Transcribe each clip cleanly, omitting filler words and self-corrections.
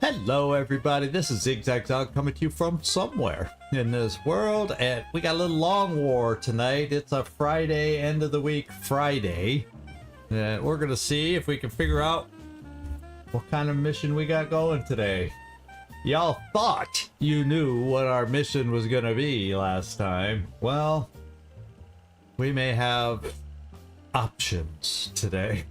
Hello everybody, this is Zigzag coming to you from somewhere in this world, and we got a little long war tonight. It's a Friday, end of the week Friday, and we're gonna see if we can figure out what kind of mission we got going today. Y'all thought you knew what our mission was gonna be last time. Well, we may have options today.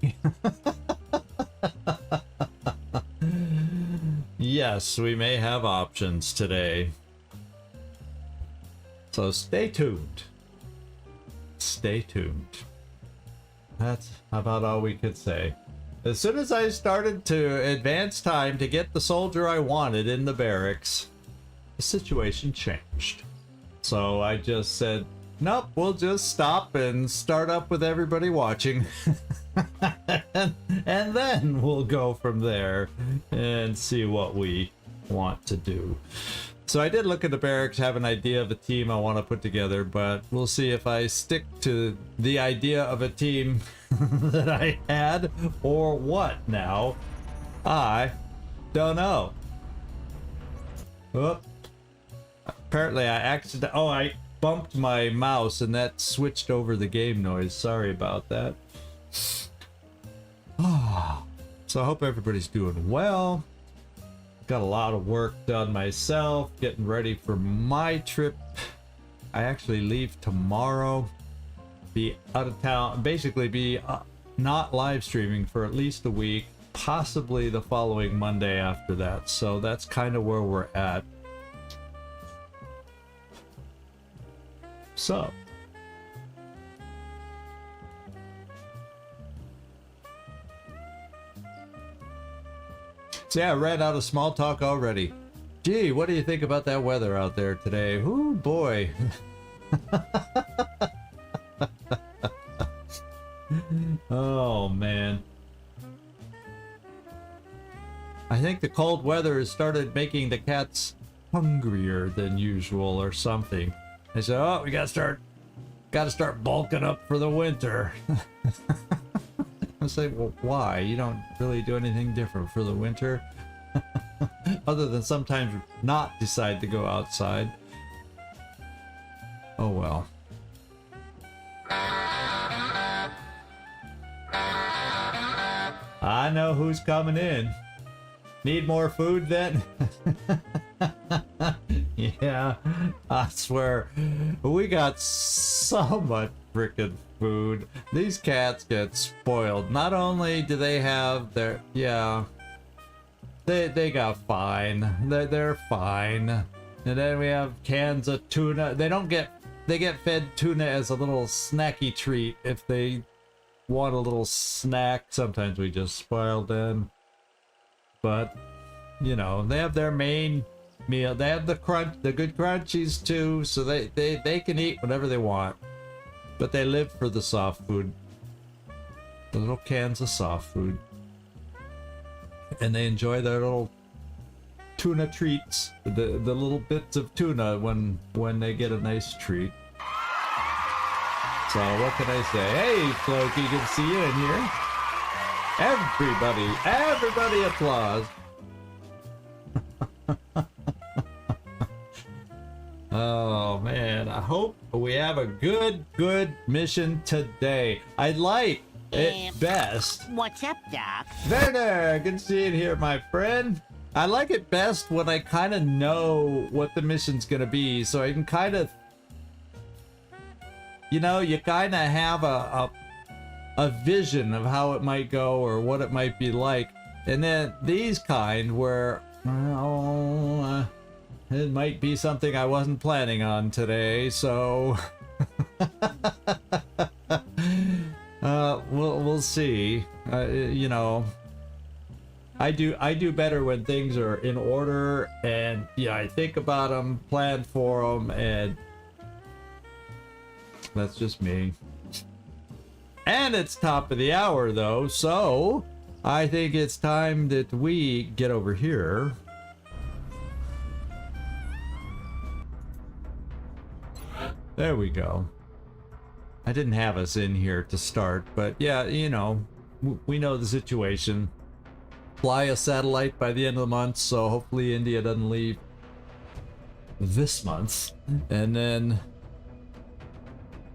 Yes, we may have options today. So stay tuned. Stay tuned. That's about all we could say. As soon as I started to advance time to get the soldier I wanted in the barracks, the situation changed. So I just said, nope, we'll just stop and start up with everybody watching. and then we'll go from there and see what we want to do. So I did look at the barracks, have an idea of a team I want to put together, but we'll see if I stick to the idea of a team that I had or what now. I don't know. Oh, apparently I I bumped my mouse and that switched over the game noise. Sorry about that. So I hope everybody's doing well. Got a lot of work done myself, getting ready for my trip. I actually leave tomorrow, be out of town, basically be not live streaming for at least a week, possibly the following Monday after that. So that's kind of where we're at. So yeah, I ran out of small talk already. Gee, what do you think about that weather out there today? Ooh, boy. Oh, man. I think the cold weather has started making the cats hungrier than usual or something. They said, oh, we gotta start bulking up for the winter. I say, well, why? You don't really do anything different for the winter, other than sometimes not decide to go outside. Oh well. I know who's coming in. Need more food then? Yeah, I swear, we got so much freaking food. These cats get spoiled. Not only do they have their, yeah, they got fine. They're fine. And then we have cans of tuna. They get fed tuna as a little snacky treat if they want a little snack. Sometimes we just spoil them. But, you know, they have their main meal. They have the good crunchies too, so they can eat whatever they want. But they live for the soft food. The little cans of soft food. And they enjoy their little tuna treats. The little bits of tuna when they get a nice treat. So what can I say? Hey Floki, good to see you in here. Everybody applause. Oh man, I hope we have a good mission today. I'd like it best. What's up, Doc? Werner, good to see you here, my friend. I like it best when I kind of know what the mission's gonna be, so I can kind of, you know, you kind of have a vision of how it might go or what it might be like. And then these kind where, oh, it might be something I wasn't planning on today, so we'll see. You know, I do better when things are in order, and yeah, I think about them, plan for them, and that's just me. And it's top of the hour though, so I think it's time that we get over here. There we go. I didn't have us in here to start, but yeah, you know, we know the situation. fly a satellite by the end of the month, so hopefully India doesn't leave this month. And then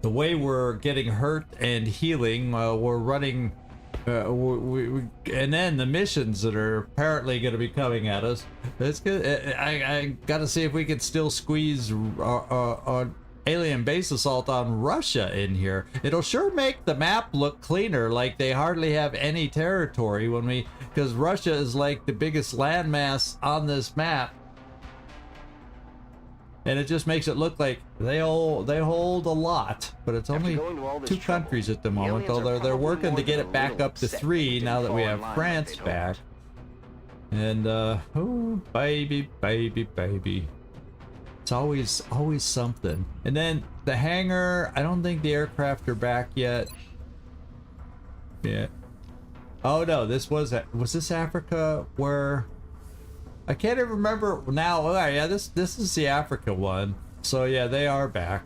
the way we're getting hurt and healing, we're running and then the missions that are apparently going to be coming at us, it's good. I gotta see if we can still squeeze alien base assault on Russia in here. It'll sure make the map look cleaner, like they hardly have any territory when we, because Russia is like the biggest landmass on this map, and it just makes it look like they hold a lot, but it's only 2 countries at the moment, although they're working to get it back up to 3 now that we have France back. And oh baby, it's always something. And then the hangar, I don't think the aircraft are back yet. Yeah. Oh no, this was this Africa where I can't even remember now. Oh yeah, this is the Africa one. So yeah, they are back.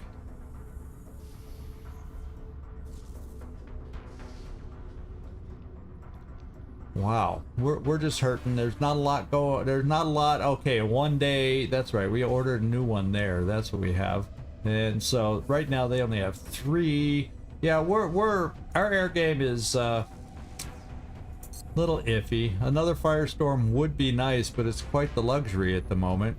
Wow, we're just hurting. There's not a lot going. There's not a lot. Okay, one day. That's right. We ordered a new one there. That's what we have. And so right now they only have 3. Yeah, our air game is little iffy. Another firestorm would be nice, but it's quite the luxury at the moment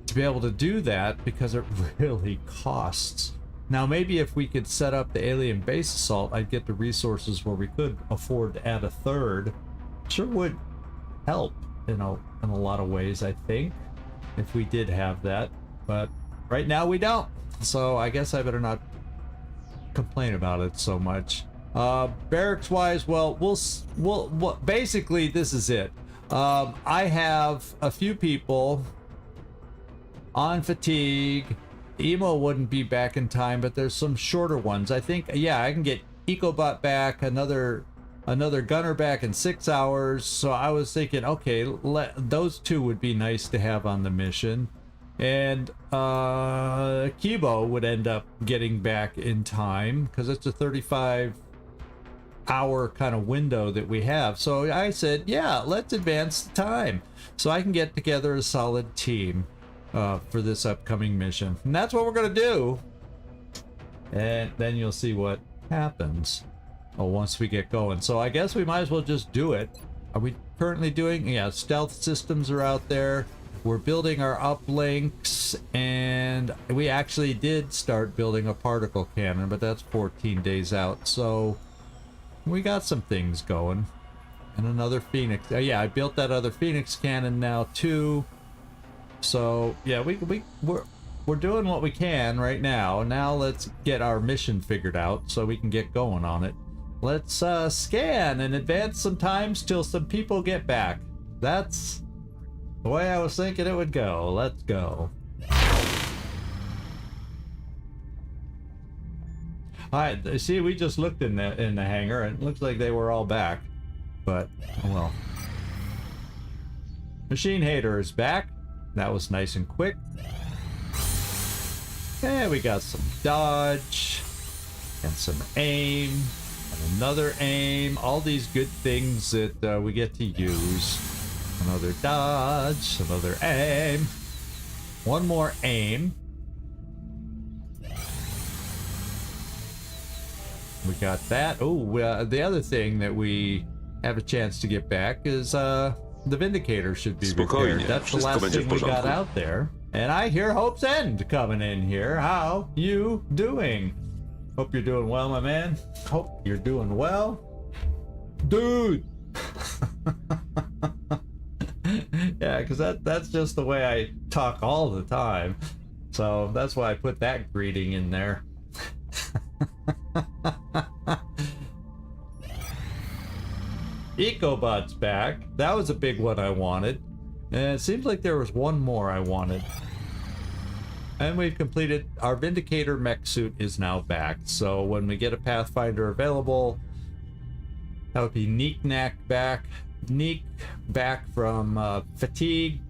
to be able to do that because it really costs. Now maybe if we could set up the alien base assault, I'd get the resources where we could afford to add a 3rd. Sure would help, you know, in a lot of ways, I think, if we did have that. But right now we don't, so I guess I better not complain about it so much. Barracks wise, well, we'll basically this is it. I have a few people on fatigue. Emo wouldn't be back in time, but there's some shorter ones. I think, yeah, I can get EcoBot back, another gunner back in 6 hours. So I was thinking, okay, those 2 would be nice to have on the mission. And Kibo would end up getting back in time because it's a 35-hour kind of window that we have. So I said, yeah, let's advance the time so I can get together a solid team for this upcoming mission. And that's what we're gonna do. And then you'll see what happens once we get going. So I guess we might as well just do it. Are we currently doing? Yeah, stealth systems are out there. We're building our uplinks, and we actually did start building a particle cannon, but that's 14 days out. So we got some things going. And another Phoenix. Yeah, I built that other Phoenix cannon now too. So yeah, we're doing what we can right now. Now let's get our mission figured out so we can get going on it. Let's scan and advance some times till some people get back. That's the way I was thinking it would go. Let's go. Alright, see, we just looked in the hangar and it looks like they were all back. But, oh well. Machine Hater is back. That was nice and quick. And we got some dodge and some aim and another aim. All these good things that we get to use. Another dodge, another aim. One more aim. We got that. Oh, the other thing that we have a chance to get back is the Vindicator should be repaired. That's the last thing we got out there. And I hear Hope's End coming in here. How you doing? Hope you're doing well, my man. Hope you're doing well. Dude! Yeah, because that's just the way I talk all the time. So that's why I put that greeting in there. EcoBot's back. That was a big one I wanted. And it seems like there was one more I wanted. And we've completed. Our Vindicator mech suit is now back. So when we get a Pathfinder available, that would be Neek back. Neek back from fatigue.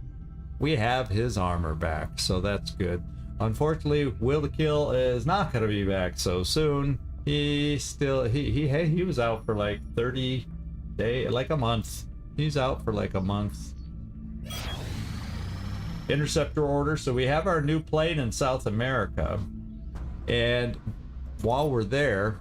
We have his armor back, so that's good. Unfortunately, Will to Kill is not going to be back so soon. He was out for like 30 days, like a month. He's out for like a month. Interceptor order. So we have our new plane in South America. And while we're there,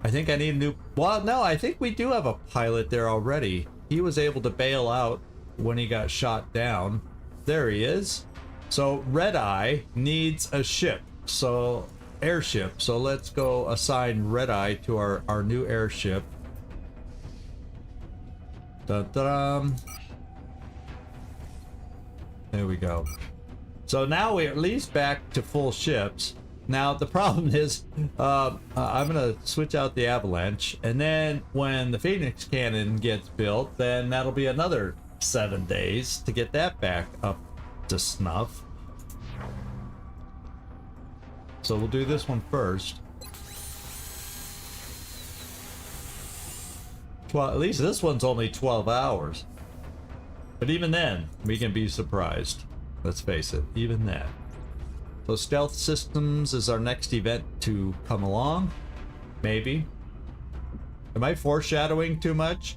I think I need a new... Well, no, I think we do have a pilot there already. He was able to bail out when he got shot down. There he is. So Red Eye needs a ship. So airship. So let's go assign Red Eye to our new airship. Da-da-da. There we go. So now we're at least back to full ships. Now the problem is, I'm gonna switch out the Avalanche, and then when the Phoenix cannon gets built, then that'll be another 7 days to get that back up to snuff. So we'll do this one first. Well, at least this one's only 12 hours. But even then, we can be surprised. Let's face it, even then. So stealth systems is our next event to come along. Maybe. Am I foreshadowing too much?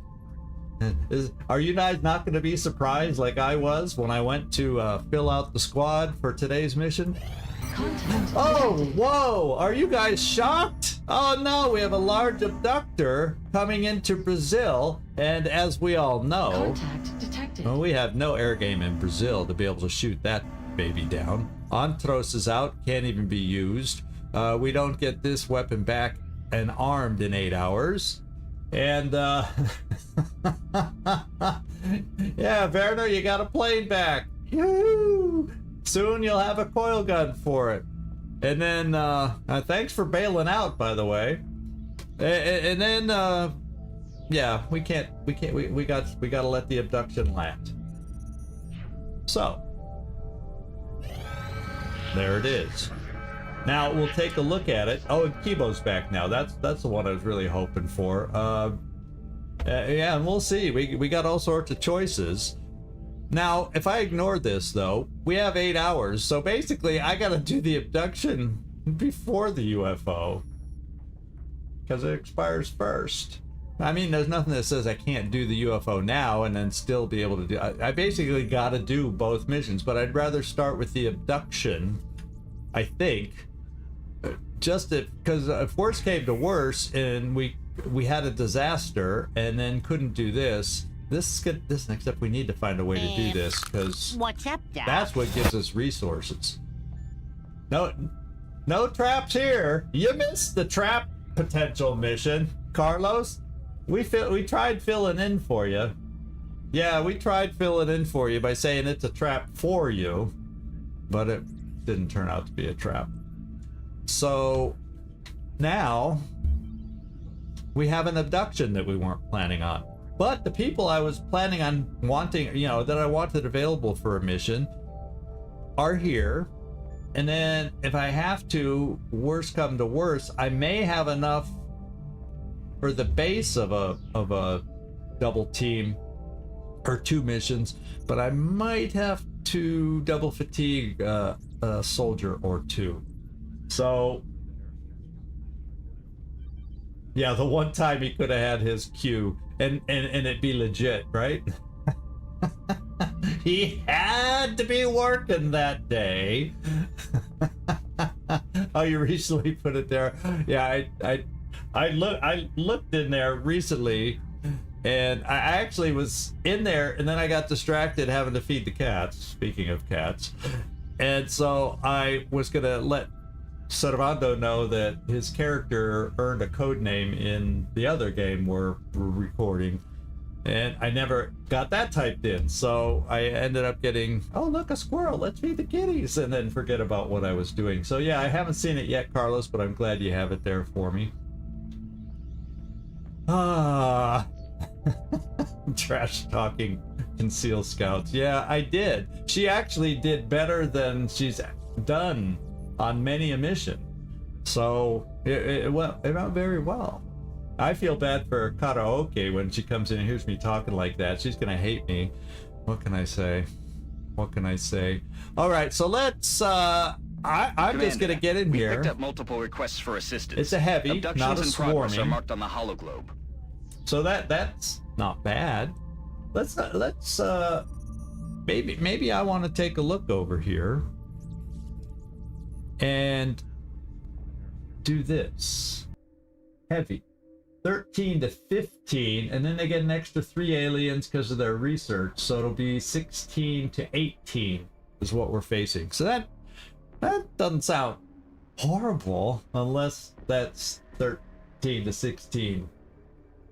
Are you guys not going to be surprised like I was when I went to fill out the squad for today's mission? Oh, whoa! Are you guys shocked? Oh no, we have a large abductor coming into Brazil, and as we all know, well, we have no air game in Brazil to be able to shoot that baby down. Antros is out, can't even be used. We don't get this weapon back and armed in 8 hours. And yeah, Werner, you got a plane back. Yoo-hoo! Soon you'll have a coil gun for it. And then thanks for bailing out, by the way. And then yeah, we gotta let the abduction land. So there it is. Now we'll take a look at it. Oh, and Kibo's back now. That's the one I was really hoping for. Yeah, and we'll see. We got all sorts of choices. Now, if I ignore this, though, we have 8 hours. So basically, I got to do the abduction before the UFO. Because it expires first. I mean, there's nothing that says I can't do the UFO now and then still be able to do... I basically got to do both missions, but I'd rather start with the abduction, I think. Just because if worse came to worse and we had a disaster and then couldn't do this... This next step, we need to find a way to do this, because that's what gives us resources. No traps here. You missed the trap potential mission, Carlos. We tried filling in for you. Yeah, we tried filling in for you by saying it's a trap for you, but it didn't turn out to be a trap. So now we have an abduction that we weren't planning on. But the people I was planning on wanting, that I wanted available for a mission are here. And then if I have to, worse come to worse, I may have enough for the base of a double team or 2 missions, but I might have to double fatigue a soldier or 2. So yeah, the one time he could have had his Q and it'd be legit, right? He had to be working that day. Oh, you recently put it there. Yeah, I looked in there recently, and I actually was in there, and then I got distracted having to feed the cats. Speaking of cats, and so I was gonna let Servando know that his character earned a code name in the other game we're recording, and I never got that typed in, so I ended up getting, oh look, a squirrel, let's feed the kitties, and then forget about what I was doing. So yeah, I haven't seen it yet, Carlos, but I'm glad you have it there for me. Trash talking concealed scouts. Yeah, I did. She actually did better than she's done on many a mission, so it went very well. I feel bad for Karaoke when she comes in and hears me talking like that. She's gonna hate me. What can I say? All right, so let's I'm just gonna get in here. We picked up multiple requests for assistance. It's a heavy, Abductions not a in progress swarming. are marked on the hologlobe. So that's not bad. Let's maybe I want to take a look over here and do this. Heavy. 13 to 15, and then they get an extra 3 aliens because of their research, so it'll be 16 to 18 is what we're facing. So that doesn't sound horrible, unless that's 13 to 16,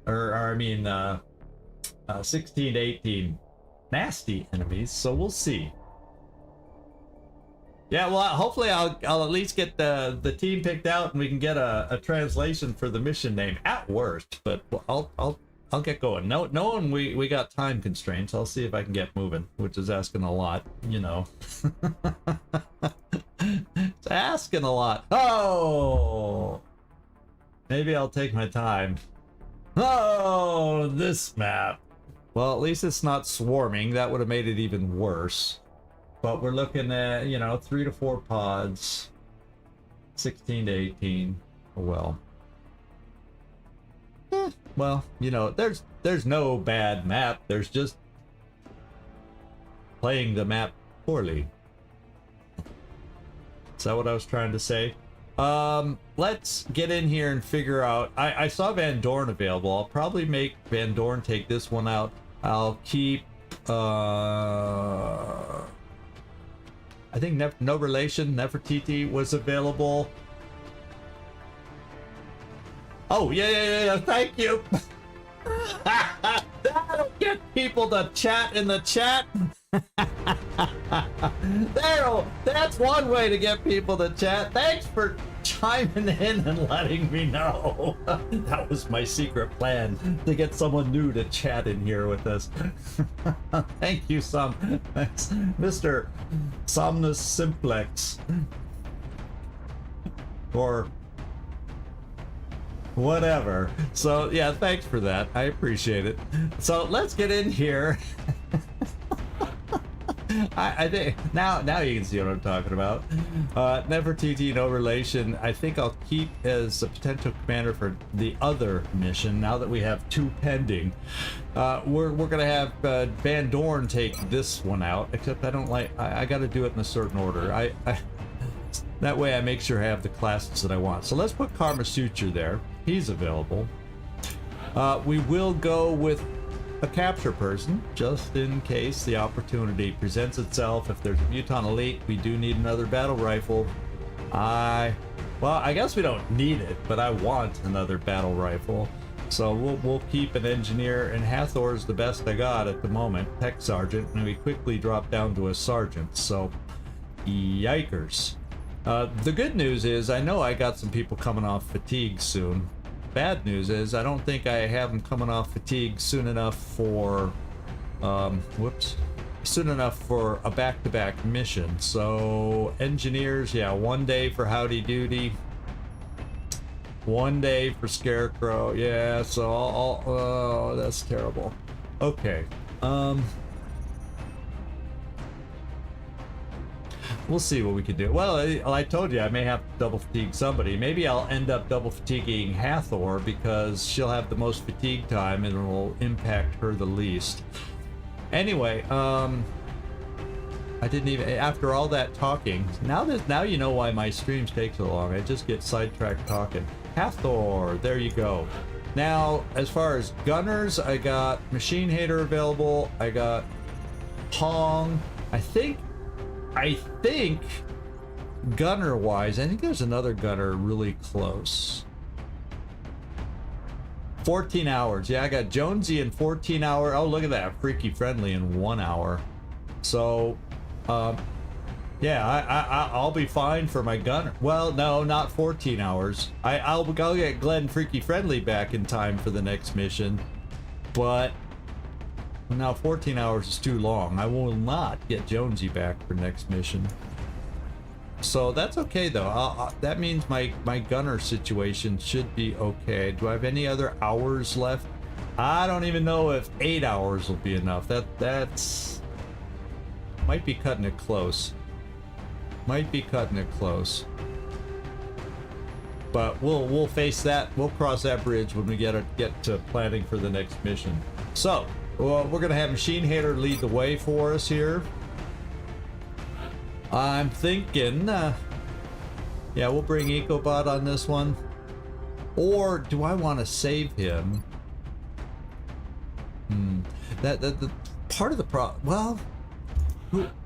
or I mean 16 to 18 nasty enemies. So we'll see. Yeah, well, hopefully I'll at least get the team picked out and we can get a translation for the mission name at worst. But I'll get going. Knowing we got time constraints, I'll see if I can get moving, which is asking a lot, you know. It's asking a lot. Oh, maybe I'll take my time. Oh, this map. Well, at least it's not swarming. That would have made it even worse. But we're looking at, you know, 3 to 4 pods, 16 to 18. Oh, well. Well, you know, there's no bad map. There's just playing the map poorly. Is that what I was trying to say? Let's get in here and figure out. I saw Van Dorn available. I'll probably make Van Dorn take this one out. I'll keep I think no relation, Nefertiti was available. Oh, yeah, thank you. That'll get people to chat in the chat. That's one way to get people to chat. Thanks for chiming in and letting me know. That was my secret plan, to get someone new to chat in here with us. Thank you, Thanks, Mr. Somnus Simplex. Or whatever. So yeah, thanks for that. I appreciate it. So let's get in here. I think now you can see what I'm talking about. Nefertiti, no relation. I think I'll keep as a potential commander for the other mission now that we have 2 pending. We're gonna have Van Dorn take this one out, except I don't like. I got to do it in a certain order. That way I make sure I have the classes that I want. So let's put Karma Suture there. He's available. We will go with a capture person, just in case the opportunity presents itself. If there's a Muton Elite, we do need another battle rifle. Well, I guess we don't need it, but I want another battle rifle. So we'll keep an engineer, and Hathor's the best I got at the moment, tech sergeant, and we quickly drop down to a sergeant. So, yikers. The good news is I know I got some people coming off fatigue soon. Bad news is I don't think I have them coming off fatigue soon enough for soon enough for a back-to-back mission. So engineers, yeah, 1 day for Howdy Doody, 1 day for Scarecrow. Yeah, so oh, that's terrible. Okay, we'll see what we can do. Well, I told you I may have to double fatigue somebody. Maybe I'll end up double fatiguing Hathor because she'll have the most fatigue time and it will impact her the least. Anyway, I didn't even, after all that talking, now you know why my streams take so long. I just get sidetracked talking. Hathor, there you go. Now, as far as gunners, I got Machine Hater available. I got Pong. I think gunner wise, I think there's another gunner really close. 14 hours. Yeah, I got Jonesy in 14 hours. Oh, look at that. Freaky Friendly in 1 hour. So, yeah, I'll be fine for my gunner. Well, no, not 14 hours. I'll get Glenn Freaky Friendly back in time for the next mission. But now 14 hours is too long. I will not get Jonesy back for next mission. So that's okay though. That means my gunner situation should be okay. Do I have any other hours left? I don't even know if 8 hours will be enough. That's might be cutting it close. Might be cutting it close. But we'll face that. We'll cross that bridge when we get to planning for the next mission. So, well, we're gonna have Machine Hater lead the way for us here. I'm thinking, yeah, we'll bring EcoBot on this one. Or do I want to save him? That the part of the problem. Well,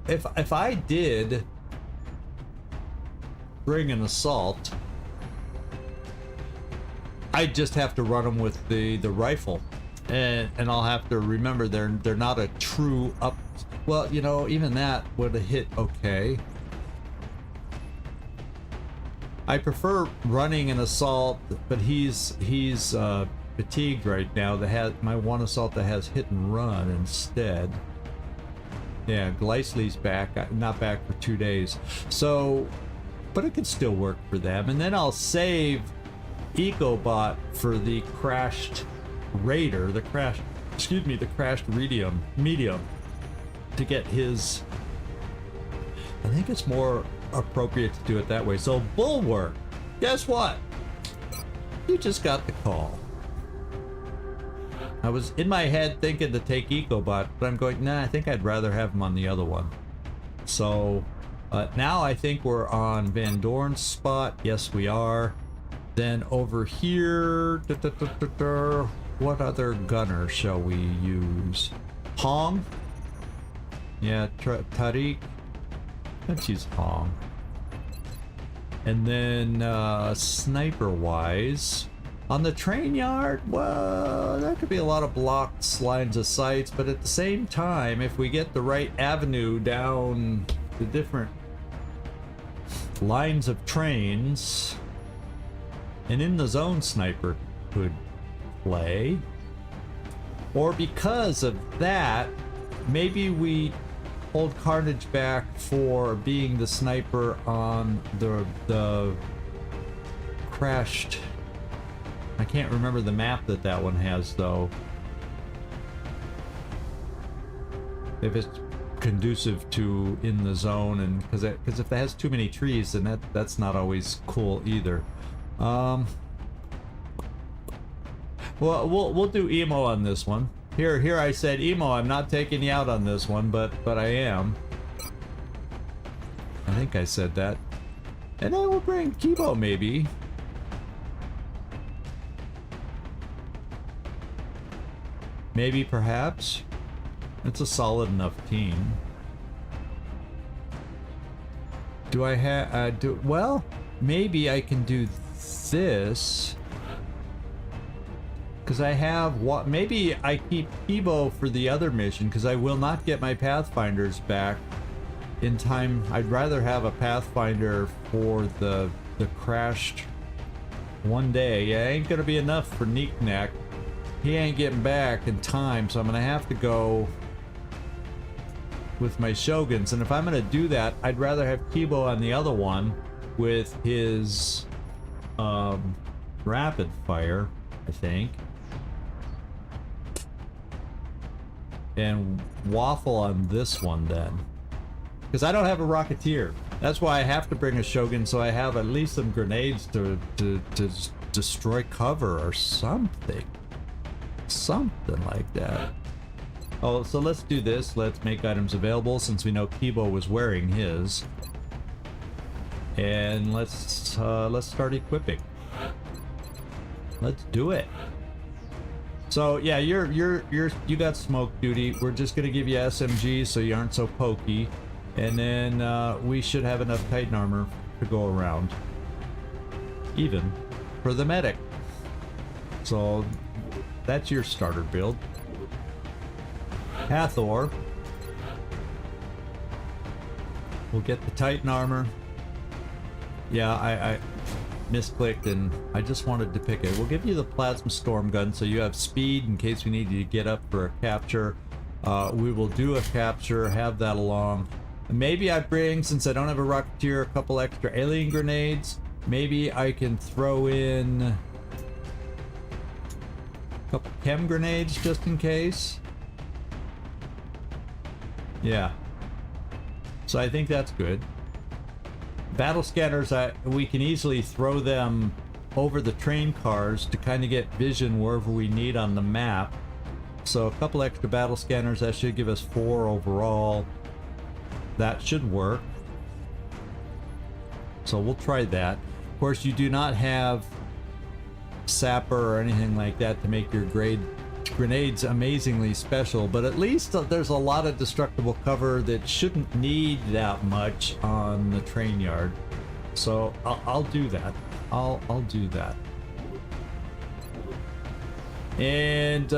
if I did bring an assault, I'd just have to run them with the rifle, and I'll have to remember they're not a true up. Well, you know, even that would have hit okay. I prefer running an assault, but he's fatigued right now. That has my one assault that has hit and run instead. Yeah, Gleisley's back, not back for 2 days. So, but it could still work for them. And then I'll save EcoBot for the crashed Raider, the crashed medium to get his. I think it's more appropriate to do it that way. So Bulwark, guess what? You just got the call. I was in my head thinking to take EcoBot, but I'm going, nah, I think I'd rather have him on the other one. So now I think we're on Van Dorn's spot. Yes, we are. Then over here, what other gunner shall we use? Hong? Yeah, Tariq. Let's use Hong. And then sniper-wise, on the train yard, well, that could be a lot of blocked lines of sights, but at the same time, if we get the right avenue down the different lines of trains, an in the zone sniper could play. Or because of that, maybe we hold Carnage back for being the sniper on the crashed. I can't remember the map that one has though. If it's conducive to in the zone, and because if it has too many trees, then that's not always cool either. Well, we'll do emo on this one. Here I said emo. I'm not taking you out on this one, but I am. I think I said that. And I will bring Kibo maybe. Maybe, perhaps. It's a solid enough team. Do I have well, maybe I can do this. Because I have what? Maybe I keep Kibo for the other mission because I will not get my Pathfinders back in time. I'd rather have a Pathfinder for the crashed one day. Yeah, ain't gonna be enough for Neek-Neck. He ain't getting back in time, so I'm gonna have to go with my Shoguns. And if I'm gonna do that, I'd rather have Kibo on the other one with his rapid fire, I think. And Waffle on this one then. Because I don't have a Rocketeer. That's why I have to bring a Shogun, so I have at least some grenades to destroy cover or something. Something like that. Oh, so let's do this. Let's make items available since we know Kibo was wearing his. And let's start equipping. Let's do it. So yeah, you got smoke duty. We're just gonna give you SMG so you aren't so pokey, and then we should have enough Titan armor to go around, even for the medic. So that's your starter build. Hathor. We'll get the Titan armor. Yeah, I misclicked and I just wanted to pick it. We'll give you the plasma storm gun so you have speed in case we need you to get up for a capture. We will do a capture, have that along. Maybe I bring, since I don't have a Rocketeer, a couple extra alien grenades. Maybe I can throw in a couple chem grenades just in case. Yeah. So I think that's good. Battle scanners, we can easily throw them over the train cars to kind of get vision wherever we need on the map. So a couple extra battle scanners, that should give us 4 overall. That should work. So we'll try that. Of course, you do not have sapper or anything like that to make your grenades amazingly special, but at least there's a lot of destructible cover that shouldn't need that much on the train yard. So I'll do that. I'll do that. And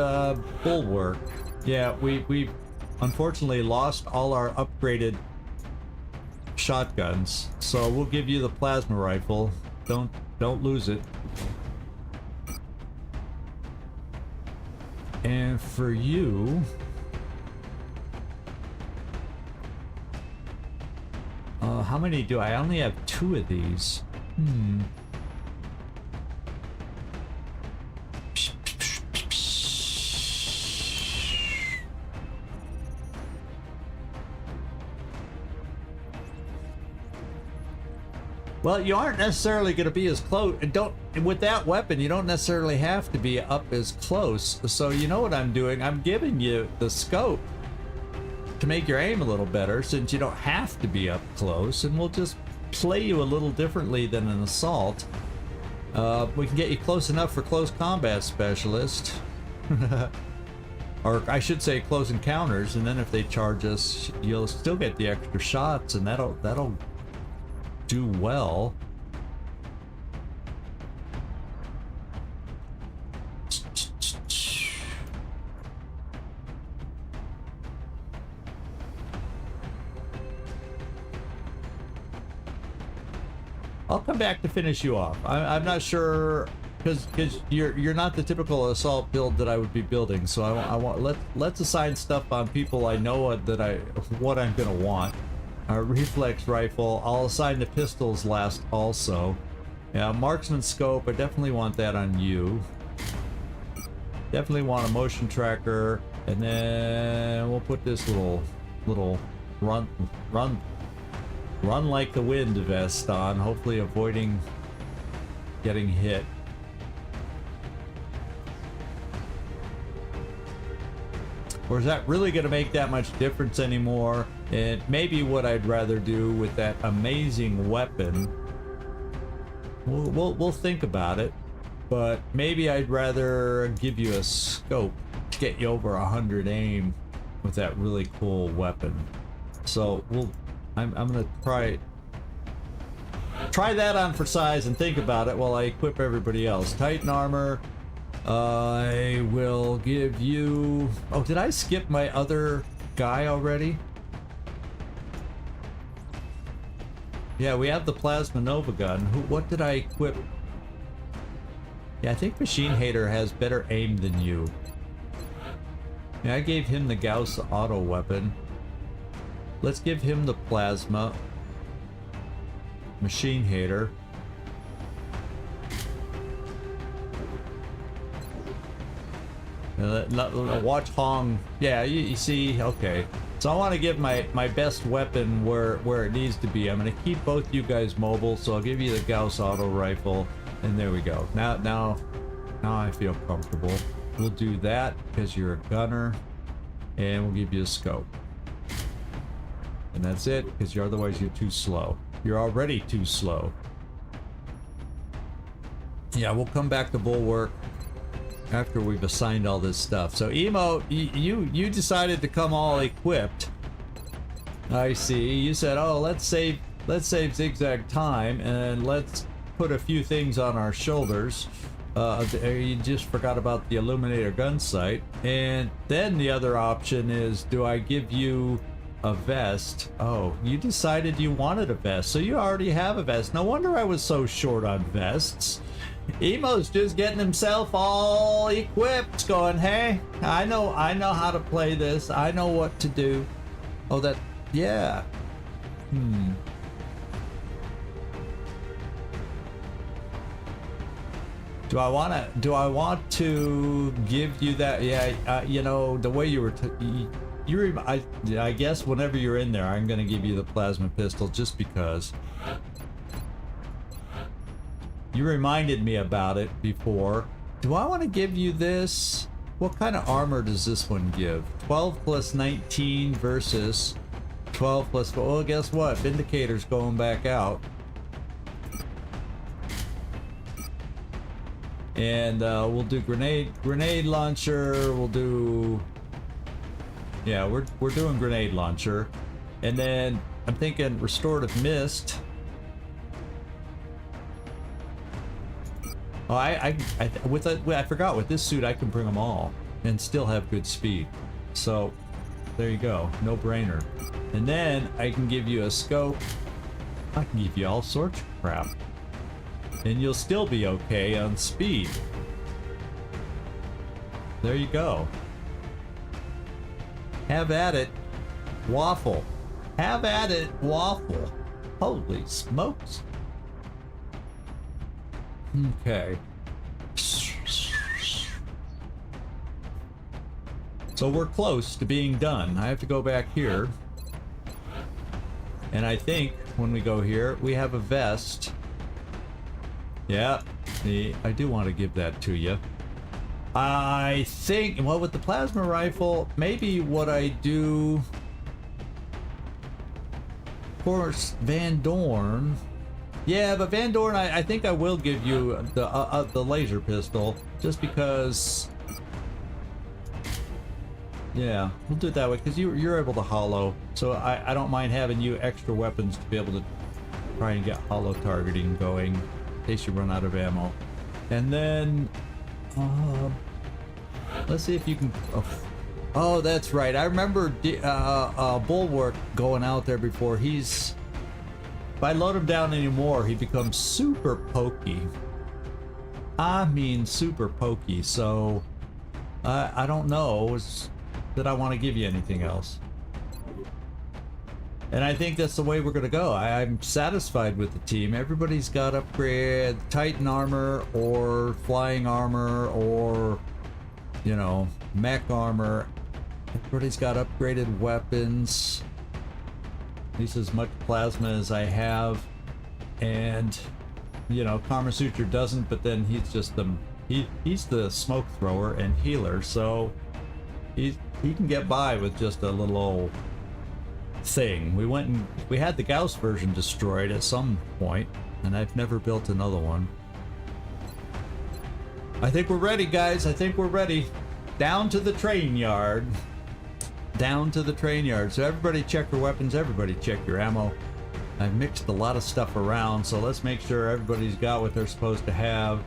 bulwark. Yeah, we unfortunately lost all our upgraded shotguns, so we'll give you the plasma rifle. Don't lose it. And for you, how many do I only have 2 of these? Well, you aren't necessarily going to be as close. With that weapon, you don't necessarily have to be up as close. So you know what I'm doing? I'm giving you the scope to make your aim a little better, since you don't have to be up close, and we'll just play you a little differently than an assault. We can get you close enough for close combat specialist. Or I should say close encounters, and then if they charge us, you'll still get the extra shots, and that'll do well. I'll come back to finish you off. I'm not sure, because you're not the typical assault build that I would be building. So I want let's assign stuff on people I know what I'm gonna want. Reflex rifle. I'll assign the pistols last also. Yeah, marksman scope. I definitely want that on you. Definitely want a motion tracker, and then we'll put this little run like the wind vest on, hopefully avoiding getting hit. Or is that really going to make that much difference anymore? And maybe what I'd rather do with that amazing weapon, we'll think about it, but maybe I'd rather give you a scope to get you over 100 aim with that really cool weapon. So I'm gonna try that on for size and think about it while I equip everybody else. Titan armor. I will give you... Oh, did I skip my other guy already? Yeah, we have the Plasma Nova gun. What did I equip? Yeah, I think Machine Hater has better aim than you. Yeah, I gave him the Gauss auto weapon. Let's give him the Plasma. Machine Hater. Watch Hong. Yeah, you see, okay. So I want to give my best weapon where it needs to be. I'm going to keep both you guys mobile, so I'll give you the Gauss auto rifle, and there we go. Now I feel comfortable. We'll do that because you're a gunner, and we'll give you a scope. And that's it, because otherwise you're too slow. You're already too slow. Yeah, we'll come back to Bulwark after we've assigned all this stuff. So Emo, you decided to come all equipped. I see. You said, oh, let's save zigzag time and let's put a few things on our shoulders. You just forgot about the Illuminator gun sight. And then the other option is, do I give you a vest? Oh, you decided you wanted a vest, so you already have a vest. No wonder I was so short on vests. Emo's just getting himself all equipped, going, hey, I know how to play this. I know what to do. Oh, that, yeah. Do I want to give you that? Yeah, you know, the way you were, I guess whenever you're in there, I'm gonna give you the plasma pistol just because. You reminded me about it before. Do I want to give you this? What kind of armor does this one give? 12 plus 19 versus 12 plus... Well, guess what? Vindicator's going back out. And we'll do grenade launcher. We'll do... Yeah, we're doing grenade launcher. And then I'm thinking restorative mist. Oh, I forgot with this suit I can bring them all and still have good speed. So there you go, no brainer. And then I can give you a scope. I can give you all sorts of crap, and you'll still be okay on speed. There you go. Have at it, waffle. Have at it, waffle. Holy smokes. Okay. So we're close to being done. I have to go back here. And I think when we go here, we have a vest. Yeah, I do want to give that to you. I think, well, with the plasma rifle, maybe what I do... Of course, Van Dorn... Yeah, but Van Dorn, I think I will give you the laser pistol, just because... Yeah, we'll do it that way, because you're able to hollow, so I don't mind having you extra weapons to be able to try and get hollow targeting going, in case you run out of ammo. And then... let's see if you can... Oh, that's right, I remember Bulwark going out there before. He's... If I load him down anymore, he becomes super pokey. I mean super pokey, so I don't know that I want to give you anything else. And I think that's the way we're going to go. I'm satisfied with the team. Everybody's got upgrade Titan armor or flying armor or, you know, mech armor. Everybody's got upgraded weapons. At least as much plasma as I have. And, you know, Kama Sutra doesn't, but then he's just he's the smoke thrower and healer, so he can get by with just a little old thing. We had the Gauss version destroyed at some point, and I've never built another one. I think we're ready, guys. I think we're ready. Down to the train yard. Down to the train yard. So everybody check your weapons, everybody check your ammo. I've mixed a lot of stuff around, so let's make sure everybody's got what they're supposed to have.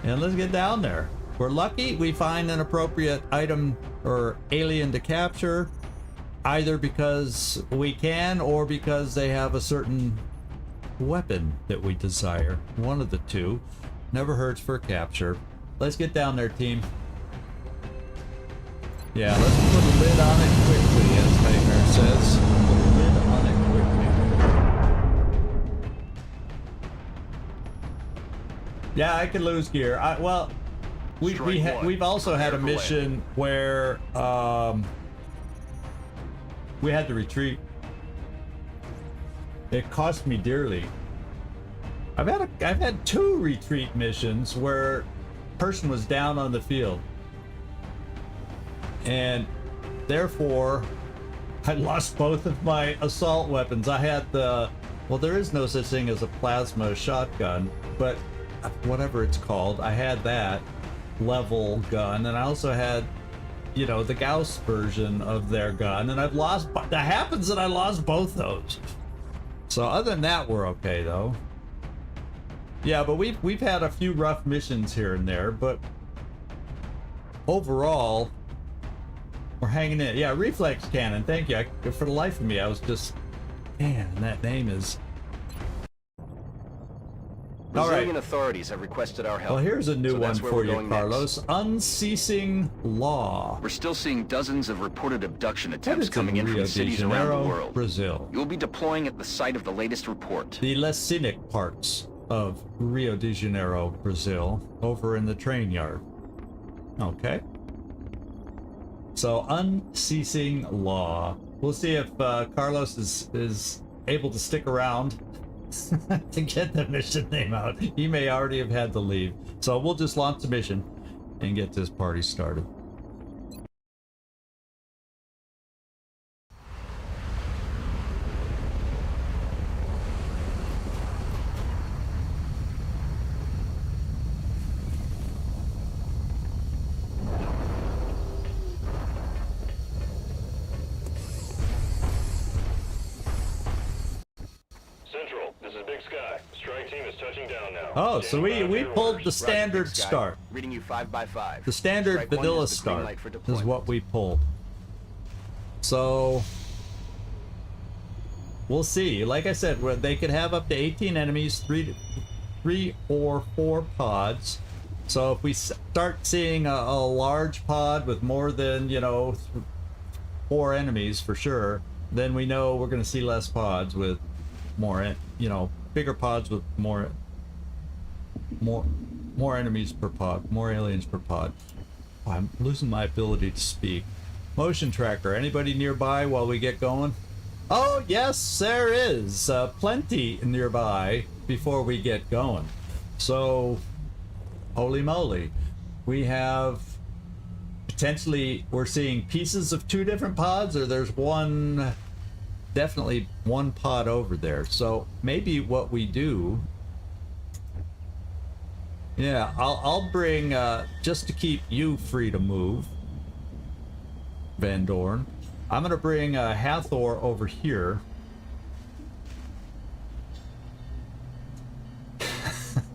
And let's get down there. If we're lucky, we find an appropriate item or alien to capture, either because we can or because they have a certain weapon that we desire. One of the two. Never hurts for a capture. Let's get down there, team. Yeah, let's put a lid on it quickly, as Nightmare says. Put a lid on it quickly. Yeah, I could lose gear. Well, we've also had a mission where we had to retreat. It cost me dearly. I've had 2 retreat missions where a person was down on the field. And therefore, I lost both of my assault weapons. I had well, there is no such thing as a plasma shotgun, but whatever it's called, I had that level gun, and I also had, you know, the Gauss version of their gun, and I've lost, that happens that I lost both those. So other than that, we're okay though. Yeah, but we've had a few rough missions here and there, but overall, we're hanging in. Yeah, reflex cannon. Thank you. For the life of me, I was just... Man, that name is... Brazilian authorities have requested our help. Well, here's a new one for you, Carlos. Next. Unceasing Law. We're still seeing dozens of reported abduction attempts coming in from cities around the world. Brazil. You'll be deploying at the site of the latest report. The less scenic parts of Rio de Janeiro, Brazil, over in the train yard. Okay. So, Unceasing Law. We'll see if Carlos is able to stick around to get the mission name out. He may already have had to leave. So we'll just launch the mission and get this party started. Central, this is Big Sky. Strike team is touching down now. Oh, so we pulled the Roger, standard Big Sky. start. Reading you 5x5. The standard Strike one vanilla is the green start light for is deployment. what we pulled. So we'll see. Like I said, they could have up to 18 enemies, three or four pods. So if we start seeing a large pod with more than, you know, 4 enemies for sure, then we know we're going to see less pods with more, you know, bigger pods with more enemies per pod, more aliens per pod. Oh, I'm losing my ability to speak. Motion tracker, anybody nearby while we get going? Oh yes, there is plenty nearby before we get going. So holy moly, we have potentially, we're seeing pieces of 2 different pods, or there's one, definitely one pod over there. So maybe what we do, yeah, I'll bring just to keep you free to move, Van Dorn, I'm gonna bring Hathor over here.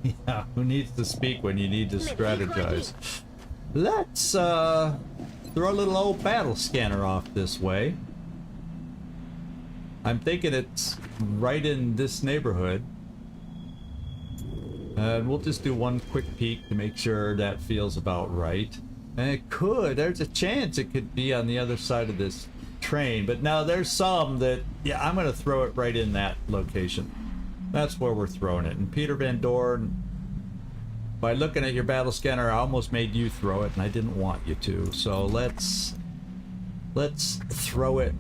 Yeah, who needs to speak when you need to strategize? Let's throw a little old battle scanner off this way. I'm thinking it's right in this neighborhood. And we'll just do one quick peek to make sure that feels about right. And it could, there's a chance it could be on the other side of this train. But now there's some that, yeah, I'm going to throw it right in that location. That's where we're throwing it. And Peter Van Dorn, by looking at your battle scanner, I almost made you throw it, and I didn't want you to. So let's throw it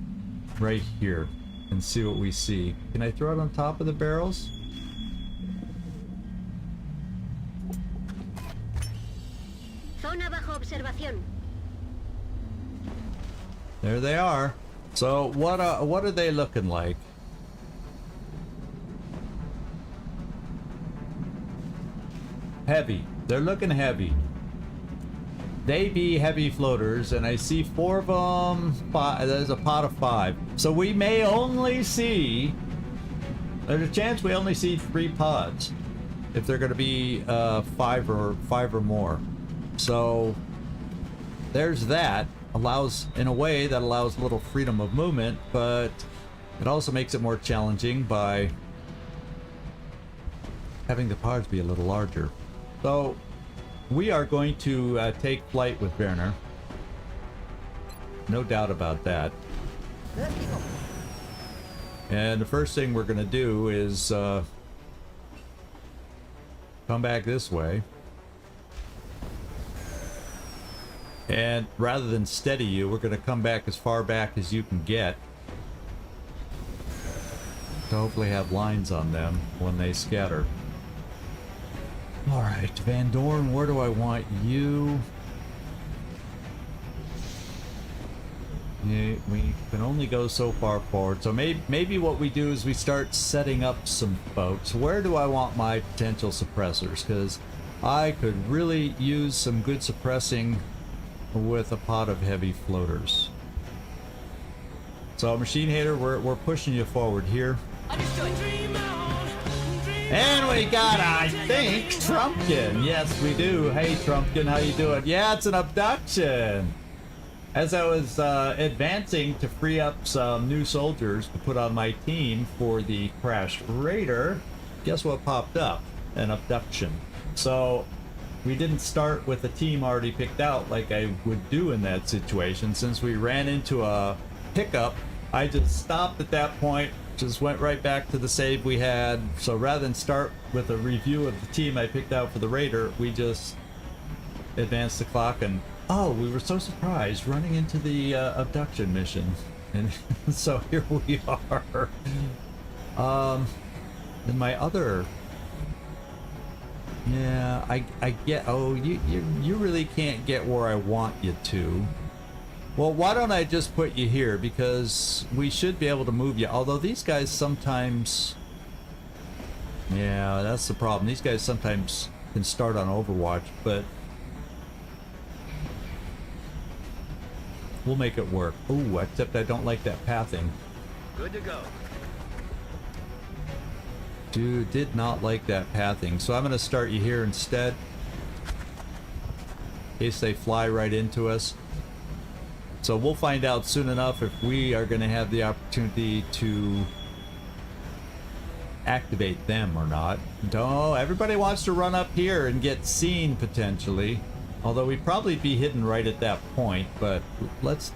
right here and see what we see. Can I throw it on top of the barrels? Zona bajo observación. There they are. So what are they looking like? Heavy. They're looking heavy. They be heavy floaters, and I see 4 of them. There's a pot of 5. So we may only see, there's a chance we only see 3 pods if they're going to be 5 or more. So there's that. Allows, in a way, that allows a little freedom of movement, but it also makes it more challenging by having the pods be a little larger. So we are going to take flight with Werner. No doubt about that. And the first thing we're going to do is come back this way. And rather than steady you, we're going to come back as far back as you can get. To hopefully have lines on them when they scatter. Alright, Van Dorn, where do I want you? Yeah, we can only go so far forward. So maybe what we do is we start setting up some folks. Where do I want my potential suppressors? Because I could really use some good suppressing with a pot of heavy floaters. So Machine Hater, we're pushing you forward here. And we got, I think, Trumpkin. Yes, we do. Hey, Trumpkin, how you doing? Yeah, it's an abduction. As I was advancing to free up some new soldiers to put on my team for the crashed raider, guess what popped up? An abduction. So we didn't start with a team already picked out like I would do in that situation. Since we ran into a hiccup, I just stopped at that point, just went right back to the save we had. So rather than start with a review of the team I picked out for the raider, we just advanced the clock, and oh, we were so surprised running into the abduction mission. And so here we are. Then my other, yeah, I get, oh, you really can't get where I want you to. Well, why don't I just put you here, because we should be able to move you. Although these guys sometimes, yeah, that's the problem. These guys sometimes can start on Overwatch, but we'll make it work. Ooh, except I don't like that pathing. Good to go. Dude, did not like that pathing. So I'm going to start you here instead. In case they fly right into us. So we'll find out soon enough if we are going to have the opportunity to activate them or not. No, everybody wants to run up here and get seen potentially. Although we'd probably be hidden right at that point, but let's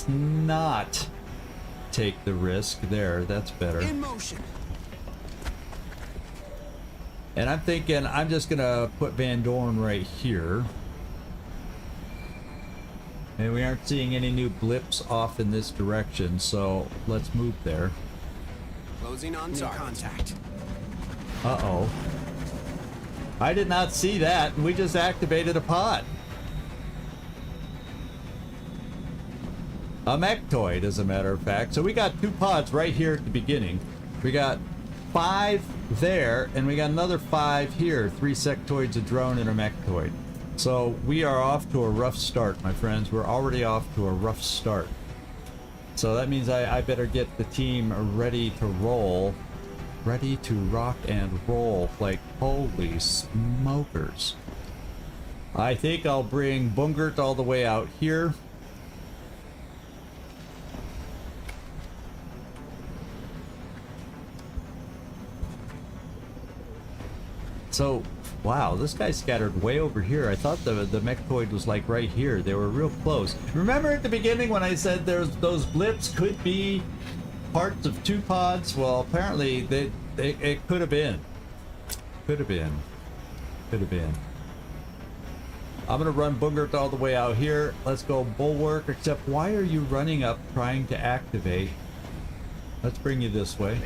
not take the risk there. That's better. In motion. And I'm thinking I'm just gonna put Van Dorn right here. And we aren't seeing any new blips off in this direction, so let's move there. Closing on contact. Uh-oh. I did not see that, and we just activated a pod. A mechtoid, as a matter of fact. So we got 2 pods right here at the beginning. We got 5 there, and we got another 5 here. 3 sectoids, a drone, and a mechtoid. So we are off to a rough start, my friends. We're already off to a rough start. So that means I better get the team ready to roll. Ready to rock and roll. Like, holy smokers. I think I'll bring Bungert all the way out here. So, wow, this guy scattered way over here. I thought the mechtoid was like right here. They were real close. Remember at the beginning when I said there's those blips could be parts of 2 pods? Well, apparently it could have been. Could have been. Could have been. I'm gonna run Bungert all the way out here. Let's go Bulwark, except why are you running up trying to activate? Let's bring you this way.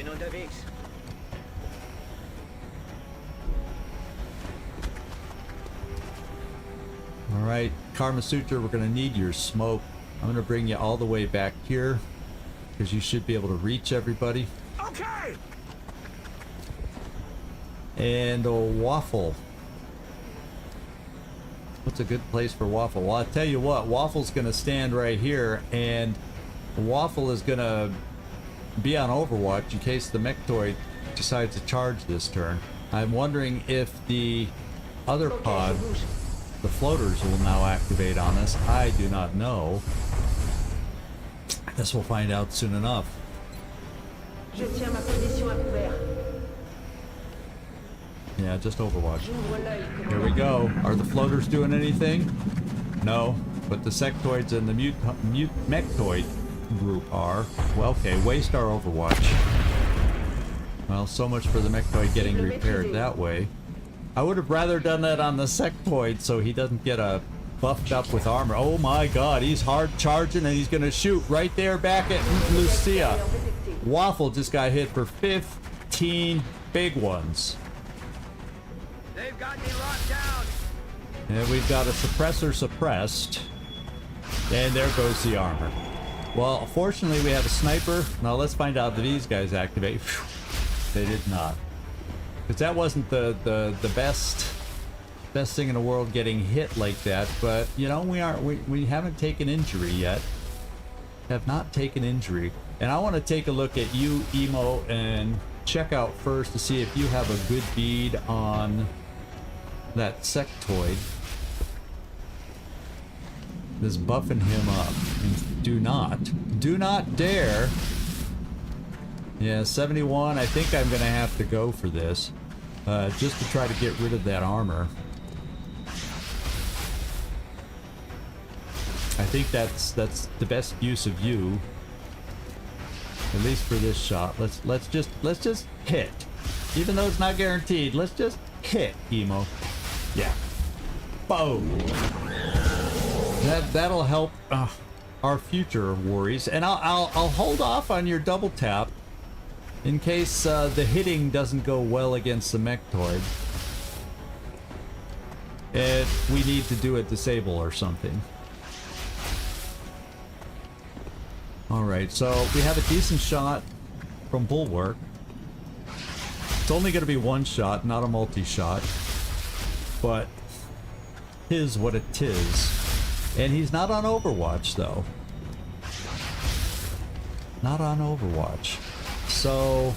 Alright, Karma Sutra, we're gonna need your smoke. I'm gonna bring you all the way back here, because you should be able to reach everybody. Okay. And a Waffle. What's a good place for Waffle? Well, I'll tell you what, Waffle's gonna stand right here, and Waffle is gonna be on Overwatch in case the mechtoid decides to charge this turn. I'm wondering if the other pod, the floaters, will now activate on us. I do not know. I guess we'll find out soon enough. Yeah, just Overwatch. Here we go. Are the floaters doing anything? No, but the sectoids and the mechtoid group are. Well, okay, waste our Overwatch. Well, so much for the mechtoid getting repaired that way. I would have rather done that on the sectoid so he doesn't get buffed up with armor. Oh my god, he's hard charging and he's gonna shoot right there back at Lucia. Waffle just got hit for 15 big ones. They've got me locked down. And we've got a suppressor suppressed. And there goes the armor. Well, fortunately we have a sniper. Now let's find out if these guys activate. Whew. They did not. Because that wasn't the best thing in the world, getting hit like that. But you know, we haven't taken injury yet. Have not taken injury. And I want to take a look at you, Emo, and check out first to see if you have a good bead on that sectoid. This buffing him up. And do not dare. Yeah, 71. I think I'm gonna have to go for this, just to try to get rid of that armor. I think that's the best use of you, at least for this shot. Let's just hit, even though it's not guaranteed. Let's just hit, Emo. Yeah. Boom. That'll help our future worries, and I'll hold off on your double tap. In case the hitting doesn't go well against the mechtoid. If we need to do a disable or something. Alright, so we have a decent shot from Bulwark. It's only going to be one shot, not a multi-shot. But tis what it is. And he's not on Overwatch, though. Not on Overwatch. So,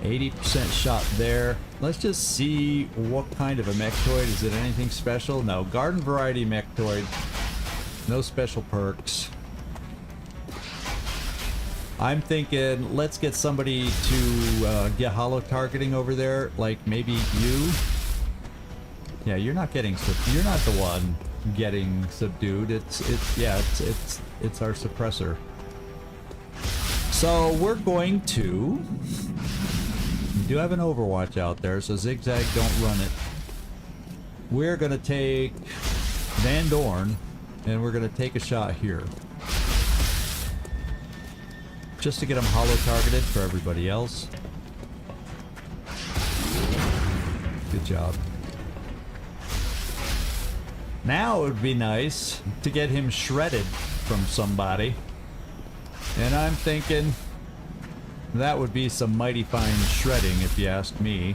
80% shot there. Let's just see what kind of a mechtoid. Is it anything special? No, garden variety mechtoid. No special perks. I'm thinking let's get somebody to get hollow targeting over there, like maybe you. Yeah, you're not getting you're not the one getting subdued. It's our suppressor. So we're going to. We do have an Overwatch out there, so Zigzag, don't run it. We're gonna take Van Dorn, and we're gonna take a shot here. Just to get them hollow targeted for everybody else. Good job. Now it would be nice to get him shredded from somebody. And I'm thinking that would be some mighty fine shredding if you ask me.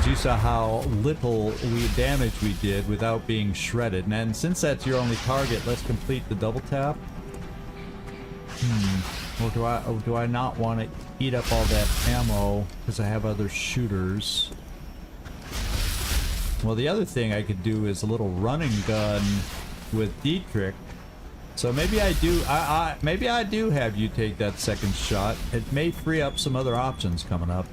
You saw how little damage we did without being shredded. And since that's your only target, let's complete the double tap. Or do I not want to eat up all that ammo because I have other shooters? Well, the other thing I could do is a little running gun with Dietrich. So maybe I do. Maybe I do have you take that second shot. It may free up some other options coming up.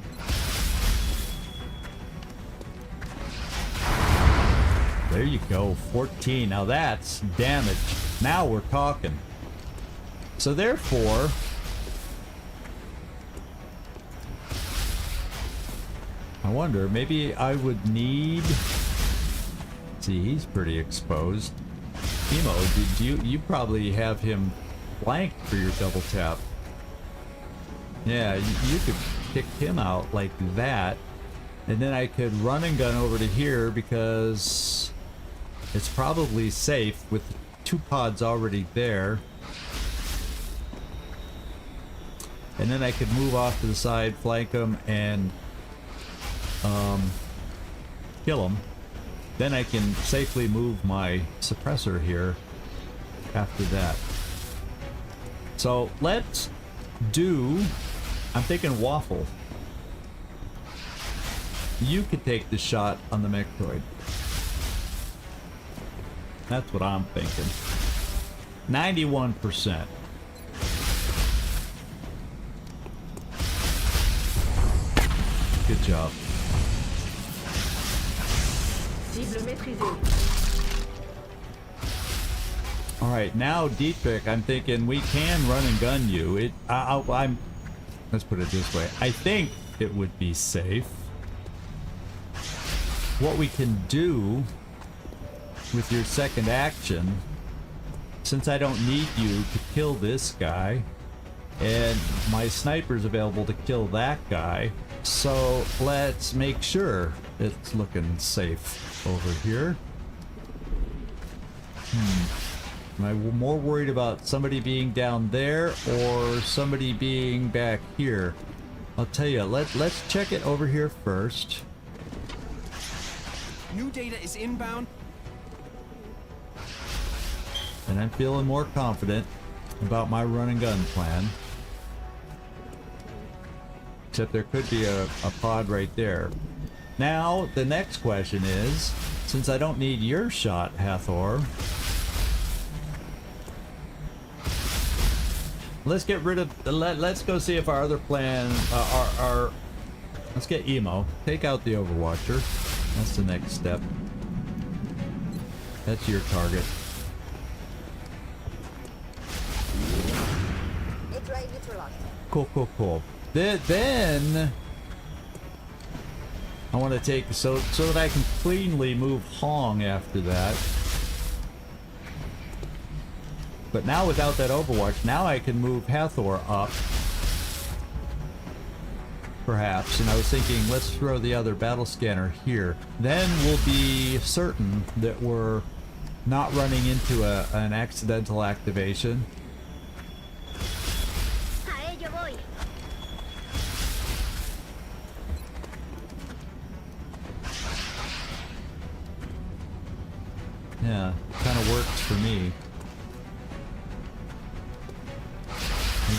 There you go, 14. Now that's damage. Now we're talking. So therefore, I wonder, maybe I would need. See, he's pretty exposed. Emo, did you probably have him flanked for your double tap? Yeah, you could kick him out like that, and then I could run and gun over to here because it's probably safe with 2 pods already there. And then I could move off to the side, flank them, and kill them. Then I can safely move my suppressor here after that. So let's do, I'm thinking Waffle. You could take the shot on the mechtoid. That's what I'm thinking. 91%. Good job. Alright, now Dietrich, I'm thinking we can run and gun you. Let's put it this way. I think it would be safe. What we can do with your second action, since I don't need you to kill this guy, and my sniper's available to kill that guy, so let's make sure it's looking safe over here. Am I more worried about somebody being down there or somebody being back here? I'll tell you, let's check it over here first. New data is inbound. And I'm feeling more confident about my run and gun plan. Except there could be a pod right there. Now, the next question is, since I don't need your shot, Hathor, let's get rid of, let's go see if our other plan, let's get Emo. Take out the Overwatcher. That's the next step. That's your target. Cool. Then I want to take so that I can cleanly move Hong after that. But now without that Overwatch, now I can move Hathor up. Perhaps, and I was thinking let's throw the other battle scanner here. Then we'll be certain that we're not running into an accidental activation. Yeah, kind of works for me.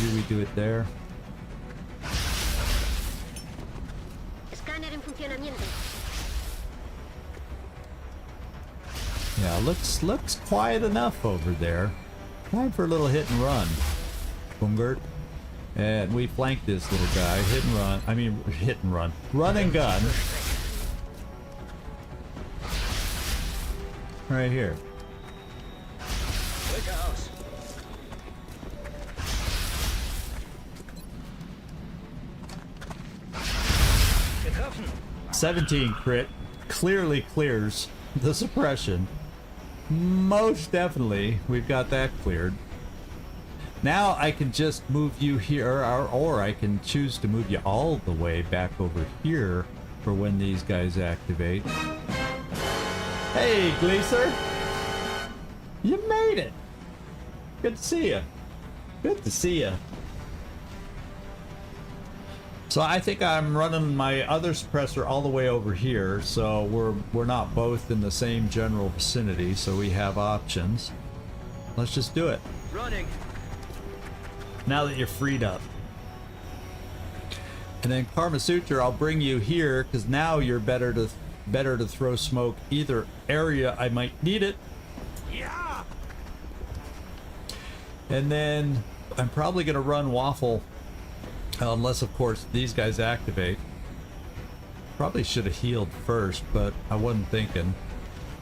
maybe we do it there. Escáner en funcionamiento. Yeah, looks quiet enough over there. Time for a little hit and run. Bungert. And we flank this little guy. Hit and run. I mean, hit and run. Run and gun. Right here. Click house. 17 crit. Clearly clears the suppression. Most definitely, we've got that cleared. Now I can just move you here, or I can choose to move you all the way back over here for when these guys activate. Hey, Gleaser! You made it! Good to see you. Good to see you. So I think I'm running my other suppressor all the way over here, so we're not both in the same general vicinity, so we have options. Let's just do it. Running. Now that you're freed up. And then Karma Suture, I'll bring you here because now you're better to throw smoke either area I might need it. Yeah. And then I'm probably gonna run Waffle, unless of course these guys activate. Probably should have healed first, but I wasn't thinking.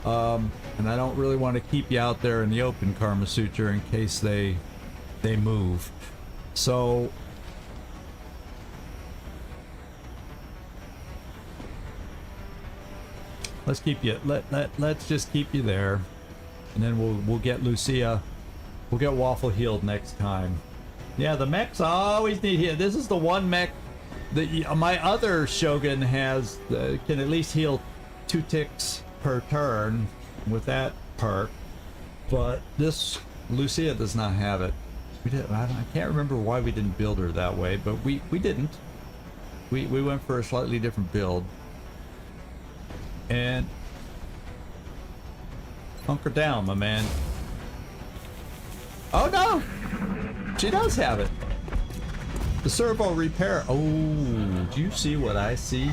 And I don't really want to keep you out there in the open, Karma Suture, in case they move. So let's keep you let's just keep you there, and then we'll get Lucia, we'll get Waffle healed next time. Yeah, the mechs always need heal. This is the one mech that my other Shogun has can at least heal 2 ticks per turn with that perk, but this Lucia does not have it. I can't remember why we didn't build her that way, but we didn't. We went for a slightly different build. And hunker down, my man. Oh no! She does have it. The servo repair. Oh, do you see what I see?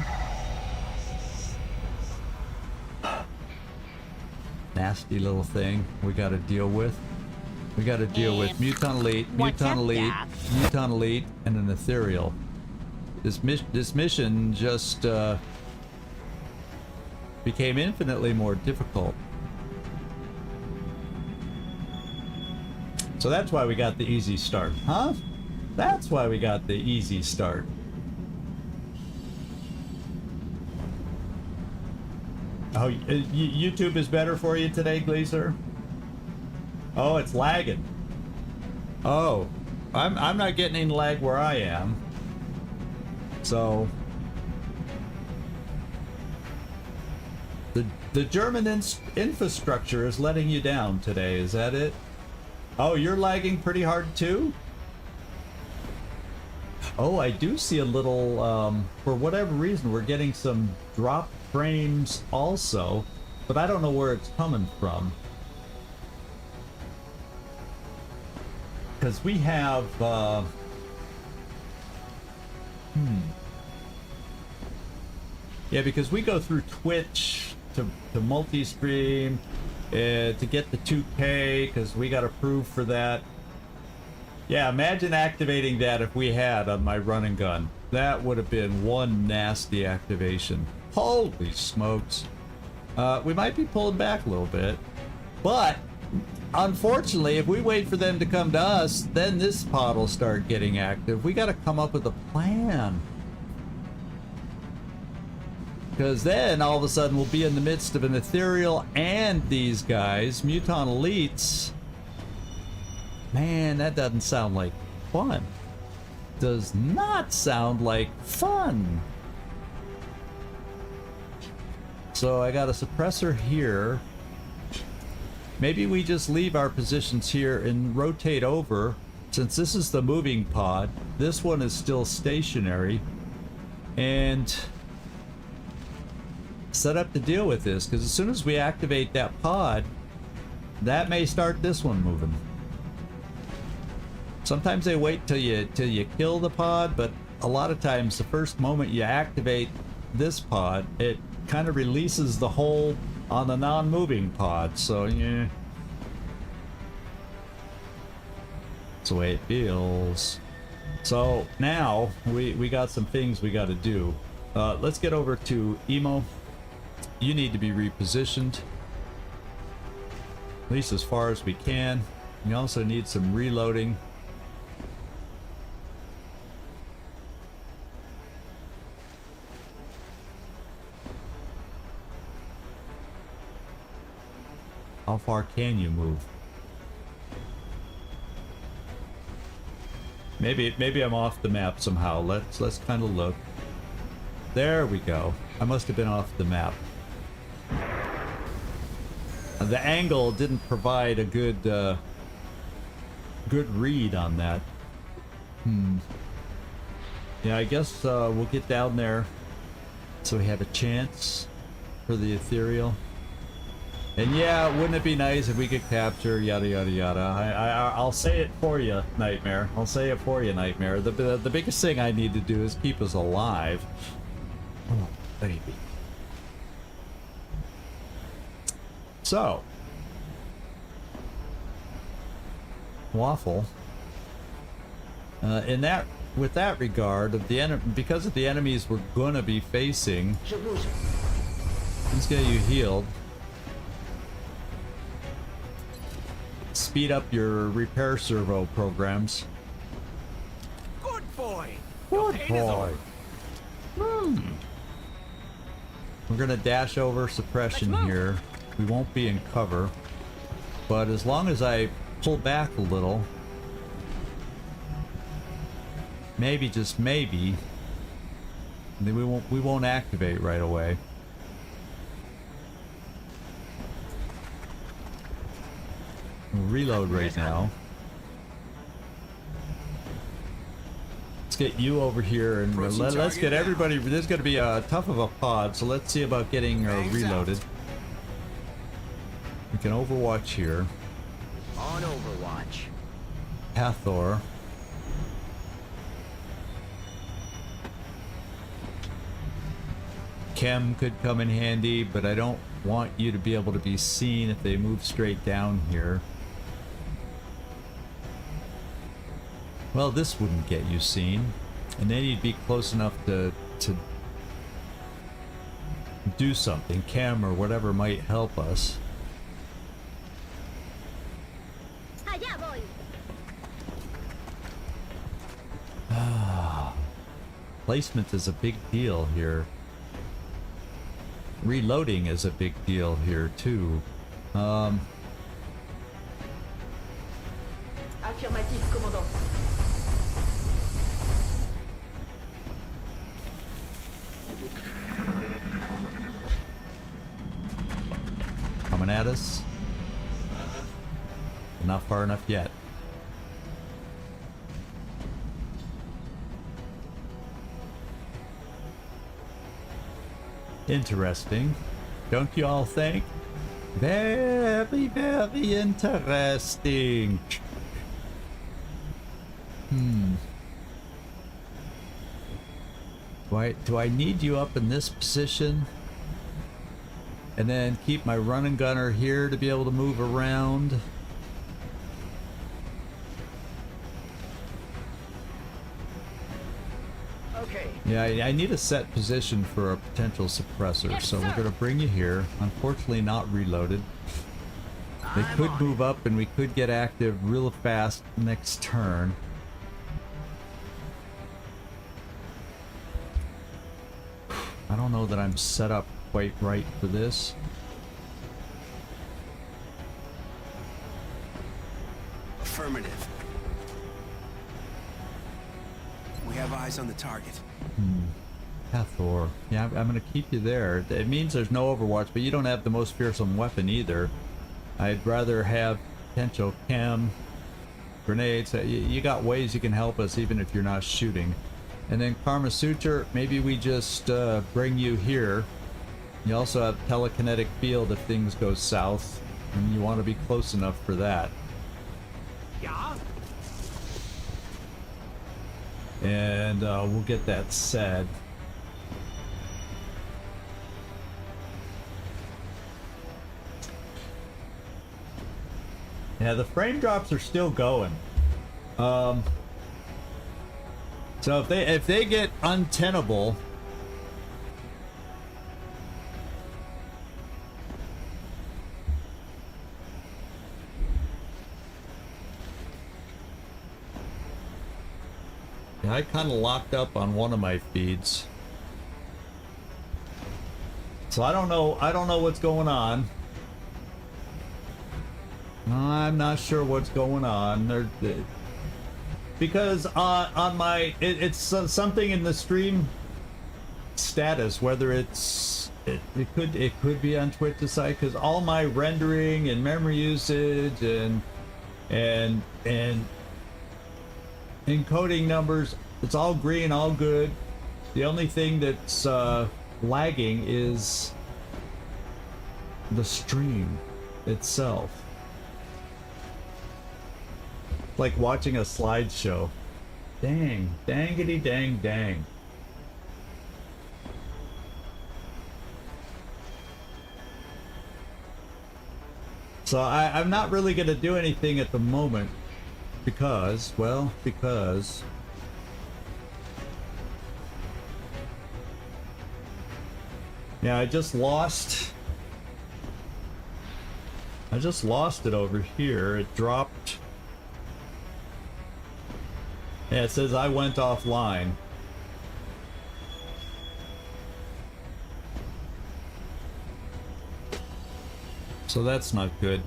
Nasty little thing we got to deal with. We got to deal with Muton Elite, Muton Elite, Muton Elite, and an Ethereal. This mission just became infinitely more difficult. So that's why we got the easy start, huh? That's why we got the easy start. Oh, YouTube is better for you today, Gleaser? Oh, it's lagging. Oh, I'm not getting any lag where I am. So the German infrastructure is letting you down today. Is that it? Oh, you're lagging pretty hard too? Oh, I do see a little, for whatever reason, we're getting some drop frames also, but I don't know where it's coming from. Because we have, yeah, because we go through Twitch to multi-stream, to get the 2K, because we got approved for that. Yeah, imagine activating that if we had on my run and gun. That would have been one nasty activation. Holy smokes. We might be pulling back a little bit, but unfortunately, if we wait for them to come to us, then this pod will start getting active. We got to come up with a plan. Because then, all of a sudden, we'll be in the midst of an Ethereal and these guys, Muton Elites. Man, that doesn't sound like fun. Does not sound like fun. So I got a suppressor here. Maybe we just leave our positions here and rotate over. Since this is the moving pod, this one is still stationary. And set up to deal with this, because as soon as we activate that pod, that may start this one moving. Sometimes they wait till you kill the pod, but a lot of times the first moment you activate this pod, it kind of releases the hold on the non-moving pod. So yeah, that's the way it feels. So now we got some things we got to do. Let's get over to Emo. You need to be repositioned, at least as far as we can. We also need some reloading. How far can you move? Maybe I'm off the map somehow. Let's kind of look. There we go. I must have been off the map. The angle didn't provide a good good read on that. Yeah, I guess we'll get down there so we have a chance for the Ethereal. And yeah, wouldn't it be nice if we could capture yada yada yada? I'll say it for you, Nightmare. I'll say it for you, Nightmare. The biggest thing I need to do is keep us alive. Oh, baby. So, Waffle. With that regard, because of the enemies we're gonna be facing, let's get you healed. Speed up your repair servo programs. Good boy. Good boy. We're gonna dash over suppression here. We won't be in cover, but as long as I pull back a little, maybe, just maybe, then we won't activate right away. We'll reload right now. Let's get you over here and let's get everybody. This is going to be tough of a pod, so let's see about getting reloaded. We can Overwatch here. On Overwatch. Hathor. Chem could come in handy, but I don't want you to be able to be seen if they move straight down here. Well, this wouldn't get you seen, and then you'd be close enough to do something. Chem or whatever might help us. Allá voy. Placement is a big deal here. Reloading is a big deal here too. Affirmatif, commandant. Coming at us. Not far enough yet. Interesting. Don't you all think? Very, very interesting. Do I need you up in this position? And then keep my run and gunner here to be able to move around? Okay. Yeah, I need a set position for a potential suppressor, Yes, so sir. we're going to bring you here. Unfortunately not reloaded. They could move up and we could get active real fast next turn. I don't know that I'm set up quite right for this. Affirmative. We have eyes on the target. Hathor. Yeah, I'm going to keep you there. It means there's no Overwatch, but you don't have the most fearsome weapon either. I'd rather have potential chem, grenades. You got ways you can help us even if you're not shooting. And then Karma Suture, maybe we just bring you here. You also have telekinetic field if things go south, and you want to be close enough for that. Yeah. and we'll get that set. Yeah, the frame drops are still going. So if they get untenable, yeah, I kind of locked up on one of my feeds, so I don't know what's going on. I'm not sure what's going on. Because on my it's something in the stream status, whether it could be on Twitch site, because all my rendering and memory usage and encoding numbers, it's all green, all good. The only thing that's lagging is the stream itself. Like watching a slideshow. Dang, dangity dang dang. So I'm not really gonna do anything at the moment because, well, because yeah, I just lost it over here. It dropped. Yeah, it says I went offline. So that's not good.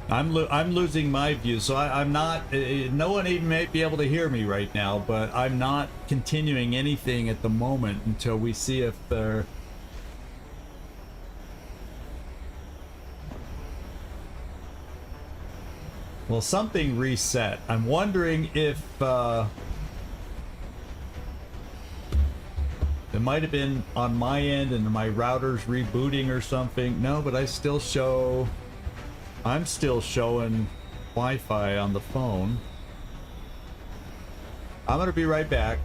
I'm losing my view, so I'm not. No one even may be able to hear me right now, but I'm not continuing anything at the moment until we see if they're. Well, something reset. I'm wondering if it might have been on my end and my router's rebooting or something. No, but I'm still showing Wi-Fi on the phone. I'm gonna be right back.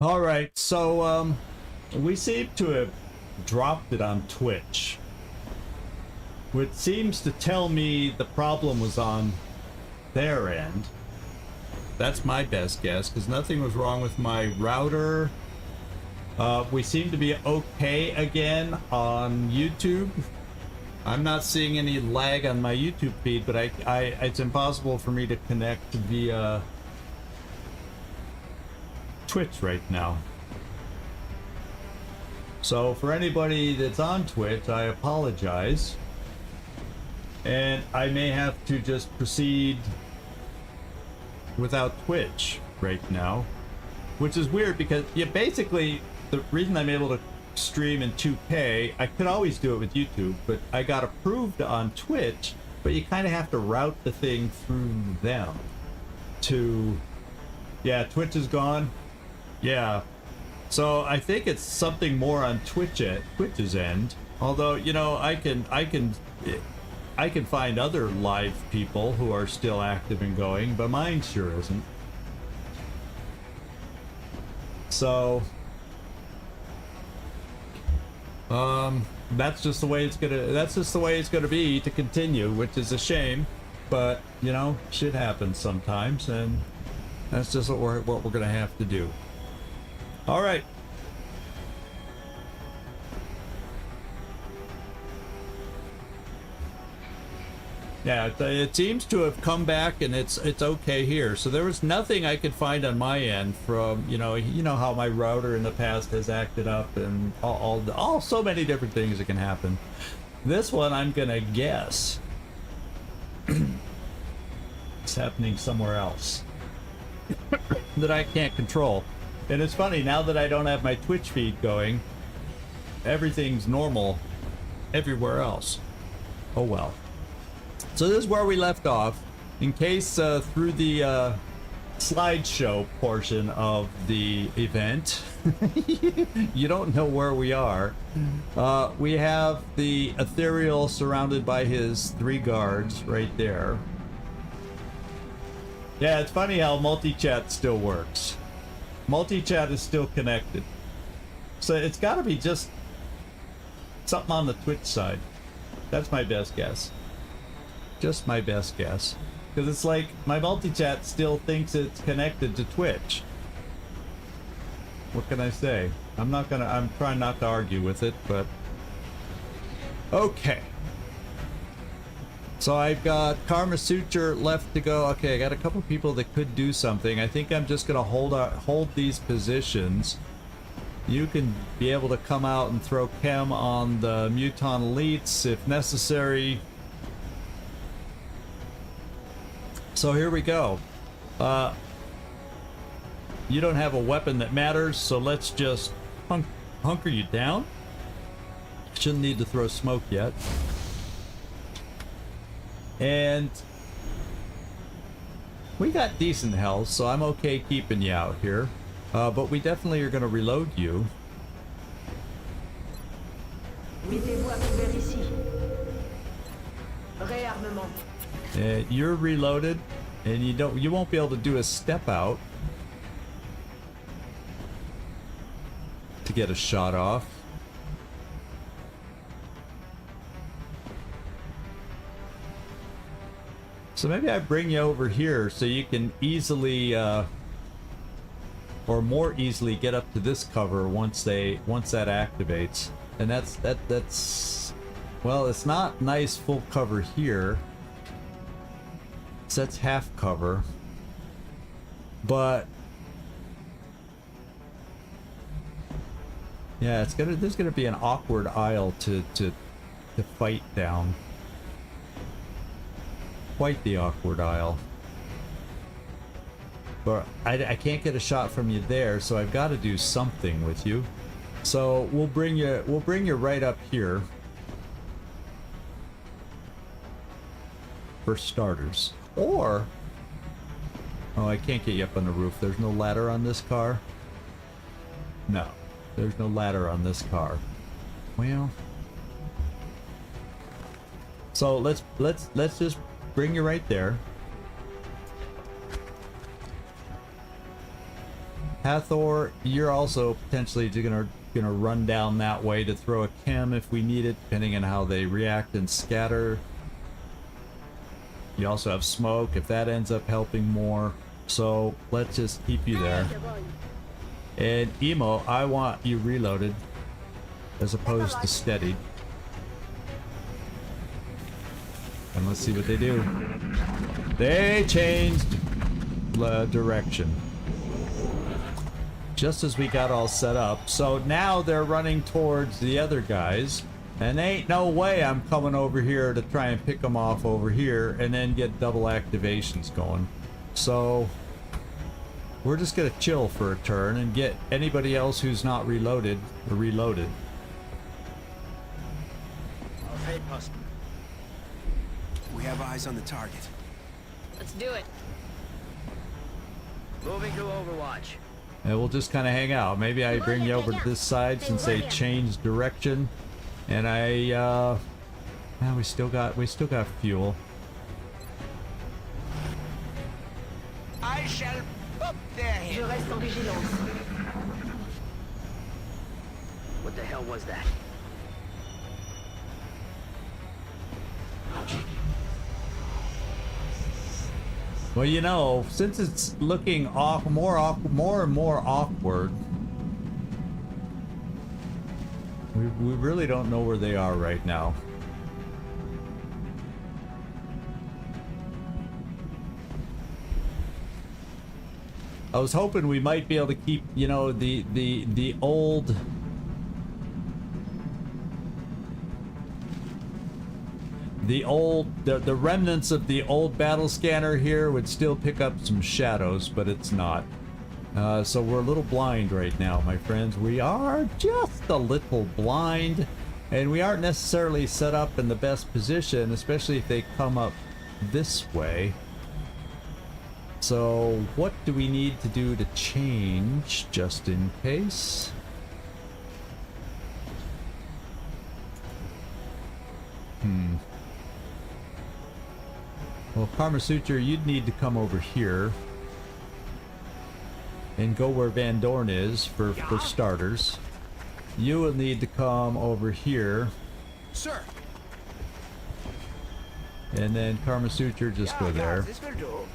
All right, so we seem to have dropped it on Twitch, which seems to tell me the problem was on their end. That's my best guess, because nothing was wrong with my router. We seem to be okay again on YouTube. I'm not seeing any lag on my YouTube feed, but it's impossible for me to connect via Twitch right now. So for anybody that's on Twitch, I apologize. And I may have to just proceed without Twitch right now, which is weird because basically the reason I'm able to stream in 2K, I could always do it with YouTube, but I got approved on Twitch, but you kind of have to route the thing through them to, yeah, Twitch is gone. Yeah. So I think it's something more on Twitch's end. Although, you know, I can find other live people who are still active and going, but mine sure isn't. So that's just the way it's gonna be to continue, which is a shame, but you know, shit happens sometimes, and that's just what we're gonna have to do. All right. Yeah, it seems to have come back, and it's okay here. So there was nothing I could find on my end from, you know how my router in the past has acted up, and all so many different things that can happen. This one, I'm gonna guess it's happening somewhere else that I can't control. And it's funny, now that I don't have my Twitch feed going, everything's normal everywhere else. Oh well. So this is where we left off. In case through the slideshow portion of the event you don't know where we are, we have the Ethereal surrounded by his 3 guards right there. Yeah, it's funny how multi-chat still works. Multi-chat is still connected. So it's got to be just something on the Twitch side. That's my best guess. Just my best guess. Because it's like my multi-chat still thinks it's connected to Twitch. What can I say? I'm trying not to argue with it, but okay. So I've got Karma Suture left to go. Okay, I got a couple people that could do something. I think I'm just gonna hold these positions. You can be able to come out and throw chem on the Muton elites if necessary. So here we go. You don't have a weapon that matters, so let's just hunker you down. Shouldn't need to throw smoke yet. And we got decent health, so I'm okay keeping you out here. But we definitely are going to reload you. You're reloaded, and you won't be able to do a step out to get a shot off. So maybe I bring you over here so you can easily or more easily get up to this cover once that activates. And that's well, it's not nice full cover here. So that's half cover. But yeah, there's gonna be an awkward aisle to fight down. Quite the awkward aisle. But I can't get a shot from you there, so I've got to do something with you. So we'll bring you right up here. For starters. Or oh, I can't get you up on the roof. There's no ladder on this car. No, there's no ladder on this car. Well, so let's just bring you right there. Hathor, you're also potentially gonna run down that way to throw a chem if we need it, depending on how they react and scatter. You also have smoke if that ends up helping more. So let's just keep you there. And Emo, I want you reloaded as opposed to steadied. And let's see what they do. They changed the direction. Just as we got all set up. So now they're running towards the other guys. And ain't no way I'm coming over here to try and pick them off over here and then get double activations going. So we're just gonna chill for a turn and get anybody else who's not reloaded reloaded. We have eyes on the target. Let's do it. Moving to Overwatch. And we'll just kind of hang out. Maybe I bring you over to this side since they changed direction. And we still got fuel. I shall pop their head. Je reste en vigilance. What the hell was that? Well, you know, since it's looking more and more awkward, we really don't know where they are right now. I was hoping we might be able to keep, you know, the old the remnants of the old battle scanner here would still pick up some shadows, but it's not. So we're a little blind right now, my friends. We are just a little blind, and we aren't necessarily set up in the best position, especially if they come up this way. So what do we need to do to change, just in case? Well, Karma Suture, you'd need to come over here and go where Van Dorn is for starters. You will need to come over here. Sir. And then Karma Suture, just go there. This will do.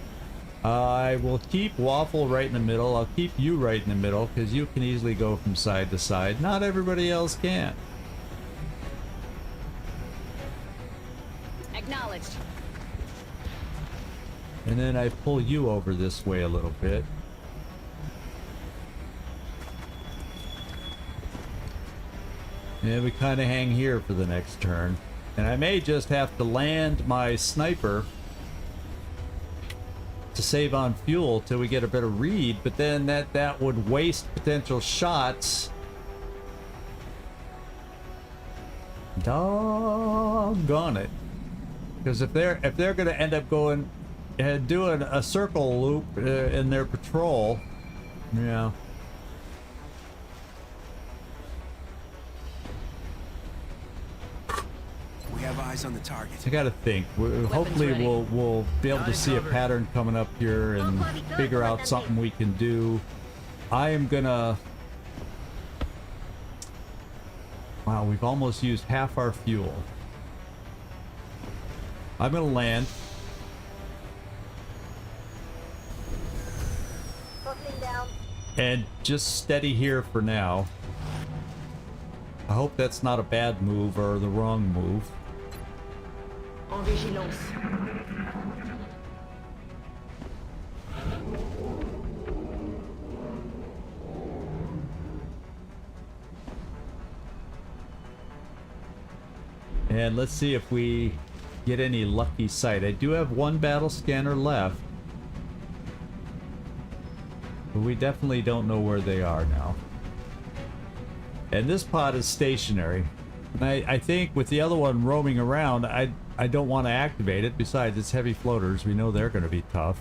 I will keep Waffle right in the middle. I'll keep you right in the middle because you can easily go from side to side. Not everybody else can. Acknowledged. And then I pull you over this way a little bit. And we kind of hang here for the next turn. And I may just have to land my sniper to save on fuel till we get a better read, but then that would waste potential shots. Doggone it. Because if they're going to end up going doing a circle loop in their patrol, yeah. We have eyes on the target. I gotta think. Hopefully we'll be able to see a pattern coming up here and figure out something we can do. I am gonna... Wow, we've almost used half our fuel. I'm gonna land. And just steady here for now. I hope that's not a bad move or the wrong move. En vigilance. And let's see if we get any lucky sight. I do have one battle scanner left. But we definitely don't know where they are now. And this pod is stationary. And I think with the other one roaming around, I don't want to activate it. Besides, it's heavy floaters. We know they're going to be tough.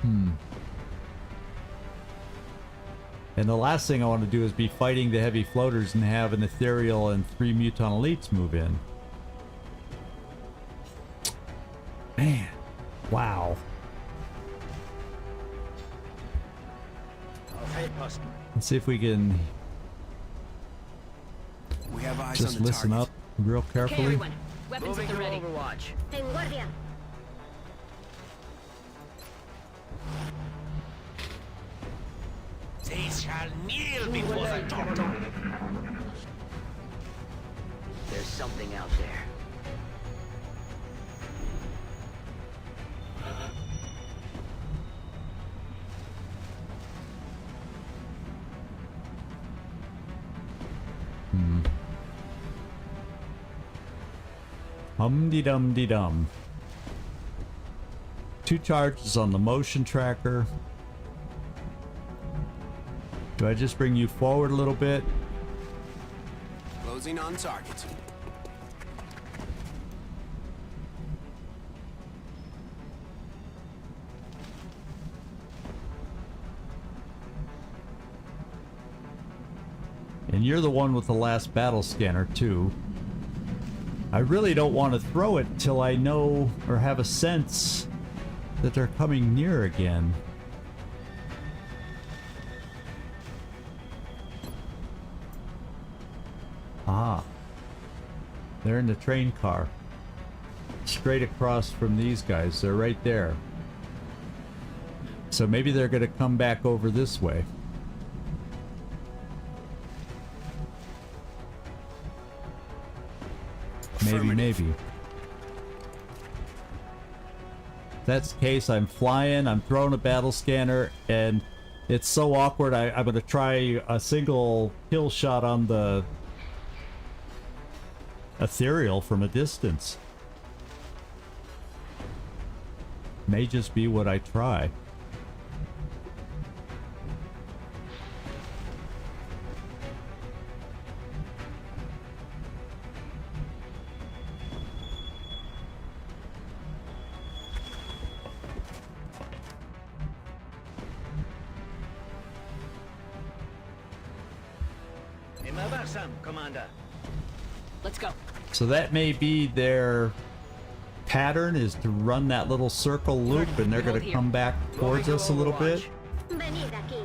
And the last thing I want to do is be fighting the heavy floaters and have an Ethereal and 3 Muton elites move in. Man. Wow. Let's see if we can We have eyes just on the listen target. up real Okay, carefully. everyone. Weapons at the ready. Overwatch. En guardia. They shall kneel before the doctor. There's something out there. Hum-de-dum-de-dum. 2 charges on the motion tracker. Do I just bring you forward a little bit? Closing on target. And you're the one with the last battle scanner too. I really don't want to throw it till I know or have a sense that they're coming near again. Ah. They're in the train car. Straight across from these guys. They're right there. So maybe they're going to come back over this way. Maybe. If that's the case, I'm flying, I'm throwing a battle scanner, and it's so awkward, I'm going to try a single kill shot on the Ethereal from a distance. May just be what I try. Commander. Let's go. So that may be their pattern, is to run that little circle loop, and they're going to come back towards us a little bit. Venid aquí.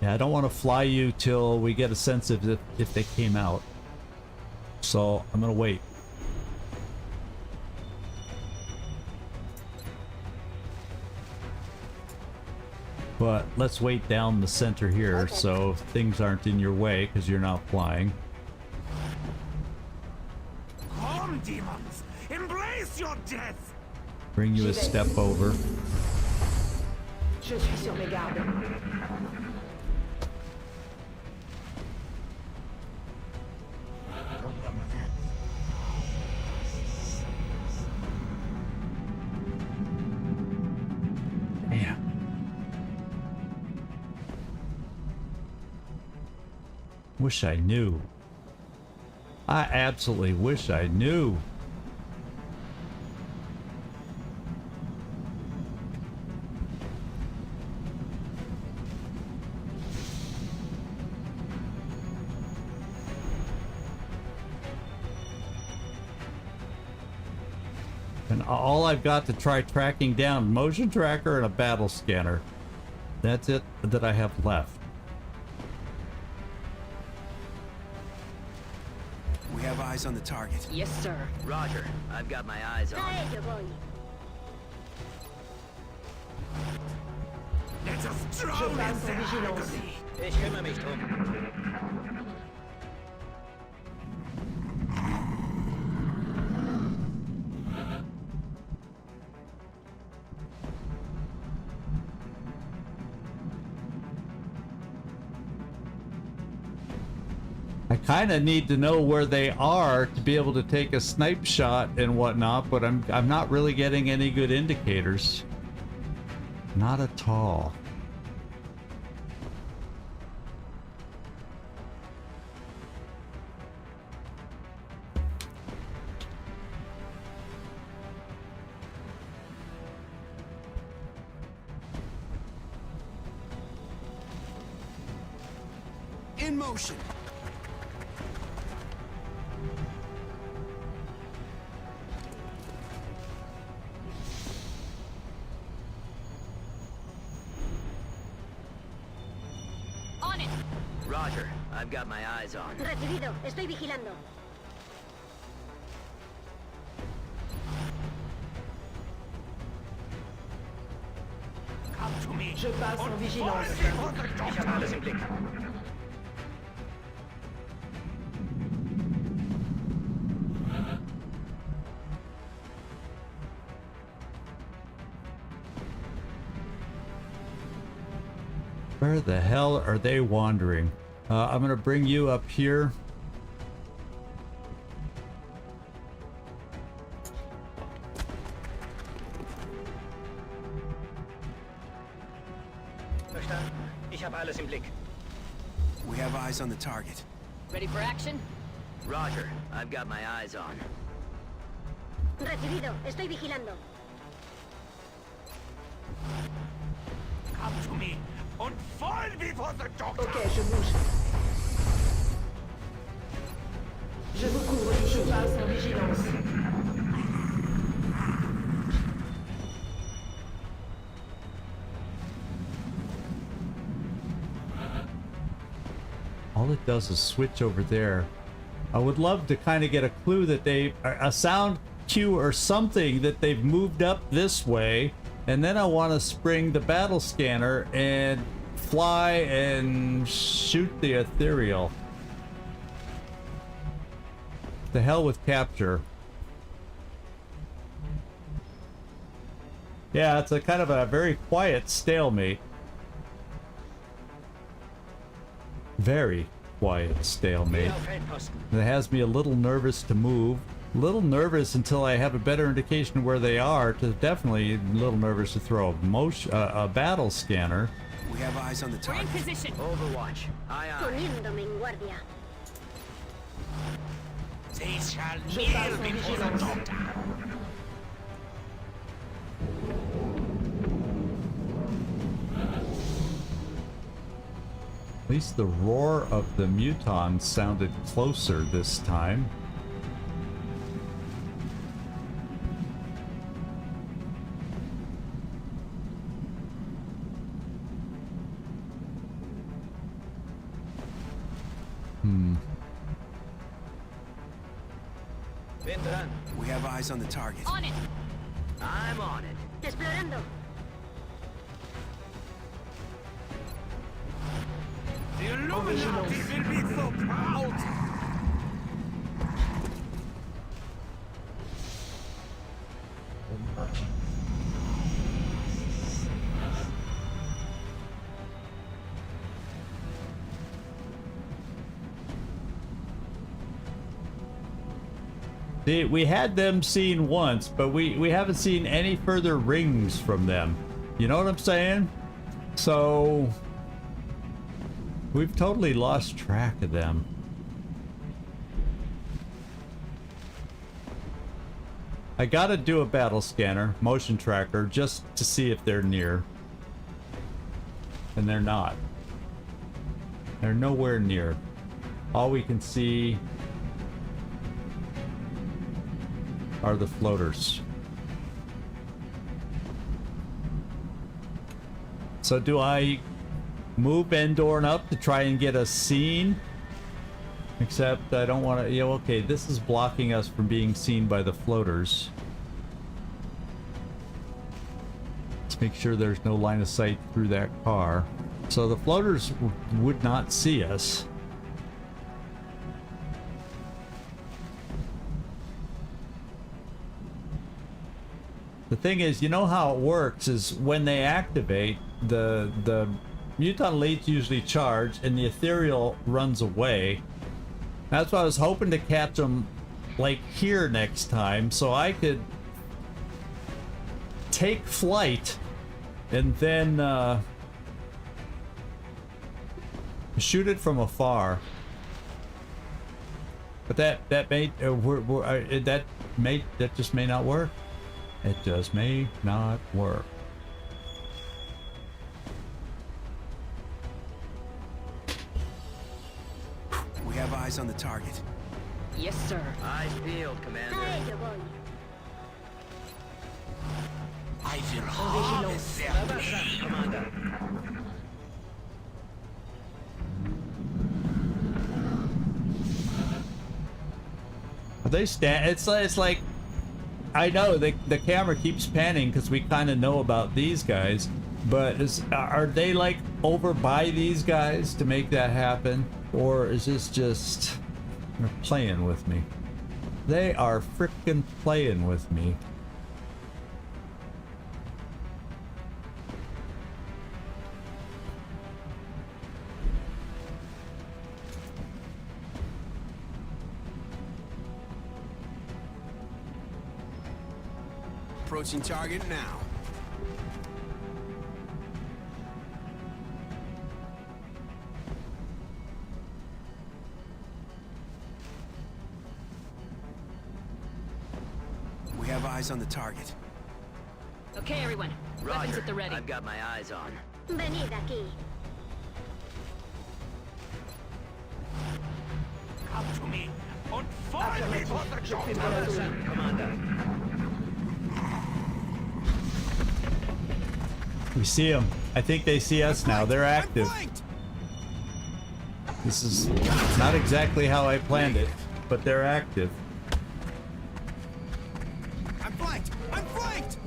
Yeah, I don't want to fly you till we get a sense of if they came out. So I'm going to wait. But let's wait down the center here so things aren't in your way because you're not flying. Come, demons! Embrace your death! Bring you a step over. Je suis sur mes gardes. Damn. Wish I knew. I absolutely wish I knew. And all I've got to try tracking down motion tracker and a battle scanner. That's it that I have left. We have eyes on the target. Yes, sir. Roger. I've got my eyes on. Let us Je drown parle in pour their vigilance. agony. Ich kümmere mich drum. I kind of need to know where they are to be able to take a snipe shot and whatnot, but I'm not really getting any good indicators. Not at all. In motion. Roger. I've got my eyes on. Recibido. Estoy vigilando. Come to me. Je passe en vigilance. Ich habe alles im Blick. Where the hell are they wandering? I'm gonna bring you up here. Verstanden? Ich habe alles im Blick. We have eyes on the target. Ready for action? Roger. I've got my eyes on. Recibido. Estoy vigilando. Come to me. Und voll wie for the doctor. Ok, je bouge. Je vous couvre. Je passe en vigilance. All it does is switch over there. I would love to kind of get a clue that a sound cue or something that they've moved up this way, and then I want to spring the battle scanner and fly and shoot the Ethereal. The hell with capture. Yeah, it's a kind of a very quiet stalemate. Very quiet stalemate. It has me a little nervous to move. A little nervous until I have a better indication of where they are. Definitely a little nervous to throw a battle scanner. We have eyes on the We're in target. position. Overwatch. Aye, aye. Poniéndome en guardia. They shall Je kneel passe en before the vigilance. doctor. At least the roar of the Muton sounded closer this time. Bin dran. We have eyes on the target. On it. I'm on it. Explorando. The Illuminati will be so proud. See, we had them seen once, but we haven't seen any further rings from them. You know what I'm saying? So we've totally lost track of them. I gotta do a battle scanner, motion tracker, just to see if they're near. And they're not. They're nowhere near. All we can see are the floaters. So do I move Endorn up to try and get a scene? Except I don't want to, yeah, okay, this is blocking us from being seen by the floaters. Let's make sure there's no line of sight through that car. So the floaters would not see us. The thing is, you know how it works is when they activate, the Muton elites usually charge and the Ethereal runs away. That's why I was hoping to catch them like here next time so I could take flight and then shoot it from afar. But that just may not work. It just may not work. We have eyes on the target. Yes, sir. Eyes peeled, A Commander. ello voy. I will harvest their Abduction, Commander. Are they it's like, I know the camera keeps panning because we kind of know about these guys, but are they like over by these guys to make that happen? Or is this just, they're playing with me? They are freaking playing with me. Approaching target now. We have eyes on the target. Okay, everyone. Weapons Roger. at the ready. I've got my eyes on. Venid aquí. Come to me and fall before the Joker. Commander. We see them. I think they see us now. They're active. This is not exactly how I planned it, but they're active. I'm flanked! I'm flanked!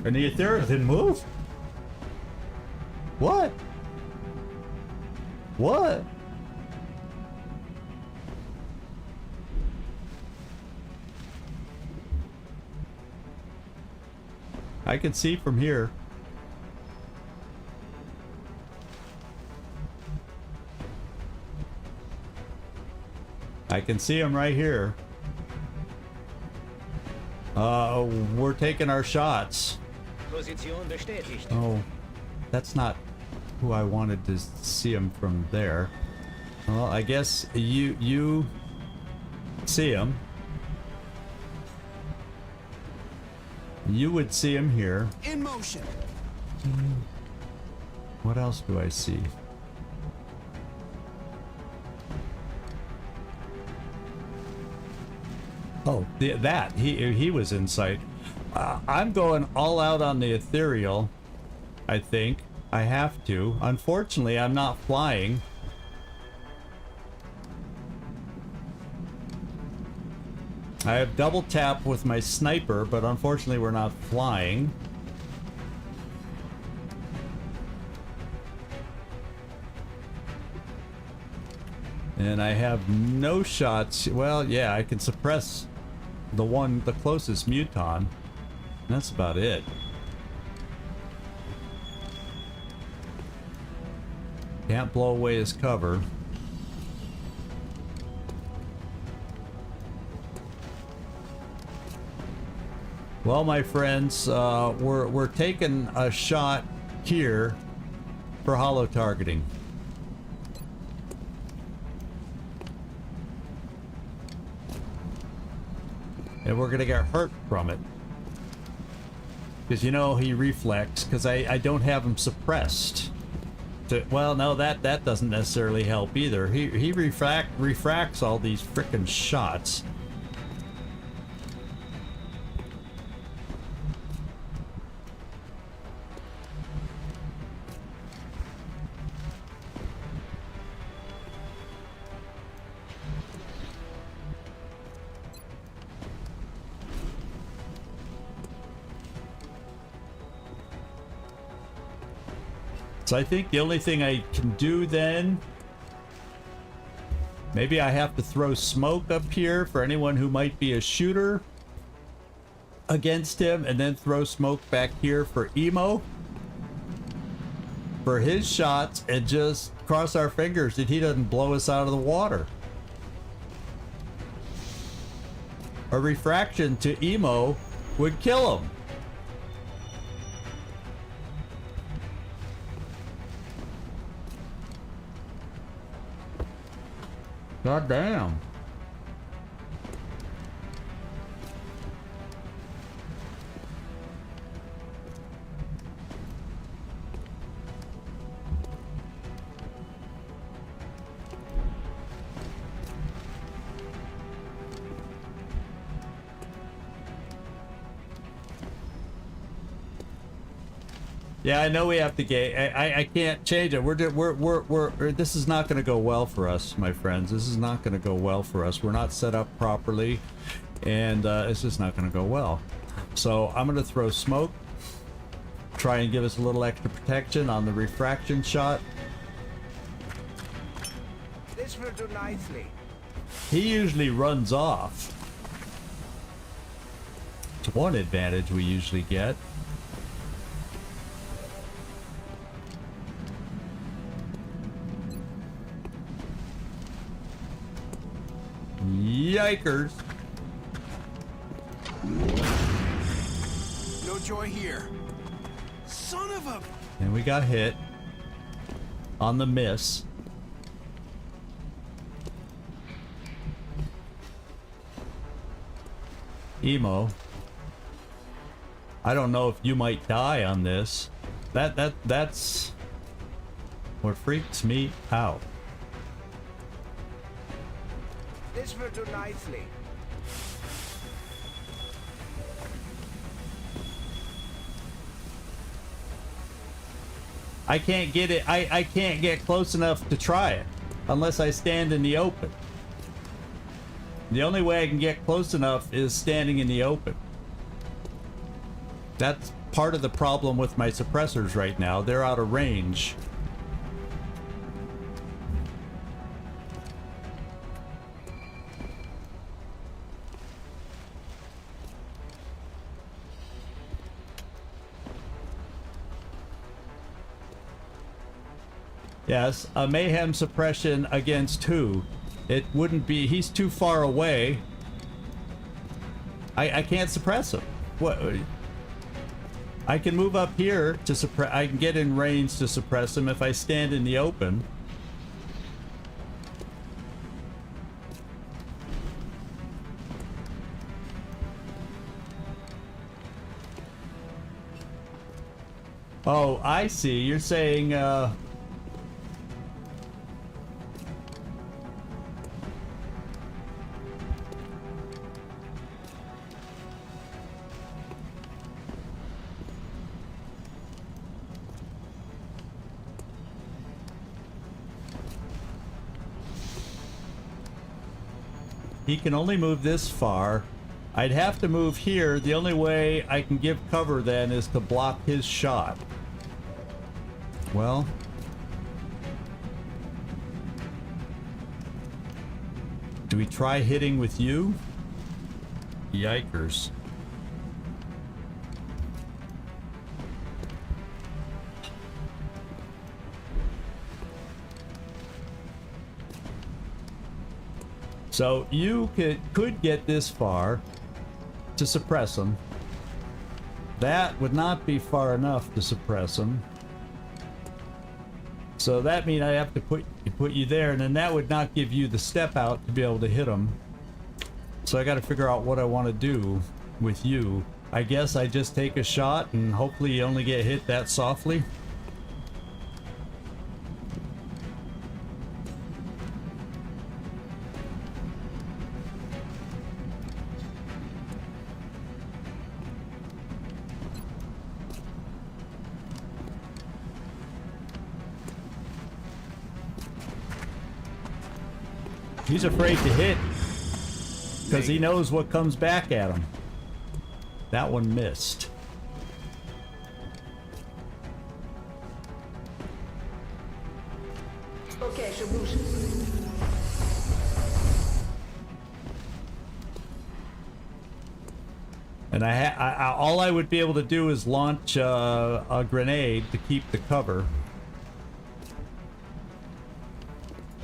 And the Ethereal didn't move? What? What? I can see from here. I can see him right here. We're taking our shots. Oh, that's not who I wanted to see him from there. Well, I guess you see him. You would see him here. In motion. What else do I see? Oh, he was in sight. I'm going all out on the Ethereal. I think I have to. Unfortunately, I'm not flying. I have double tap with my sniper, but unfortunately we're not flying. And I have no shots. Well, yeah, I can suppress the closest Muton. That's about it. Can't blow away his cover. Well, my friends, we're taking a shot here for hollow targeting. And we're gonna get hurt from it. Because you know he reflects, because I don't have him suppressed. Well, no, that doesn't necessarily help either. He refracts all these frickin' shots. So I think the only thing I can do then, maybe I have to throw smoke up here for anyone who might be a shooter against him, and then throw smoke back here for Emo for his shots, and just cross our fingers that he doesn't blow us out of the water. A refraction to Emo would kill him. God damn. Yeah, I know we have to gauge. I can't change it. This is not going to go well for us, my friends. This is not going to go well for us. We're not set up properly, and it's just not going to go well. So I'm going to throw smoke, try and give us a little extra protection on the refraction shot. This will do nicely. He usually runs off. It's one advantage we usually get. Yikers. No joy here. Son of a... And we got hit on the miss. Emo. I don't know if you might die on this. That's what freaks me out. This will do nicely. I can't get it. I can't get close enough to try it unless I stand in the open. The only way I can get close enough is standing in the open. That's part of the problem with my suppressors right now. They're out of range. Yes, a mayhem suppression against who? It wouldn't be, he's too far away. I can't suppress him. What? I can move up here to suppress, I can get in range to suppress him if I stand in the open. Oh, I see. You're saying, he can only move this far. I'd have to move here. The only way I can give cover then is to block his shot. Well, do we try hitting with you? Yikers. So you could get this far to suppress him. That would not be far enough to suppress him. So that means I have to put you there, and then that would not give you the step out to be able to hit him. So I got to figure out what I want to do with you. I guess I just take a shot and hopefully you only get hit that softly. He's afraid to hit because he knows what comes back at him. That one missed. Ok, je bouge. And all I would be able to do is launch a grenade to keep the cover.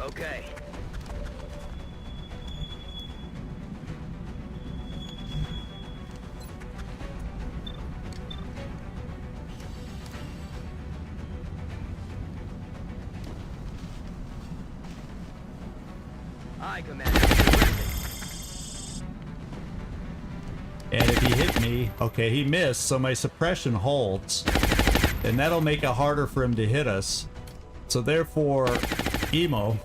Okay. Aye, Commander. And if he hit me, okay, he missed, so my suppression holds. And that'll make it harder for him to hit us. So therefore, Emo,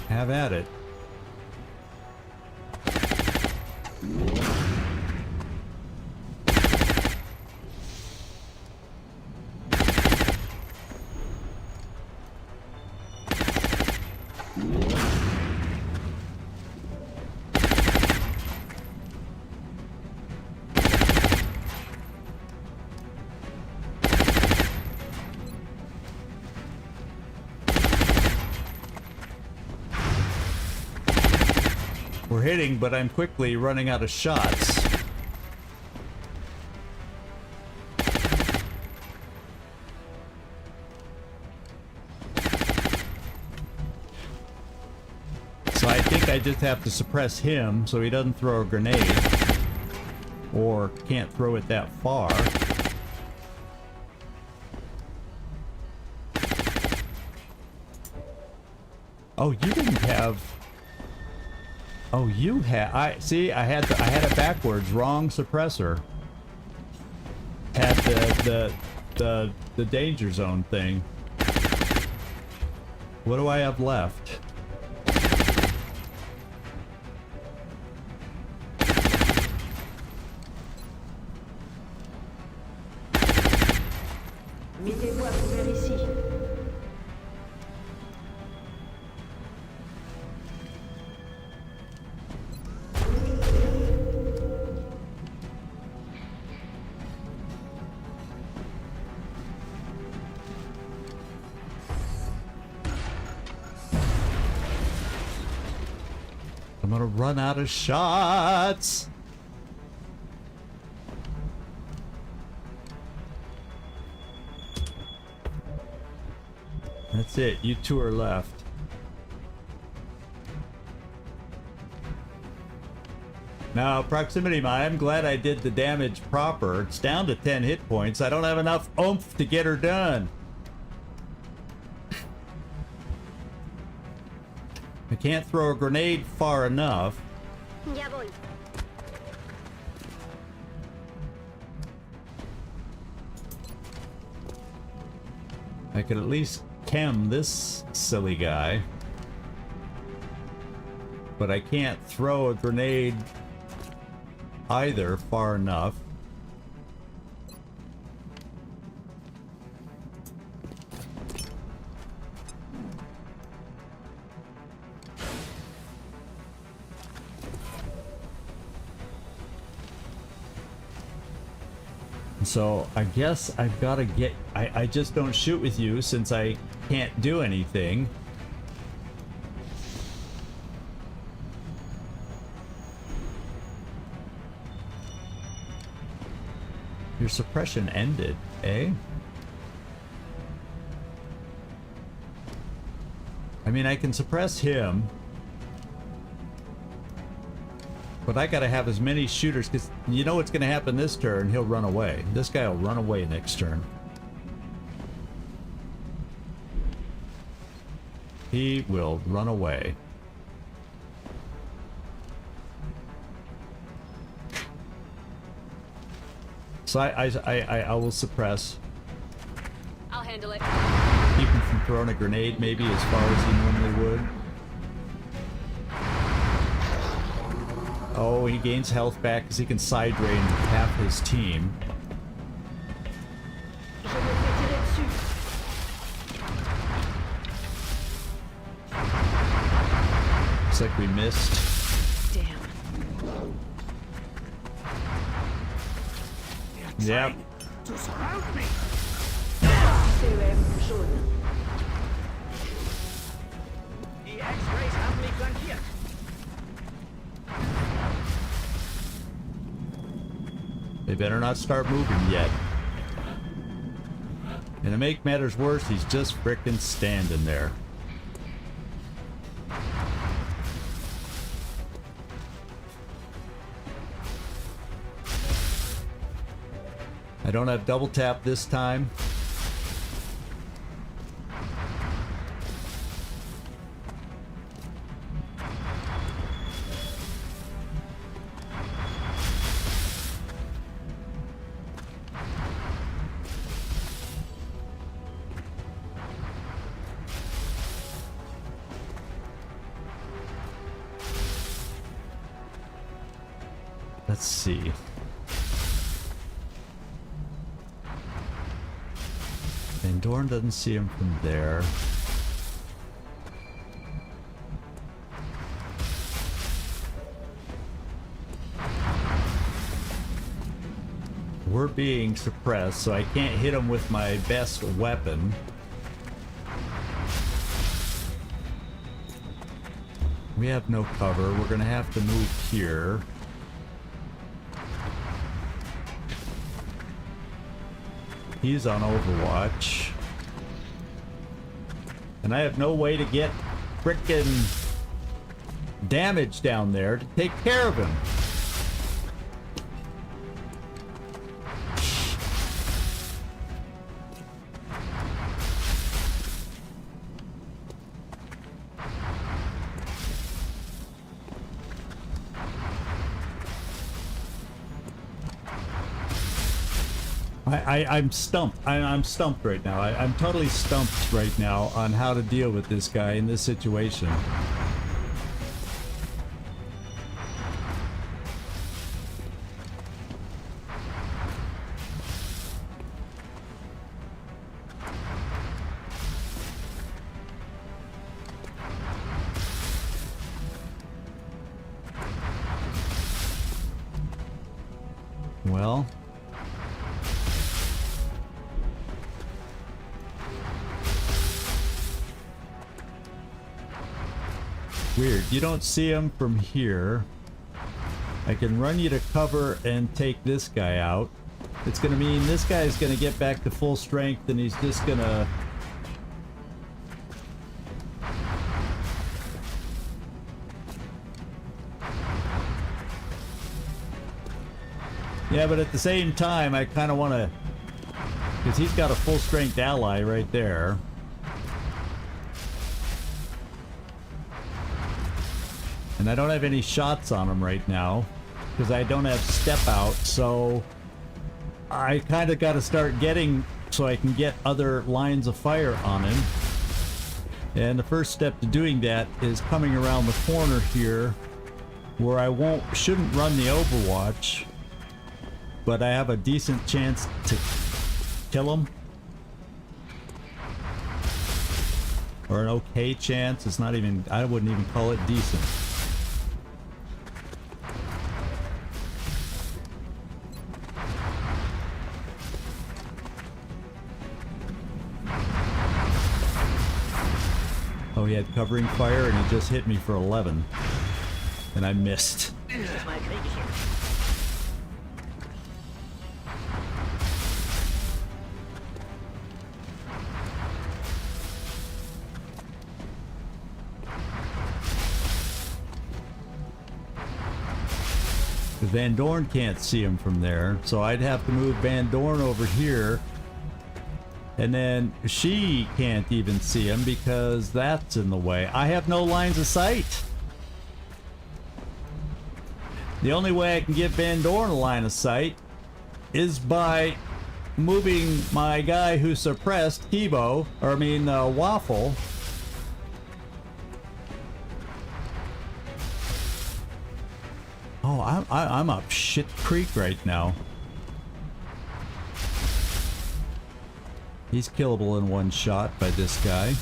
have at it. We're hitting, but I'm quickly running out of shots. So I think I just have to suppress him so he doesn't throw a grenade. Or can't throw it that far. Oh, you didn't have... Oh, you had... I had it backwards. Wrong suppressor. Had the danger zone thing. What do I have left? Mettez-vous à couvert ici. I'm gonna run out of shots. That's it. You two are left. Now, proximity mine, I'm glad I did the damage proper. It's down to 10 hit points. I don't have enough oomph to get her done. I can't throw a grenade far enough. Ya voy. I could at least chem this silly guy. But I can't throw a grenade either far enough. So I guess I've got to get... I just don't shoot with you since I can't do anything. Your suppression ended, eh? I mean, I can suppress him. But I gotta have as many shooters, because you know what's gonna happen this turn? He'll run away. This guy will run away next turn. He will run away. So I will suppress. I'll handle it. Keep him from throwing a grenade maybe as far as he normally would. Oh, he gains health back because he can side rain half his team. Je me fais tirer dessus. Looks like we missed. Damn. Yep. To surround me. CEM jaune. Die X-Rays haben mich flankiert. They better not start moving yet. And to make matters worse, he's just frickin' standing there. I don't have double tap this time. Let's see. And Dorn doesn't see him from there. we're being suppressed, so I can't hit him with my best weapon. We have no cover. We're gonna have to move here. He's on Overwatch. And I have no way to get frickin' damage down there to take care of him. I'm stumped. I'm stumped right now. I'm totally stumped right now on how to deal with this guy in this situation. Well, weird. You don't see him from here. I can run you to cover and take this guy out. It's gonna mean this guy is gonna get back to full strength and he's just gonna... Yeah, but at the same time, I kind of want to... Because he's got a full strength ally right there. And I don't have any shots on him right now because I don't have step out, so I kind of got to start getting so I can get other lines of fire on him. And the first step to doing that is coming around the corner here where I shouldn't run the Overwatch, but I have a decent chance to kill him. Or an okay chance. It's not even, I wouldn't even call it decent. Oh, he had covering fire and he just hit me for 11. And I missed. Van Dorn can't see him from there, so I'd have to move Van Dorn over here. And then she can't even see him because that's in the way. I have no lines of sight. The only way I can get Van Dorn a line of sight is by moving my guy who suppressed Waffle. Oh, I'm up shit creek right now. He's killable in one shot by this guy.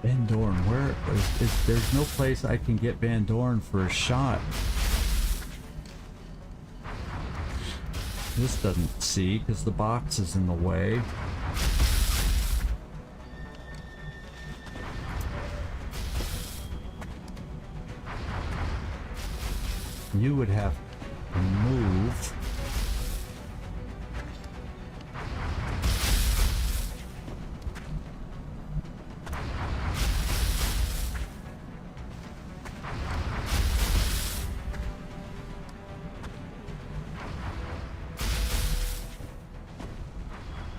Van Dorn, where is there's no place I can get Van Dorn for a shot. This doesn't see because the box is in the way. You would have to move.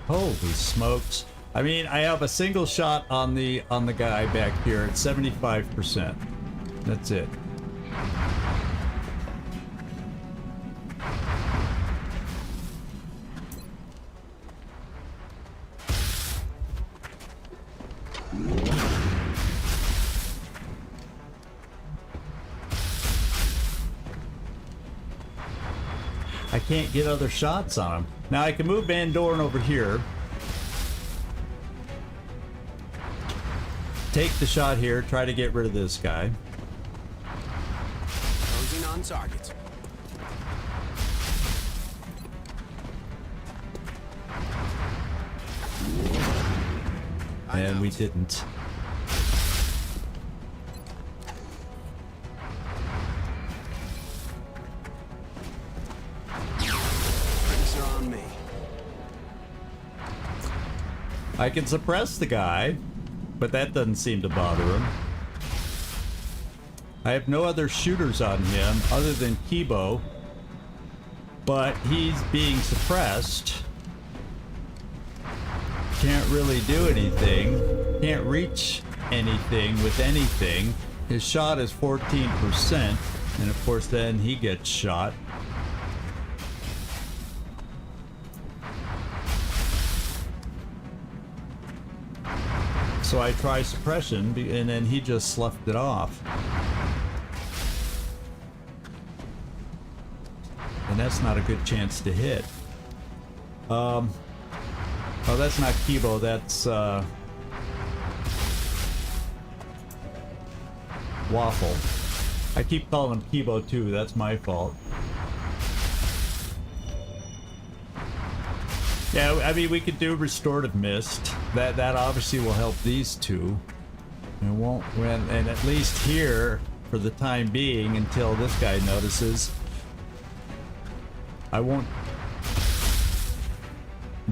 Holy smokes. I mean, I have a single shot on the guy back here at 75%. That's it. I can't get other shots on him. Now I can move Van Dorn over here. Take the shot here, try to get rid of this guy. Closing on target. And we didn't. Drinks are on me. I can suppress the guy, but that doesn't seem to bother him. I have no other shooters on him other than Kibo, but he's being suppressed. Can't really do anything. Can't reach anything with anything. His shot is 14%, and of course then he gets shot. So I try suppression, and then he just sloughed it off. And that's not a good chance to hit. Oh, that's not Kibo, that's Waffle. I keep calling him Kibo too, that's my fault. Yeah, I mean, we could do Restorative Mist. That obviously will help these two. And won't win, and at least here, for the time being, until this guy notices, I won't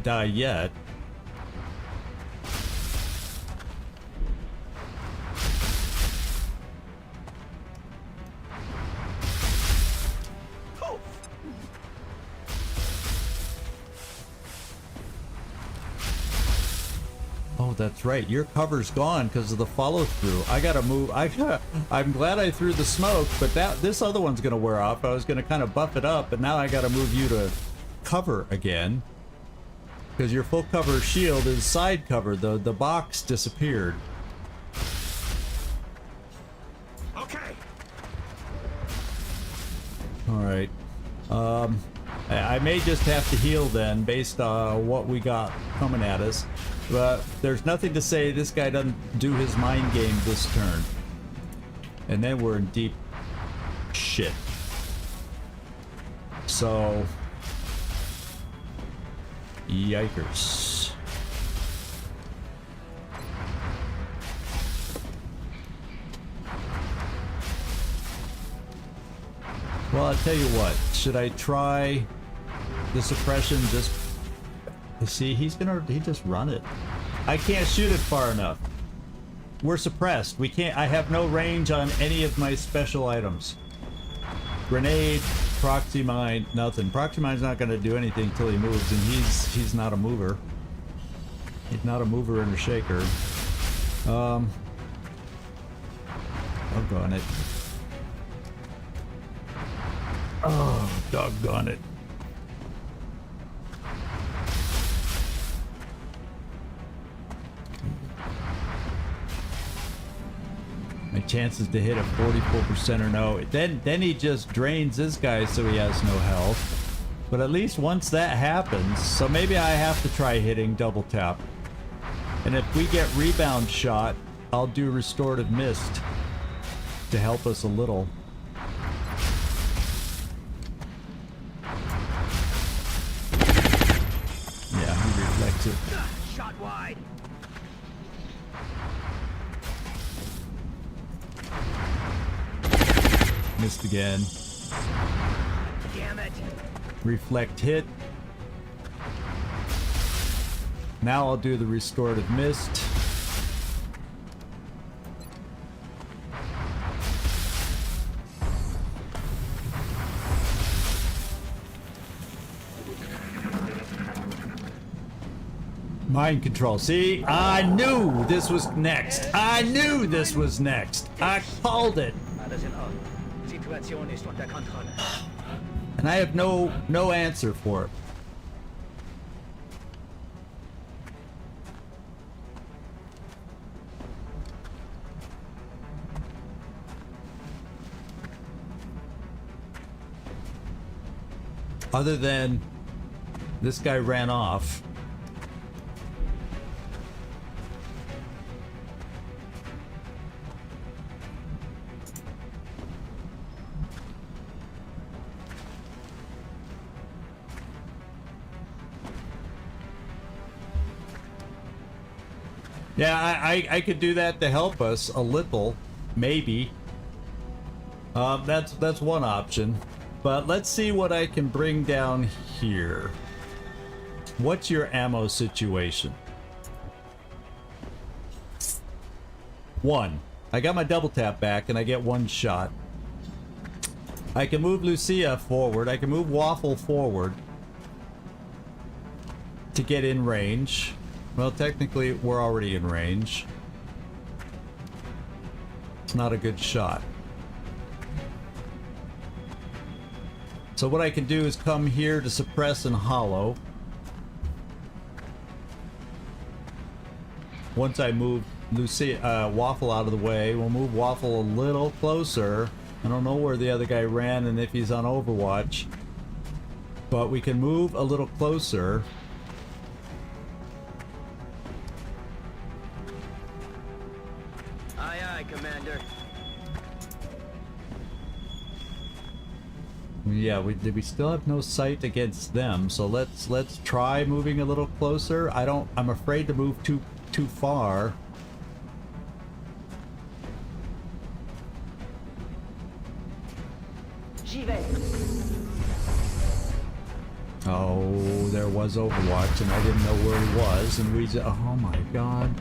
die yet. Oh, that's right. Your cover's gone because of the follow through. I gotta move. I'm glad I threw the smoke, but this other one's gonna wear off. I was gonna kind of buff it up, but now I gotta move you to cover again because your full cover shield is side cover. The box disappeared. Okay. All right. I may just have to heal then, based on what we got coming at us. But there's nothing to say this guy doesn't do his mind game this turn. And then we're in deep shit. So, yikers. Well, I'll tell you what, should I try the suppression just... See, he just run it. I can't shoot it far enough. We're suppressed. We can't, I have no range on any of my special items. Grenade, proxy mine, nothing. Proxy mine's not gonna do anything until he moves, and he's not a mover. He's not a mover and a shaker. Doggone it. Oh, doggone it. My chances to hit a 44% or no. Then he just drains this guy so he has no health. But at least once that happens, so maybe I have to try hitting double tap. And if we get rebound shot, I'll do Restorative Mist to help us a little. Yeah, he reflects it. Shot wide. Missed again. Damn it. Reflect hit. Now I'll do the restorative mist. Mind control. See, I knew this was next. I knew this was next. I called it. Alles in Ordnung. Situation ist unter Kontrolle. And I have no answer for it. Other than this guy ran off. Yeah, I could do that to help us a little, maybe. That's one option. But let's see what I can bring down here. What's your ammo situation? 1. I got my double tap back and I get 1 shot. I can move Lucia forward. I can move Waffle forward to get in range. Well, technically, we're already in range. It's not a good shot. So what I can do is come here to suppress and hollow. Once I move Waffle out of the way, we'll move Waffle a little closer. I don't know where the other guy ran and if he's on Overwatch. But we can move a little closer. Commander. Yeah, we still have no sight against them, so let's try moving a little closer. I'm afraid to move too far. J'y vais. Oh, there was Overwatch and I didn't know where he was, and we just, oh my god.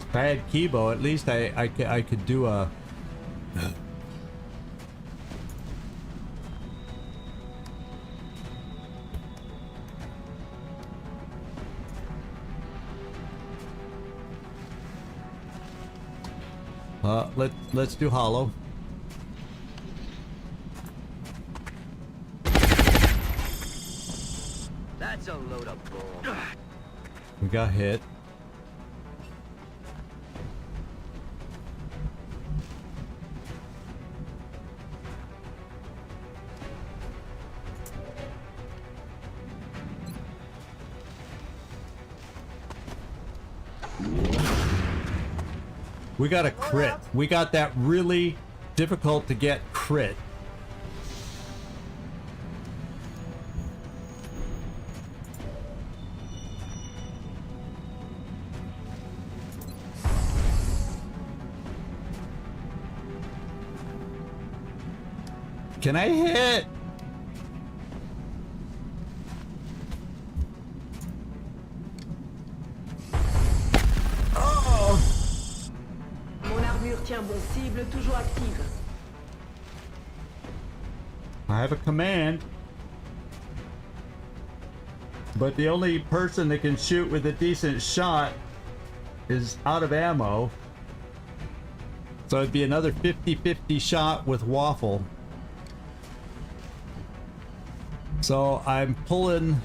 If I had Kibo, at least I could do a... let's do hollow. That's a load of bull. We got hit. We got a crit. We got that really difficult to get crit. Can I hit? Mon armure tient bon. Cible toujours active. I have a command. But the only person that can shoot with a decent shot is out of ammo. So it'd be another 50-50 shot with Waffle. So I'm pulling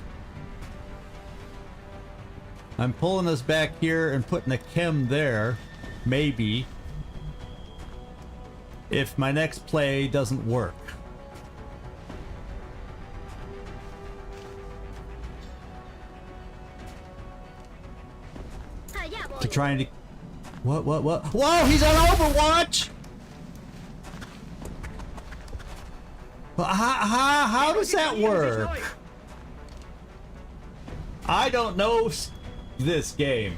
us back here and putting a chem there, maybe, if my next play doesn't work. To trying to... What? Whoa, he's on Overwatch! How does that work? I don't know this game.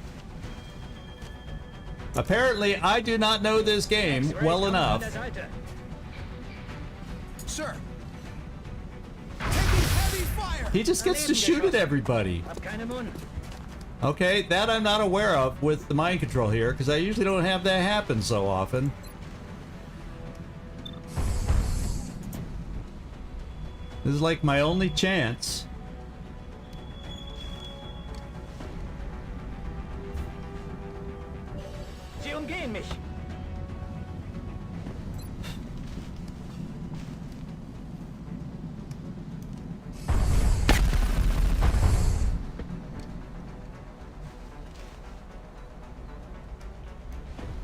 Apparently, I do not know this game well enough. Sir. Taking heavy fire. He just gets to shoot at everybody. Okay, that I'm not aware of with the mind control here, because I usually don't have that happen so often. This is like my only chance. Sie umgehen mich.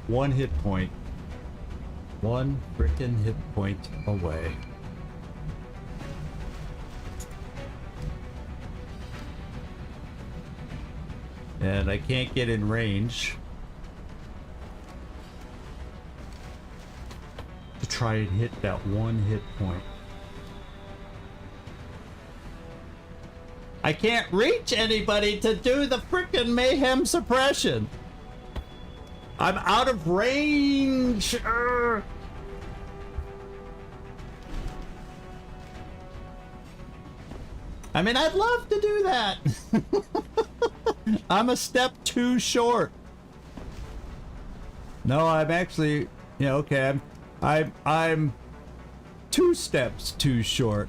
One hit point. One frickin' hit point away. And I can't get in range to try and hit that one hit point. I can't reach anybody to do the frickin' mayhem suppression. I'm out of range. Urgh. I mean, I'd love to do that. I'm a step too short. No, I'm actually, yeah, okay. I'm 2 steps too short.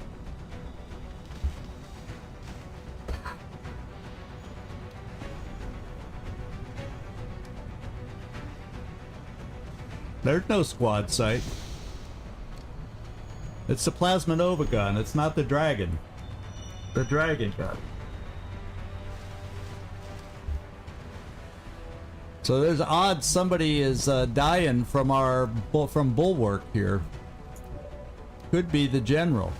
There's no squad sight. It's the Plasma Nova gun. It's not the Dragon. The Dragon gun. So there's odds somebody is dying from our Bulwark here. Could be the General.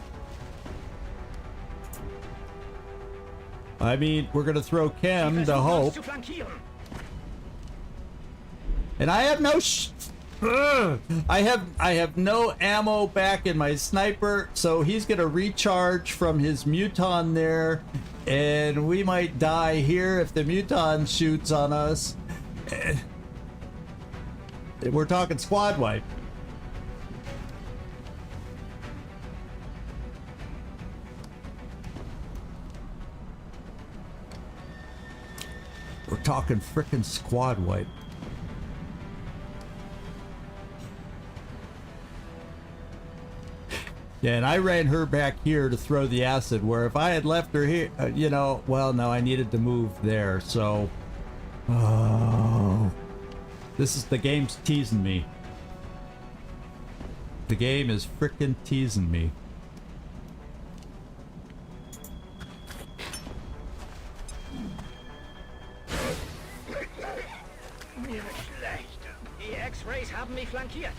I mean, we're gonna throw Chem to hope. And I have no I have no ammo back in my sniper, so he's gonna recharge from his Muton there, and we might die here if the Muton shoots on us. We're talking squad wipe. We're talking frickin' squad wipe. Yeah, and I ran her back here to throw the acid, where if I had left her here, you know, well, no, I needed to move there, so... Oh... This is, the game's teasing me. The game is frickin' teasing me. Mir wird schlecht. Die X-Rays haben mich flankiert.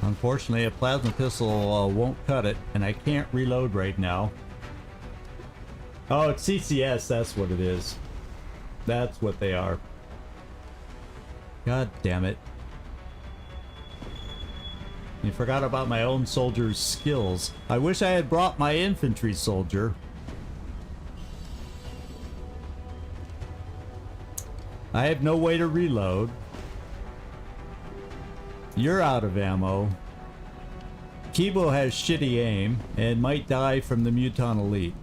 Unfortunately, a plasma pistol won't cut it, and I can't reload right now. Oh, it's CCS, that's what it is. That's what they are. God damn it. You forgot about my own soldier's skills. I wish I had brought my infantry soldier. I have no way to reload. You're out of ammo. Kibo has shitty aim and might die from the Muton Elite.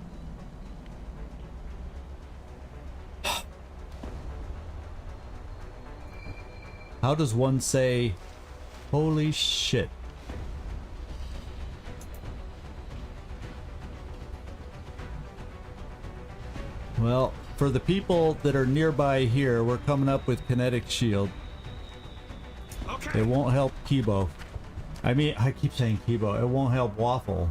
How does one say, holy shit? Well, for the people that are nearby here, we're coming up with kinetic shield. Okay. It won't help Kibo. I mean, I keep saying Kibo. It won't help Waffle.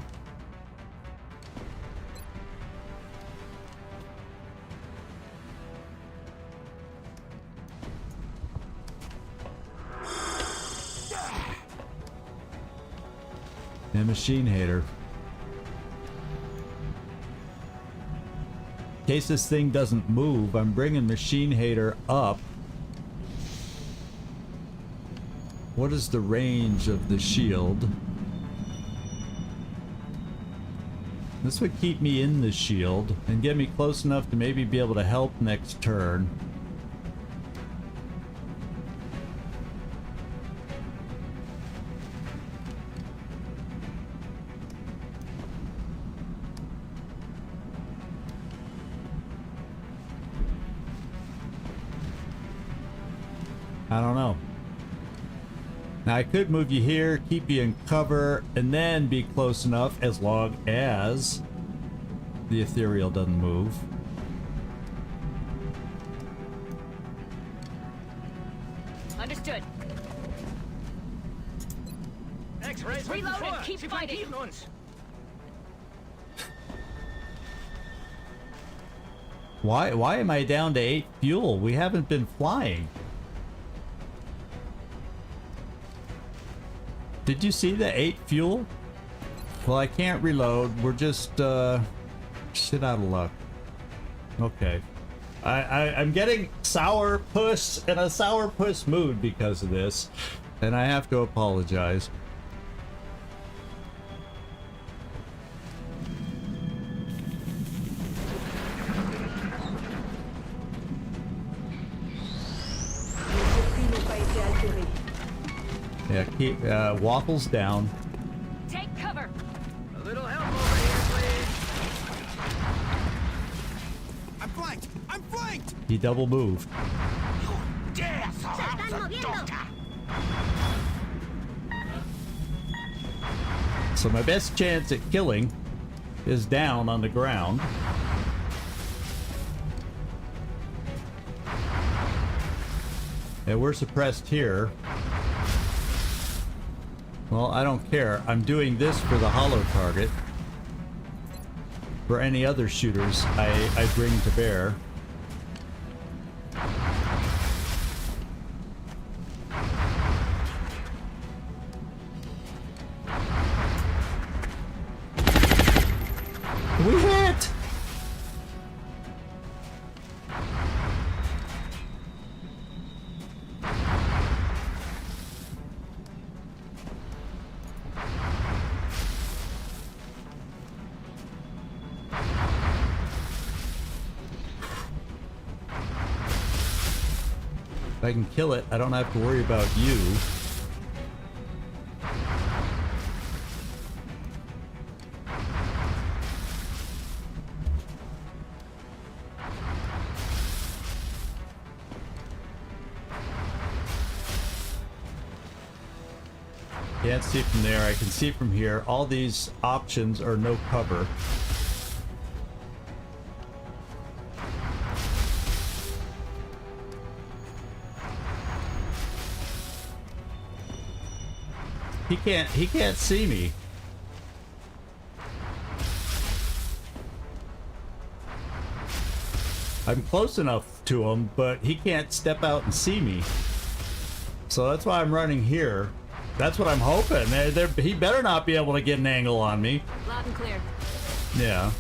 And Machine Hater. In case this thing doesn't move, I'm bringing Machine Hater up. What is the range of the shield? This would keep me in the shield and get me close enough to maybe be able to help next turn. I don't know. Now I could move you here, keep you in cover, and then be close enough as long as the Ethereal doesn't move. Understood. X-rays Reload and keep fighting. Why am I down to 8 fuel? We haven't been flying. Did you see the 8 fuel? Well, I can't reload. We're just shit out of luck. Okay. I'm getting sourpuss in a sourpuss mood because of this, and I have to apologize. Yeah, keep waffles down. Take cover. A little help over here, please. I'm flanked! I'm flanked! He double moved. Dare surround the doctor. So my best chance at killing is down on the ground. And we're suppressed here. Well, I don't care. I'm doing this for the hollow target. For any other shooters I bring to bear. We hit! If I can kill it, I don't have to worry about you. Can't see from there. I can see from here. All these options are no cover. He can't see me. I'm close enough to him, but he can't step out and see me. So that's why I'm running here. That's what I'm hoping. He better not be able to get an angle on me. Loud and clear. Yeah.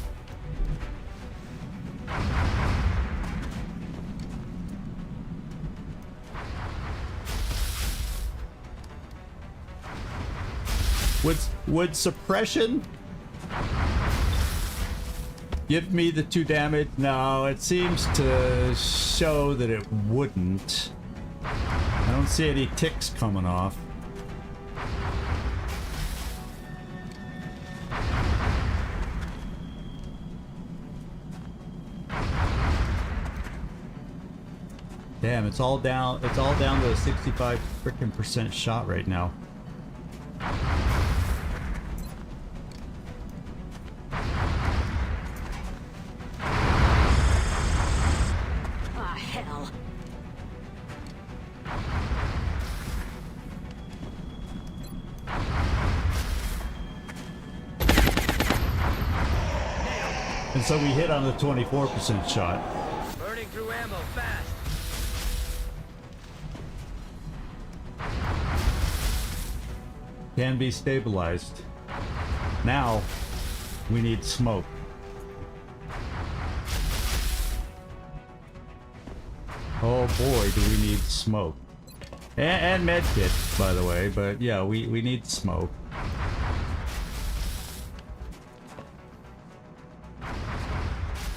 Would suppression give me the 2 damage? No, it seems to show that it wouldn't. I don't see any ticks coming off. Damn, it's all down to a 65% shot right now. Ah, hell. And so we hit on the 24% shot. Burning through ammo fast. Can be stabilized. Now, we need smoke. Oh boy, do we need smoke. And medkit, by the way, but yeah, we need smoke.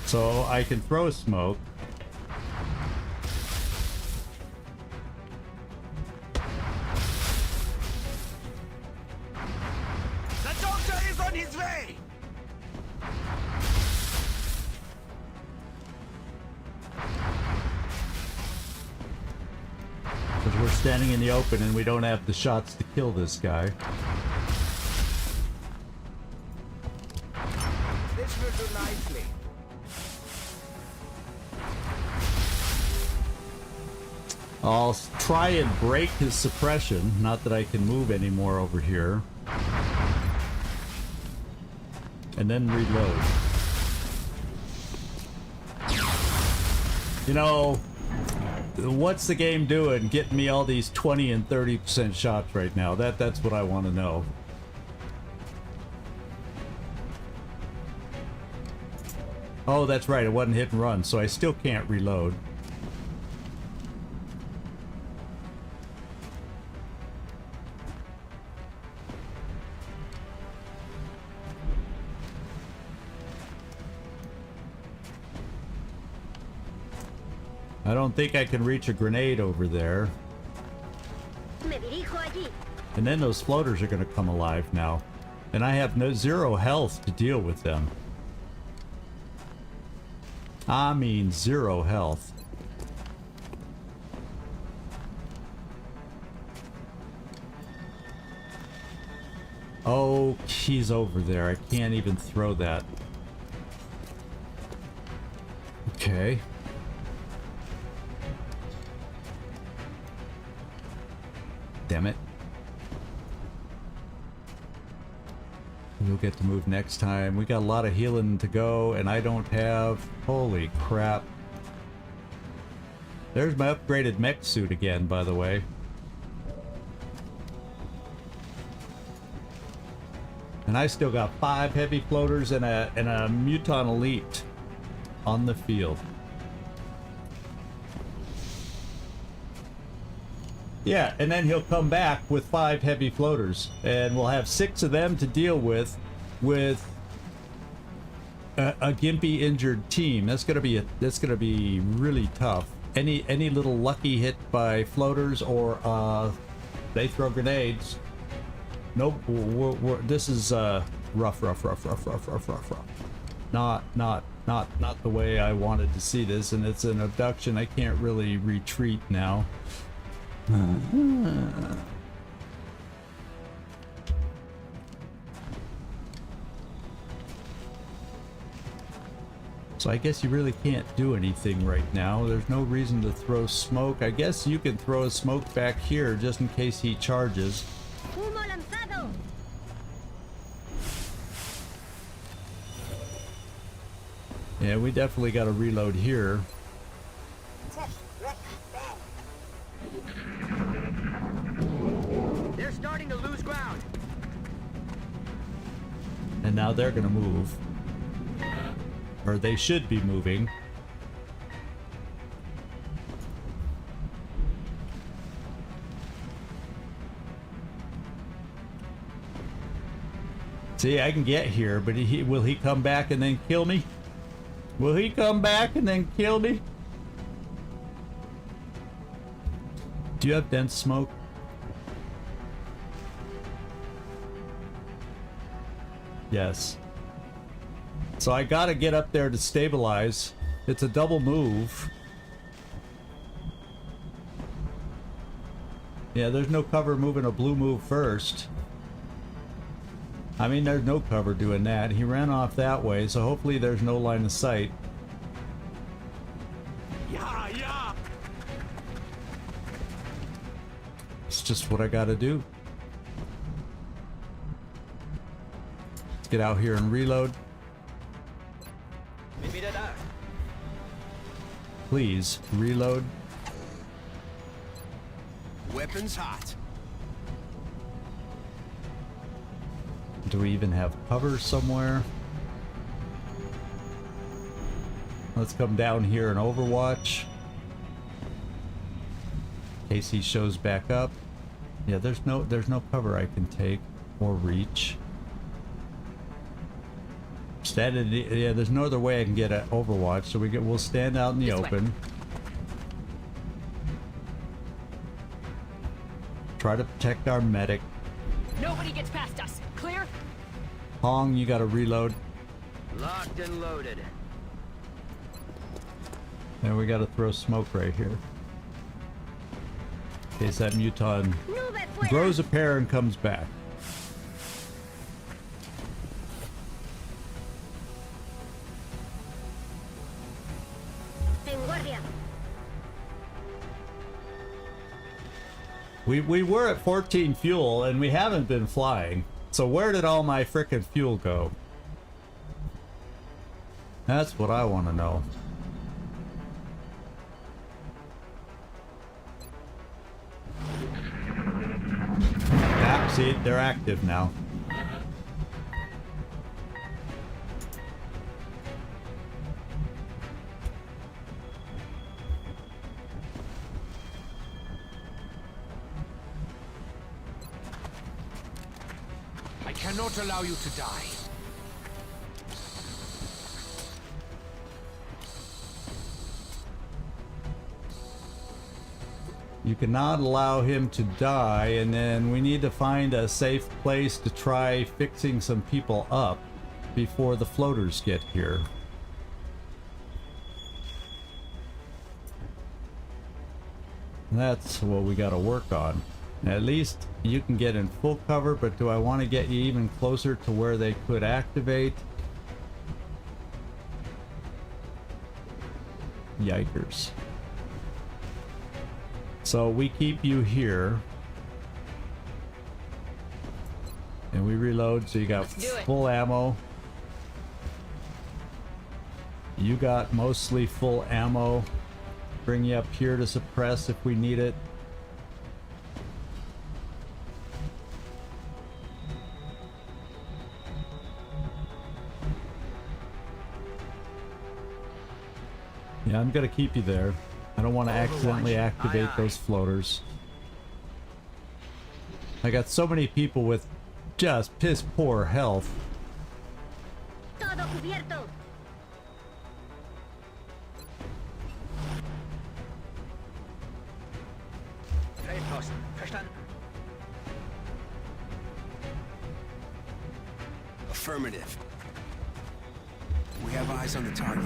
So I can throw smoke. The doctor is on his way. Because we're standing in the open and we don't have the shots to kill this guy. This will do nicely. I'll try and break his suppression. Not that I can move anymore over here. And then reload. You know, what's the game doing getting me all these 20 and 30% shots right now? That's what I want to know. Oh, that's right, it wasn't hit and run, so I still can't reload. I don't think I can reach a grenade over there. And then those floaters are going to come alive now. And I have zero health to deal with them. I mean, zero health. Oh, he's over there. I can't even throw that. Okay. Damn it. We'll get to move next time. We got a lot of healing to go, and I don't have... Holy crap. There's my upgraded mech suit again, by the way. And I still got 5 heavy floaters and a Muton Elite on the field. Yeah, and then he'll come back with 5 heavy floaters, and we'll have 6 of them to deal with a gimpy injured team. That's gonna be really tough. Any little lucky hit by floaters or they throw grenades. Nope, this is rough. Not the way I wanted to see this, and it's an abduction. I can't really retreat now. So I guess you really can't do anything right now. There's no reason to throw smoke. I guess you can throw a smoke back here just in case he charges. Yeah, we definitely got to reload here. They're starting to lose ground. And now they're gonna move. Or they should be moving. See, I can get here, but will he come back and then kill me? Will he come back and then kill me? Do you have dense smoke? Yes. So I gotta get up there to stabilize. It's a double move. Yeah, there's no cover moving a blue move first. I mean, there's no cover doing that. He ran off that way, so hopefully there's no line of sight. Yeah. It's just what I gotta do. Let's get out here and reload. Please, reload. Weapons hot. Do we even have cover somewhere? Let's come down here and Overwatch. In case he shows back up. Yeah, there's no cover I can take or reach. Yeah, there's no other way I can get at Overwatch, so we'll stand out in the open. Try to protect our medic. Nobody gets past us. Clear? Hong, you gotta reload. Locked and loaded. And we gotta throw smoke right here. In case that Muton grows a pair and comes back. We were at 14 fuel and we haven't been flying. So where did all my frickin' fuel go? That's what I want to know. Yeah, see, they're active now. I cannot allow you to die. You cannot allow him to die, and then we need to find a safe place to try fixing some people up before the floaters get here. That's what we got to work on. At least you can get in full cover, but do I want to get you even closer to where they could activate? Yikers. So we keep you here. And we reload, so you got full ammo. You got mostly full ammo. Bring you up here to suppress if we need it. Yeah, I'm gonna keep you there. I don't want to accidentally activate those floaters. I got so many people with just piss poor health. Todo cubierto. Feldposten. Verstanden. Affirmative. We have eyes on the target.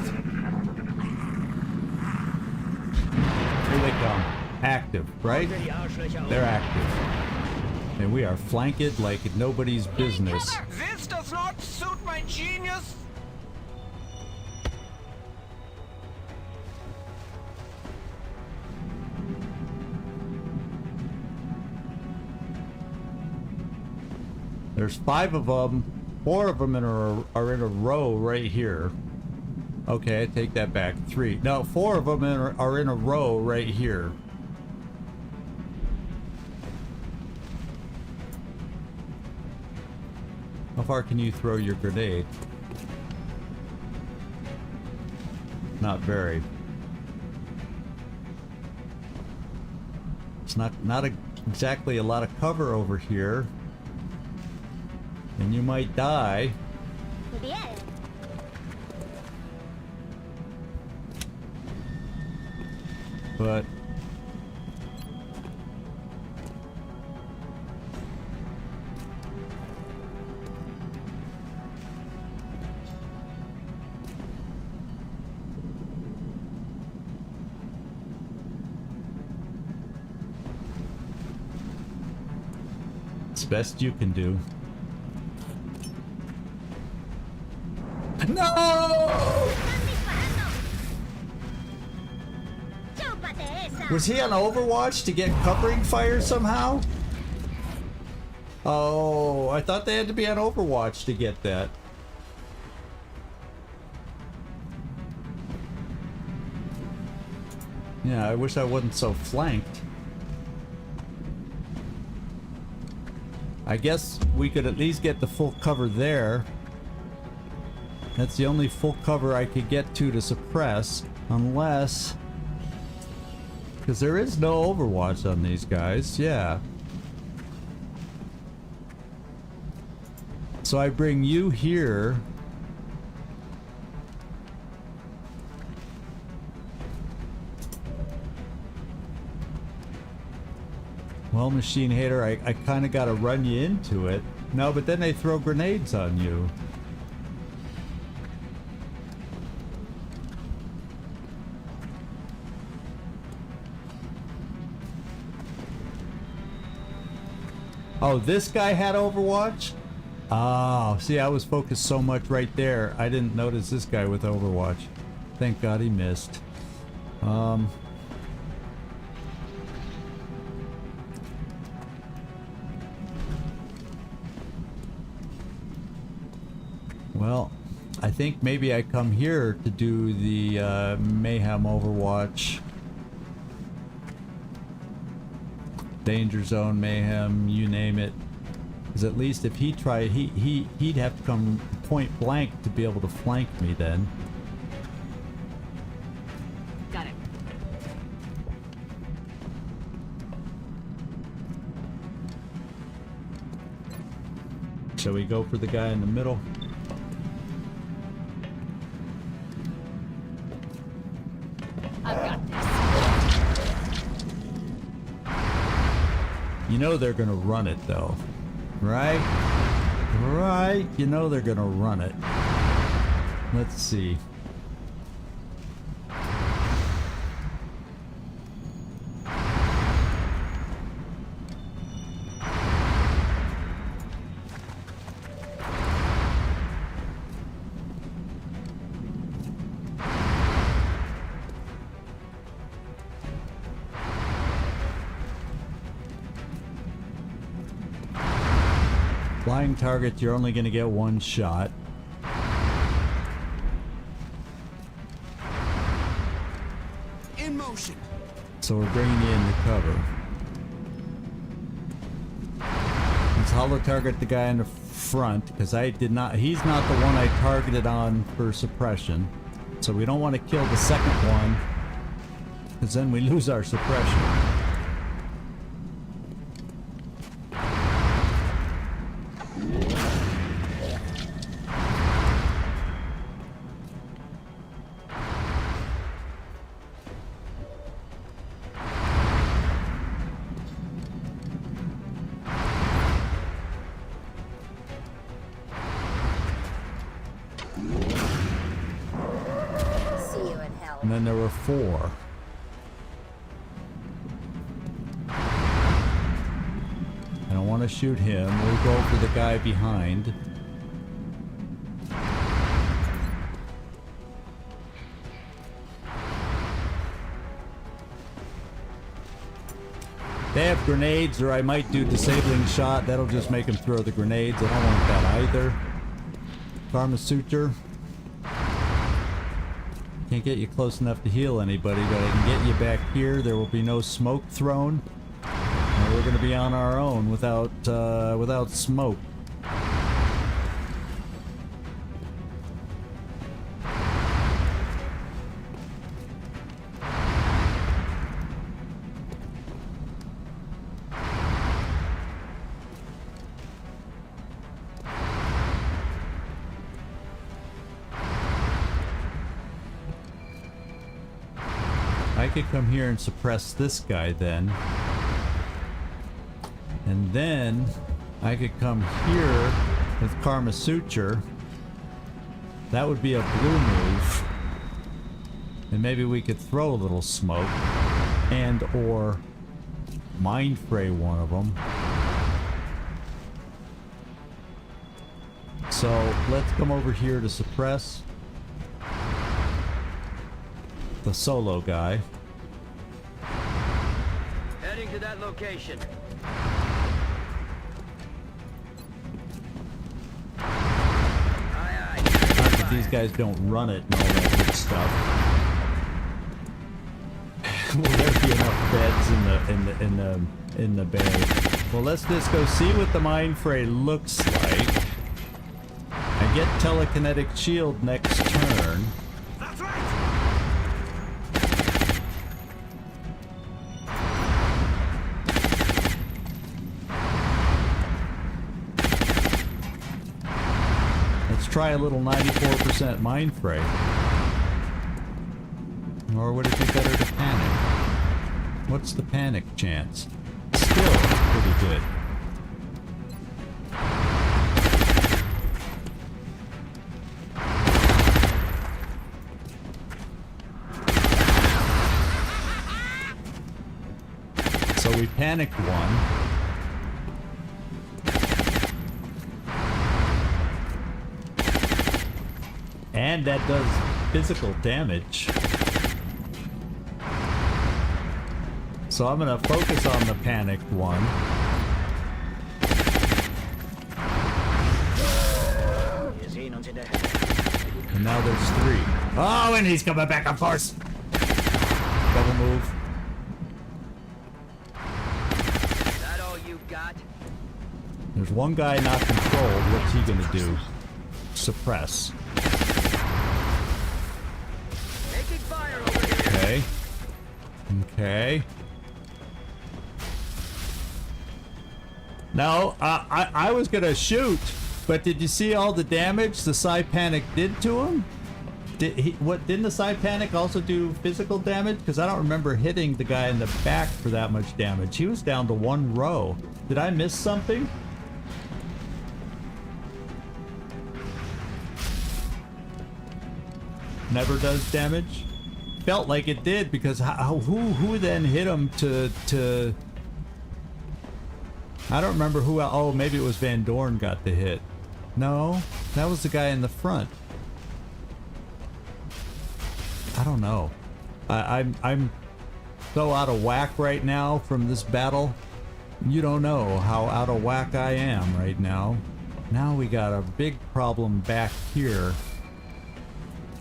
Here they come. Active, right? They're active. And we are flanked like nobody's business. This does not suit my genius. There's 5 of them. 4 of them are in a row right here. Okay, I take that back. 3. No, 4 of them are in a row right here. How far can you throw your grenade? Not very. It's not exactly a lot of cover over here. And you might die. Bien. But it's best you can do. No! Was he on Overwatch to get covering fire somehow? Oh, I thought they had to be on Overwatch to get that. Yeah, I wish I wasn't so flanked. I guess we could at least get the full cover there. That's the only full cover I could get to suppress, unless... Because there is no Overwatch on these guys, yeah. So I bring you here. Well, Machine Hater, I kind of got to run you into it. No, but then they throw grenades on you. Oh, this guy had Overwatch? Oh, see, I was focused so much right there, I didn't notice this guy with Overwatch. Thank God he missed. Well, I think maybe I come here to do the Mayhem Overwatch. Danger Zone Mayhem, you name it. Because at least if he tried, he'd have to come point blank to be able to flank me then. Got it. Shall we go for the guy in the middle? I've got this. You know they're gonna run it though, right? Right, you know they're gonna run it. Let's see. Flying targets, you're only going to get one shot. In motion. So we're bringing you into cover. Let's hollow target the guy in the front, because I did not, he's not the one I targeted on for suppression. So we don't want to kill the second one, because then we lose our suppression. And then there were 4. I don't want to shoot him. We'll go for the guy behind. They have grenades, or I might do disabling shot. That'll just make him throw the grenades. I don't want that either. Karma Suture. Can't get you close enough to heal anybody, but I can get you back here. There will be no smoke thrown. And we're going to be on our own without smoke. I could come here and suppress this guy then. And then I could come here with Karma Suture. That would be a blue move. And maybe we could throw a little smoke. And or Mind Fray one of them. So let's come over here to suppress the solo guy. Heading to that location. Aye, aye. Not that these guys don't run it and all that good stuff. Will there be enough beds in the bay? Well, let's just go see what the Mind Fray looks like. I get telekinetic shield next turn. That's right. Let's try a little 94% Mind Fray. Or would it be better to panic? What's the panic chance? Still pretty good. So we panicked one. And that does physical damage. So I'm gonna focus on the panicked one. And now there's 3. Oh, and he's coming back, of course! Double move. That all you got? There's one guy not controlled. What's he gonna do? Suppress. Taking fire over here. Okay. Okay. No, I was gonna shoot, but did you see all the damage the Psy Panic did to him? Didn't the Psy Panic also do physical damage? Because I don't remember hitting the guy in the back for that much damage. He was down to 1 row. Did I miss something? Never does damage? Felt like it did, because who then hit him to I don't remember who. Oh, maybe it was Van Dorn got the hit. No, that was the guy in the front. I don't know. I'm so out of whack right now from this battle. You don't know how out of whack I am right now. Now we got a big problem back here.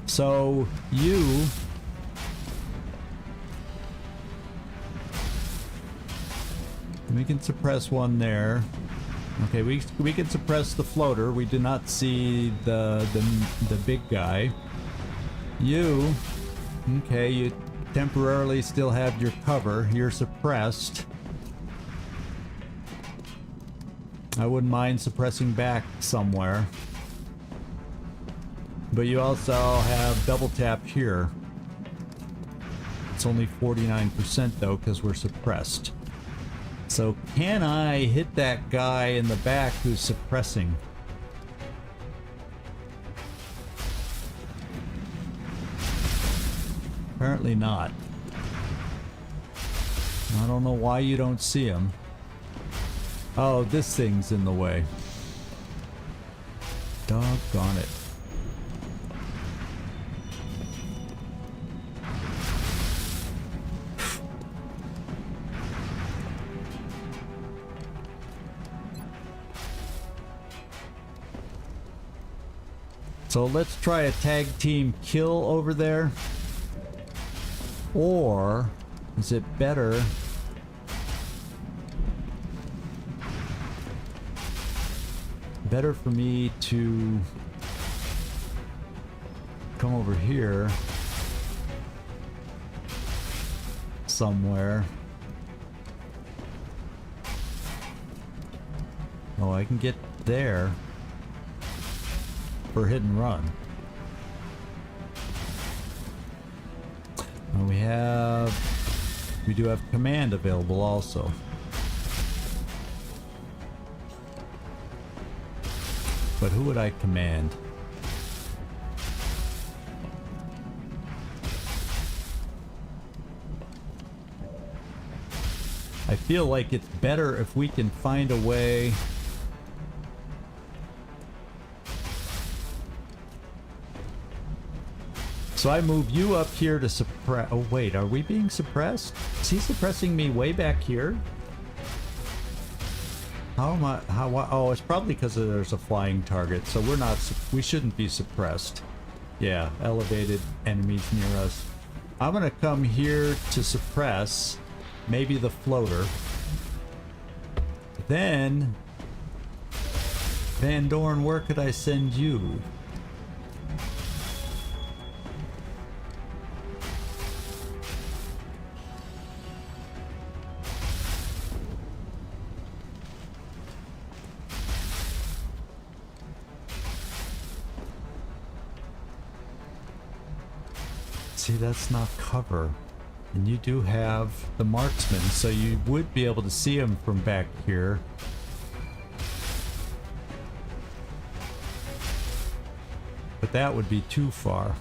So you... We can suppress one there. Okay, we can suppress the floater. We do not see the big guy. You... Okay, you temporarily still have your cover. You're suppressed. I wouldn't mind suppressing back somewhere. But you also have double tap here. It's only 49% though, because we're suppressed. So can I hit that guy in the back who's suppressing? Apparently not. I don't know why you don't see him. Oh, this thing's in the way. Doggone it. So let's try a tag team kill over there. Or is it better for me to come over here somewhere? Oh, I can get there for hit and run. We do have command available also. But who would I command? I feel like it's better if we can find a way. So I move you up here to suppress. Oh wait, are we being suppressed? Is he suppressing me way back here? How am I? Oh, it's probably because there's a flying target. So we're not. We shouldn't be suppressed. Yeah, elevated enemies near us. I'm gonna come here to suppress maybe the floater. Then, Van Dorn, where could I send you? See, that's not cover. And you do have the marksman, so you would be able to see him from back here. But that would be too far.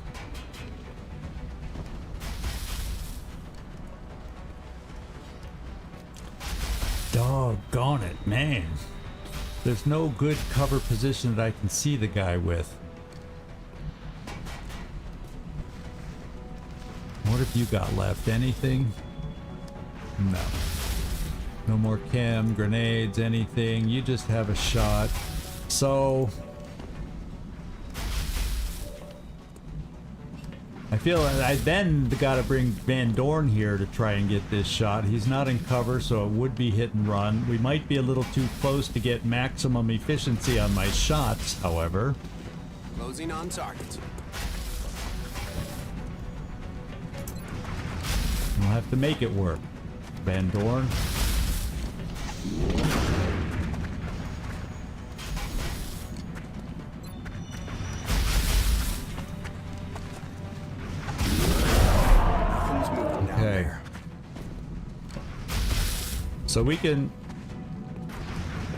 Doggone it, man. There's no good cover position that I can see the guy with. What have you got left? Anything? No. No more chem, grenades, anything. You just have a shot. So I feel I then gotta bring Van Dorn here to try and get this shot. He's not in cover, so it would be hit and run. We might be a little too close to get maximum efficiency on my shots, however. Closing on target. We'll have to make it work. Van Dorn. Okay. So we can...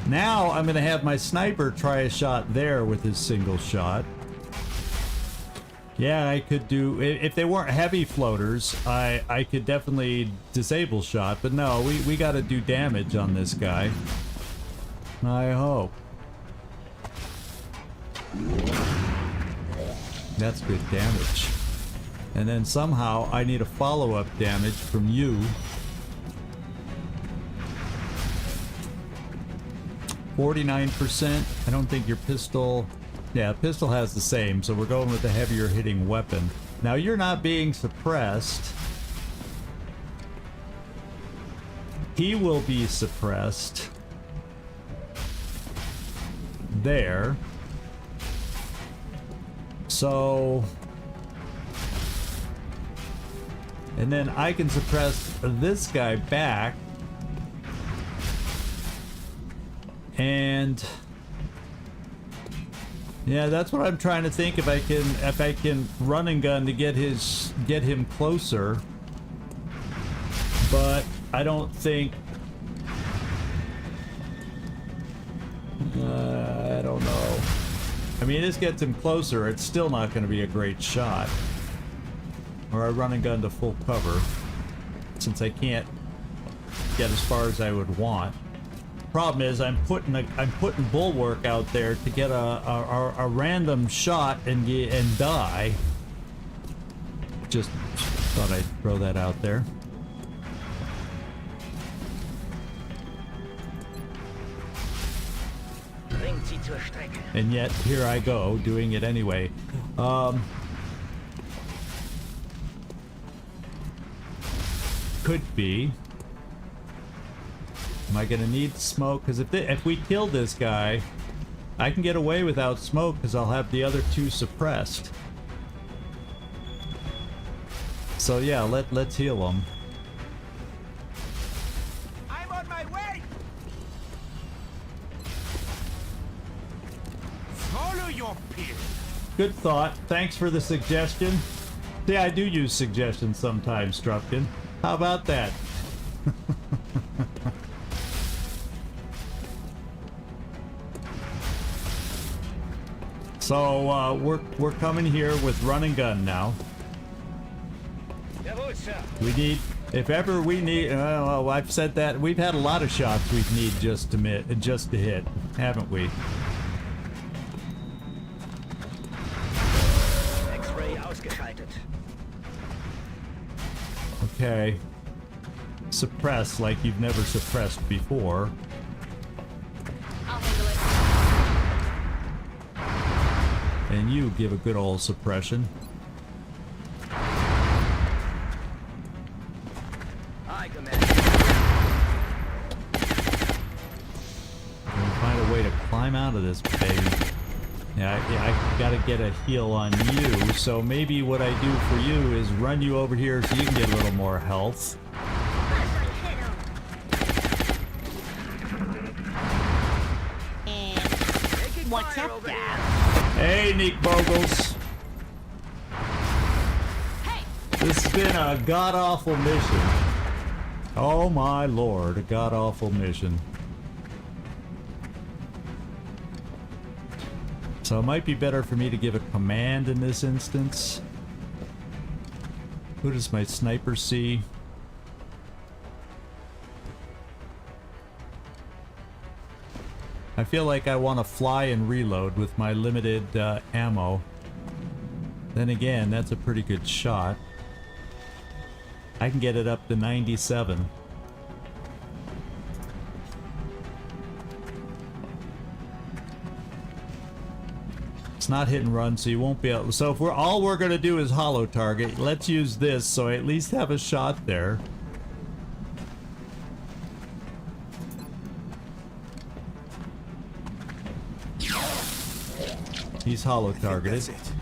Now I'm going to have my sniper try a shot there with his single shot. Yeah, I could do... If they weren't heavy floaters, I could definitely disable shot. But no, we got to do damage on this guy. I hope. That's good damage. And then somehow I need a follow-up damage from you. 49%. I don't think your pistol... Yeah, pistol has the same, so we're going with the heavier hitting weapon. Now you're not being suppressed. He will be suppressed. There. So... And then I can suppress this guy back. And... Yeah, that's what I'm trying to think, if I can run and gun to get him closer. But I don't think... I don't know. I mean, this gets him closer, it's still not going to be a great shot. Or I run and gun to full cover, since I can't get as far as I would want. Problem is, I'm putting bulwark out there to get a random shot and die. Just thought I'd throw that out there. And yet here I go doing it anyway. Could be. Am I gonna need smoke? Because if we kill this guy, I can get away without smoke because I'll have the other two suppressed. So yeah, let's heal him. I'm on my way. Follow your peer. Good thought. Thanks for the suggestion. See, I do use suggestions sometimes, Strupkin. How about that? So we're coming here with run and gun now. We need, if ever we need. Well, I've said that we've had a lot of shots we need just to hit, haven't we? X-ray ausgeschaltet. Okay. Suppress like you've never suppressed before. I'll handle it. And you give a good old suppression. Aye, Commander. We'll find a way to climb out of this baby. Yeah, I gotta get a heal on you, so maybe what I do for you is run you over here so you can get a little more health. What's up, Dad? Hey, Nick Bogles. Hey! This has been a god-awful mission. Oh my lord, a god-awful mission. So it might be better for me to give a command in this instance. Who does my sniper see? I feel like I want to fly and reload with my limited ammo. Then again, that's a pretty good shot. I can get it up to 97. It's not hit and run, so you won't be able. So if we're gonna do is hollow target, let's use this so I at least have a shot there. He's hollow targeted. That's it.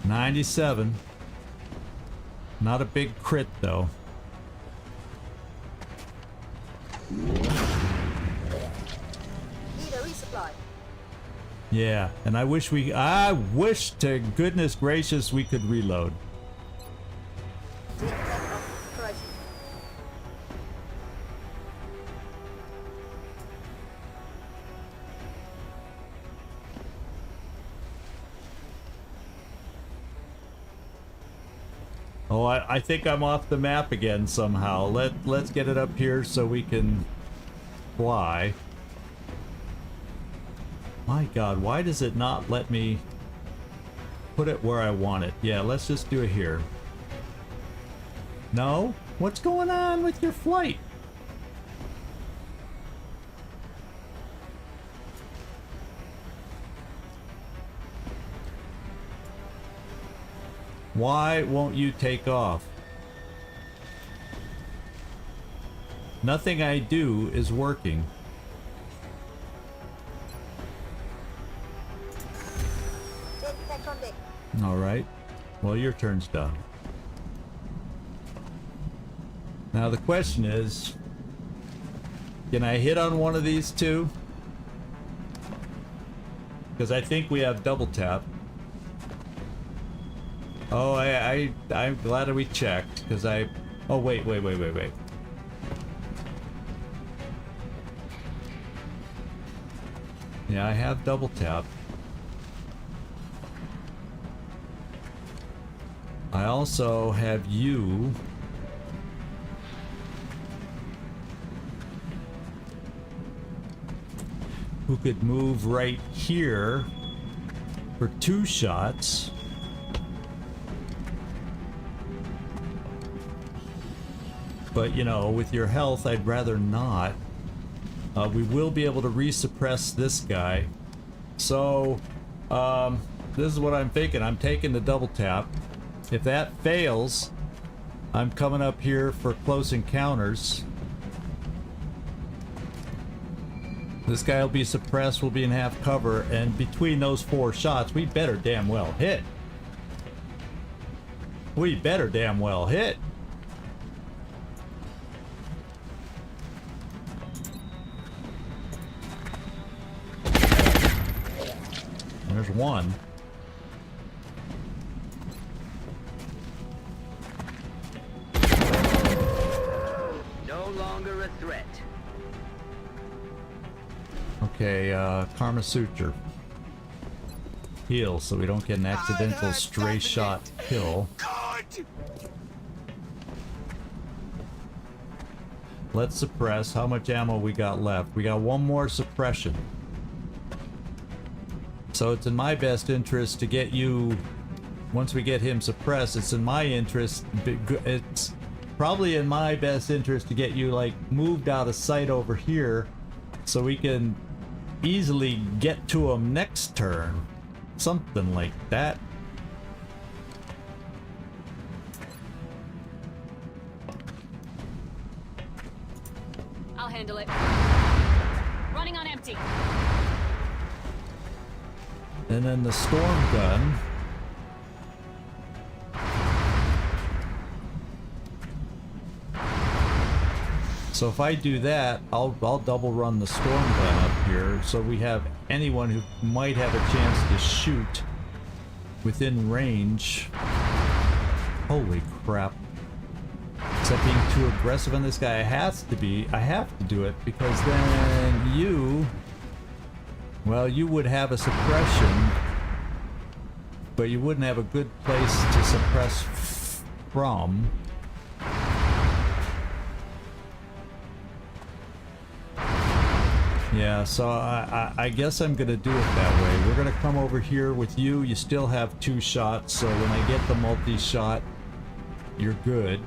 $97. Not a big crit though. Need a resupply. Yeah, and I wish to goodness gracious we could reload. Take that up. Price. Oh, I think I'm off the map again somehow. Let's get it up here so we can fly. My God, why does it not let me put it where I want it? Yeah, let's just do it here. No? What's going on with your flight? Why won't you take off? Nothing I do is working. Take that on deck. All right. Well, your turn's done. Now the question is, can I hit on one of these two? Because I think we have double tap. Oh, I'm glad we checked, because oh, wait. Yeah, I have double tap. I also have you. Who could move right here for 2 shots. But, you know, with your health, I'd rather not. We will be able to resuppress this guy. So, this is what I'm thinking. I'm taking the double tap. If that fails, I'm coming up here for close encounters. This guy will be suppressed, we'll be in half cover, and between those 4 shots, we better damn well hit. We better damn well hit. There's one. No longer a threat. Okay, Karma Suture. Heal so we don't get an accidental stray shot kill. Let's suppress. How much ammo we got left? We got 1 more suppression. So it's in my best interest to get you, once we get him suppressed, it's in my interest, it's probably in my best interest to get you like moved out of sight over here so we can easily get to him next turn. Something like that. I'll handle it. Running on empty. And then the storm gun. So if I do that, I'll double run the storm gun up here so we have anyone who might have a chance to shoot within range. Holy crap. Except being too aggressive on this guy, I have to do it because then you, well, you would have a suppression, but you wouldn't have a good place to suppress from. Yeah, so I guess I'm gonna do it that way. We're gonna come over here with you. You still have 2 shots, so when I get the multi-shot, you're good.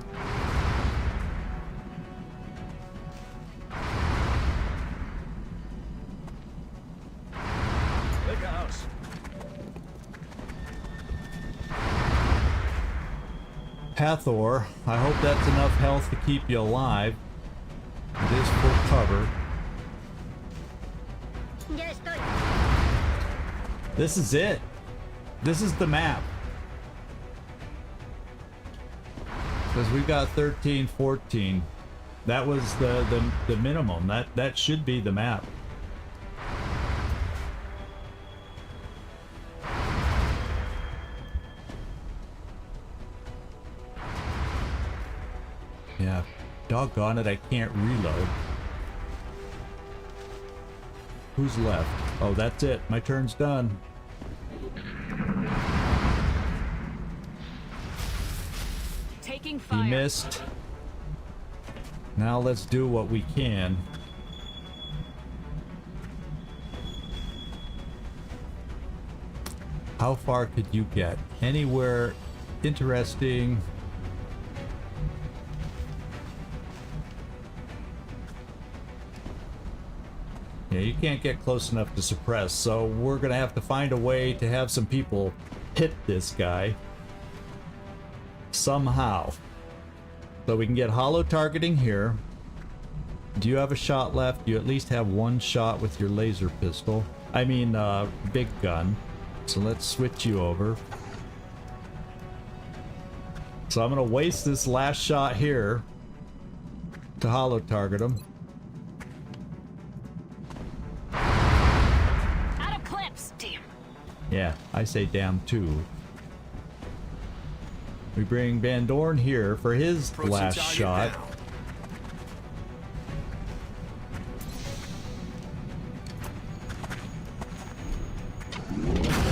Big house. Hathor, I hope that's enough health to keep you alive. It is full cover. This is it. This is the map. Because we've got 13, 14. That was the minimum. That should be the map. Yeah, doggone it, I can't reload. Who's left? Oh, that's it. My turn's done. Taking fire. He missed. Now let's do what we can. How far could you get? Anywhere interesting? Yeah, you can't get close enough to suppress, so we're gonna have to find a way to have some people hit this guy somehow. So we can get hollow targeting here. Do you have a shot left? You at least have 1 shot with your laser pistol. I mean, big gun. So let's switch you over. So I'm gonna waste this last shot here to hollow target him. Out of clips. Damn. Yeah, I say damn too. We bring Van Dorn here for his Approaching last target shot. now.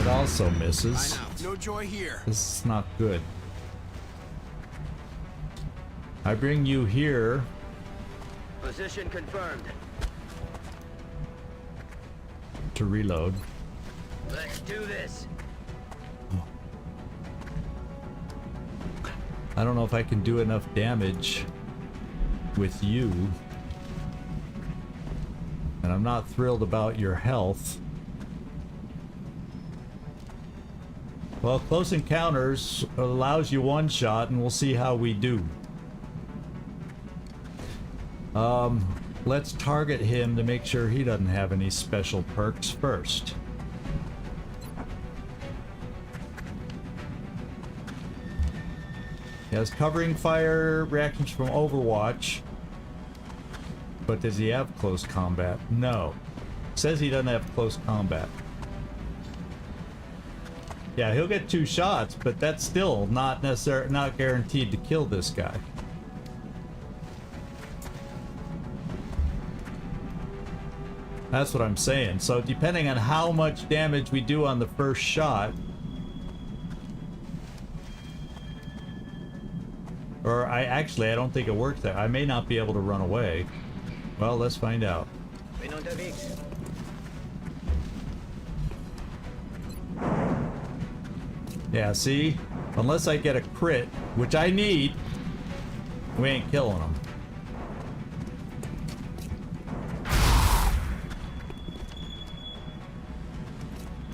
It also misses. I know. No joy here. This is not good. I bring you here. Position confirmed. To reload. Let's do this. I don't know if I can do enough damage with you. And I'm not thrilled about your health. Well, close encounters allows you 1 shot, and we'll see how we do. Let's target him to make sure he doesn't have any special perks first. He has covering fire, reactions from Overwatch. But does he have close combat? No. Says he doesn't have close combat. Yeah, he'll get 2 shots, but that's still not guaranteed to kill this guy. That's what I'm saying. So depending on how much damage we do on the first shot, or I don't think it works there. I may not be able to run away. Well, let's find out. Bin unterwegs. Yeah, see? Unless I get a crit, which I need, we ain't killing him.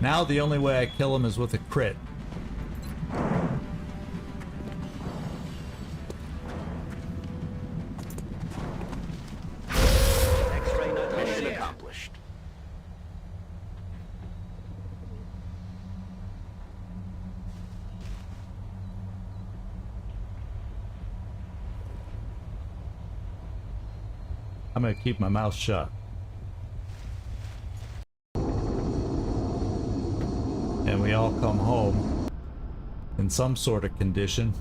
Now the only way I kill him is with a crit. X-ray not Mission here. accomplished. I'm gonna keep my mouth shut. And we all come home in some sort of condition.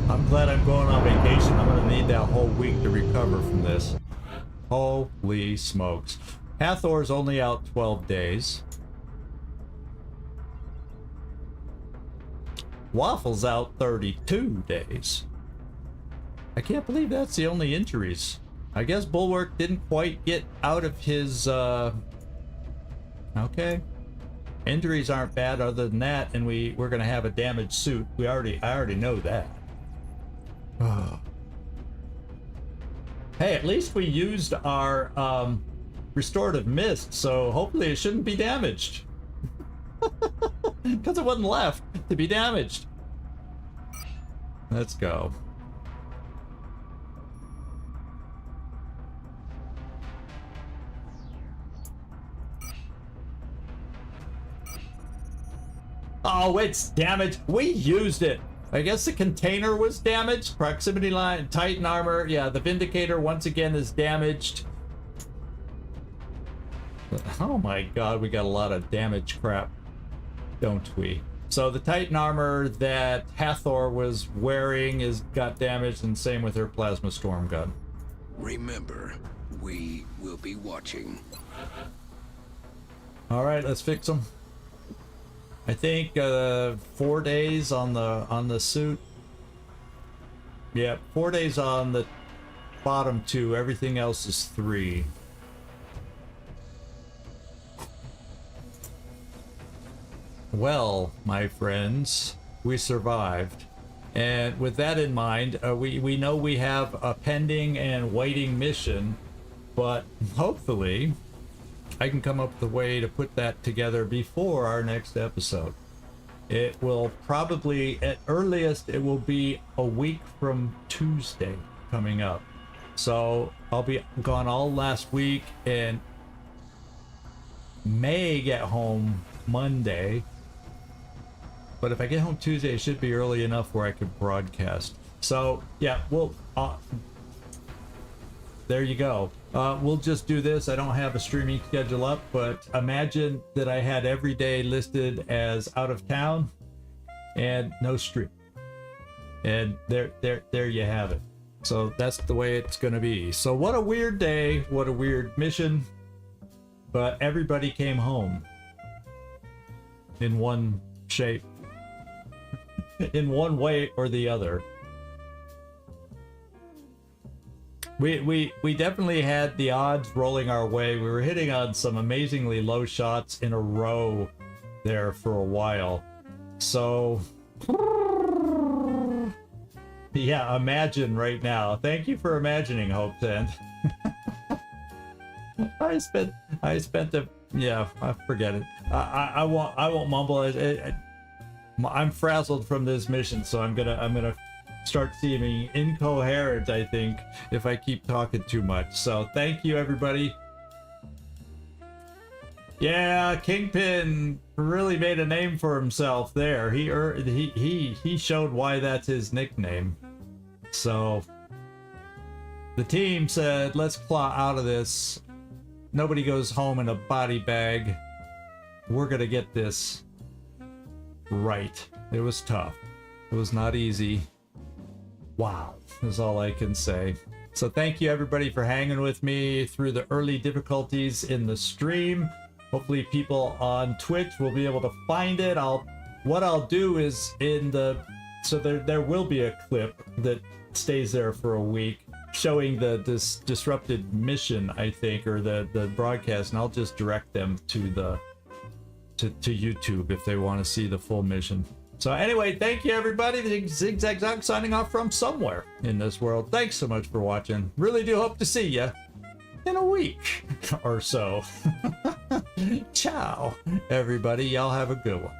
I'm glad I'm going on vacation. I'm gonna need that whole week to recover from this. Holy smokes. Hathor's only out 12 days. Waffle's out 32 days. I can't believe that's the only injuries. I guess Bulwark didn't quite get out of his, okay. Injuries aren't bad other than that, and we're gonna have a damaged suit. I already know that. Hey, at least we used our, restorative mist, so hopefully it shouldn't be damaged. Because it wasn't left to be damaged. Let's go. Oh, it's damaged. We used it. I guess the container was damaged. Proximity line, Titan armor. Yeah, the Vindicator once again is damaged. Oh my god, we got a lot of damage crap, don't we? So the Titan armor that Hathor was wearing got damaged, and same with her plasma storm gun. Remember, we will be watching. All right, let's fix them. I think 4 days on the suit. Yeah, 4 days on the bottom two. Everything else is 3. Well, my friends, we survived. And with that in mind, we know we have a pending and waiting mission, but hopefully I can come up with a way to put that together before our next episode. It will probably, at earliest, it will be a week from Tuesday coming up. So I'll be gone all last week and may get home Monday. But if I get home Tuesday, it should be early enough where I could broadcast. So yeah, there you go. We'll just do this. I don't have a streaming schedule up, but imagine that I had every day listed as out of town and no stream. And there you have it. So that's the way it's gonna be. So what a weird day, what a weird mission. But everybody came home in one shape, in one way or the other. We definitely had the odds rolling our way. We were hitting on some amazingly low shots in a row there for a while. So yeah, imagine right now. Thank you for imagining, Hope's End. I spent the, yeah, I forget it. I won't mumble it. I'm frazzled from this mission, so I'm gonna start seeming incoherent, I think, if I keep talking too much. So thank you, everybody. Yeah, Kingpin really made a name for himself there. He showed why that's his nickname. So the team said, let's claw out of this. Nobody goes home in a body bag. We're gonna get this right. It was tough. It was not easy. Wow, is all I can say. So thank you everybody for hanging with me through the early difficulties in the stream. Hopefully people on Twitch will be able to find it. What I'll do is so there will be a clip that stays there for a week showing this disrupted mission, I think, or the broadcast, and I'll just direct them to YouTube if they want to see the full mission. So anyway, thank you everybody. The Zigzag Zog signing off from somewhere in this world. Thanks so much for watching. Really do hope to see you in a week or so. Ciao, everybody. Y'all have a good one.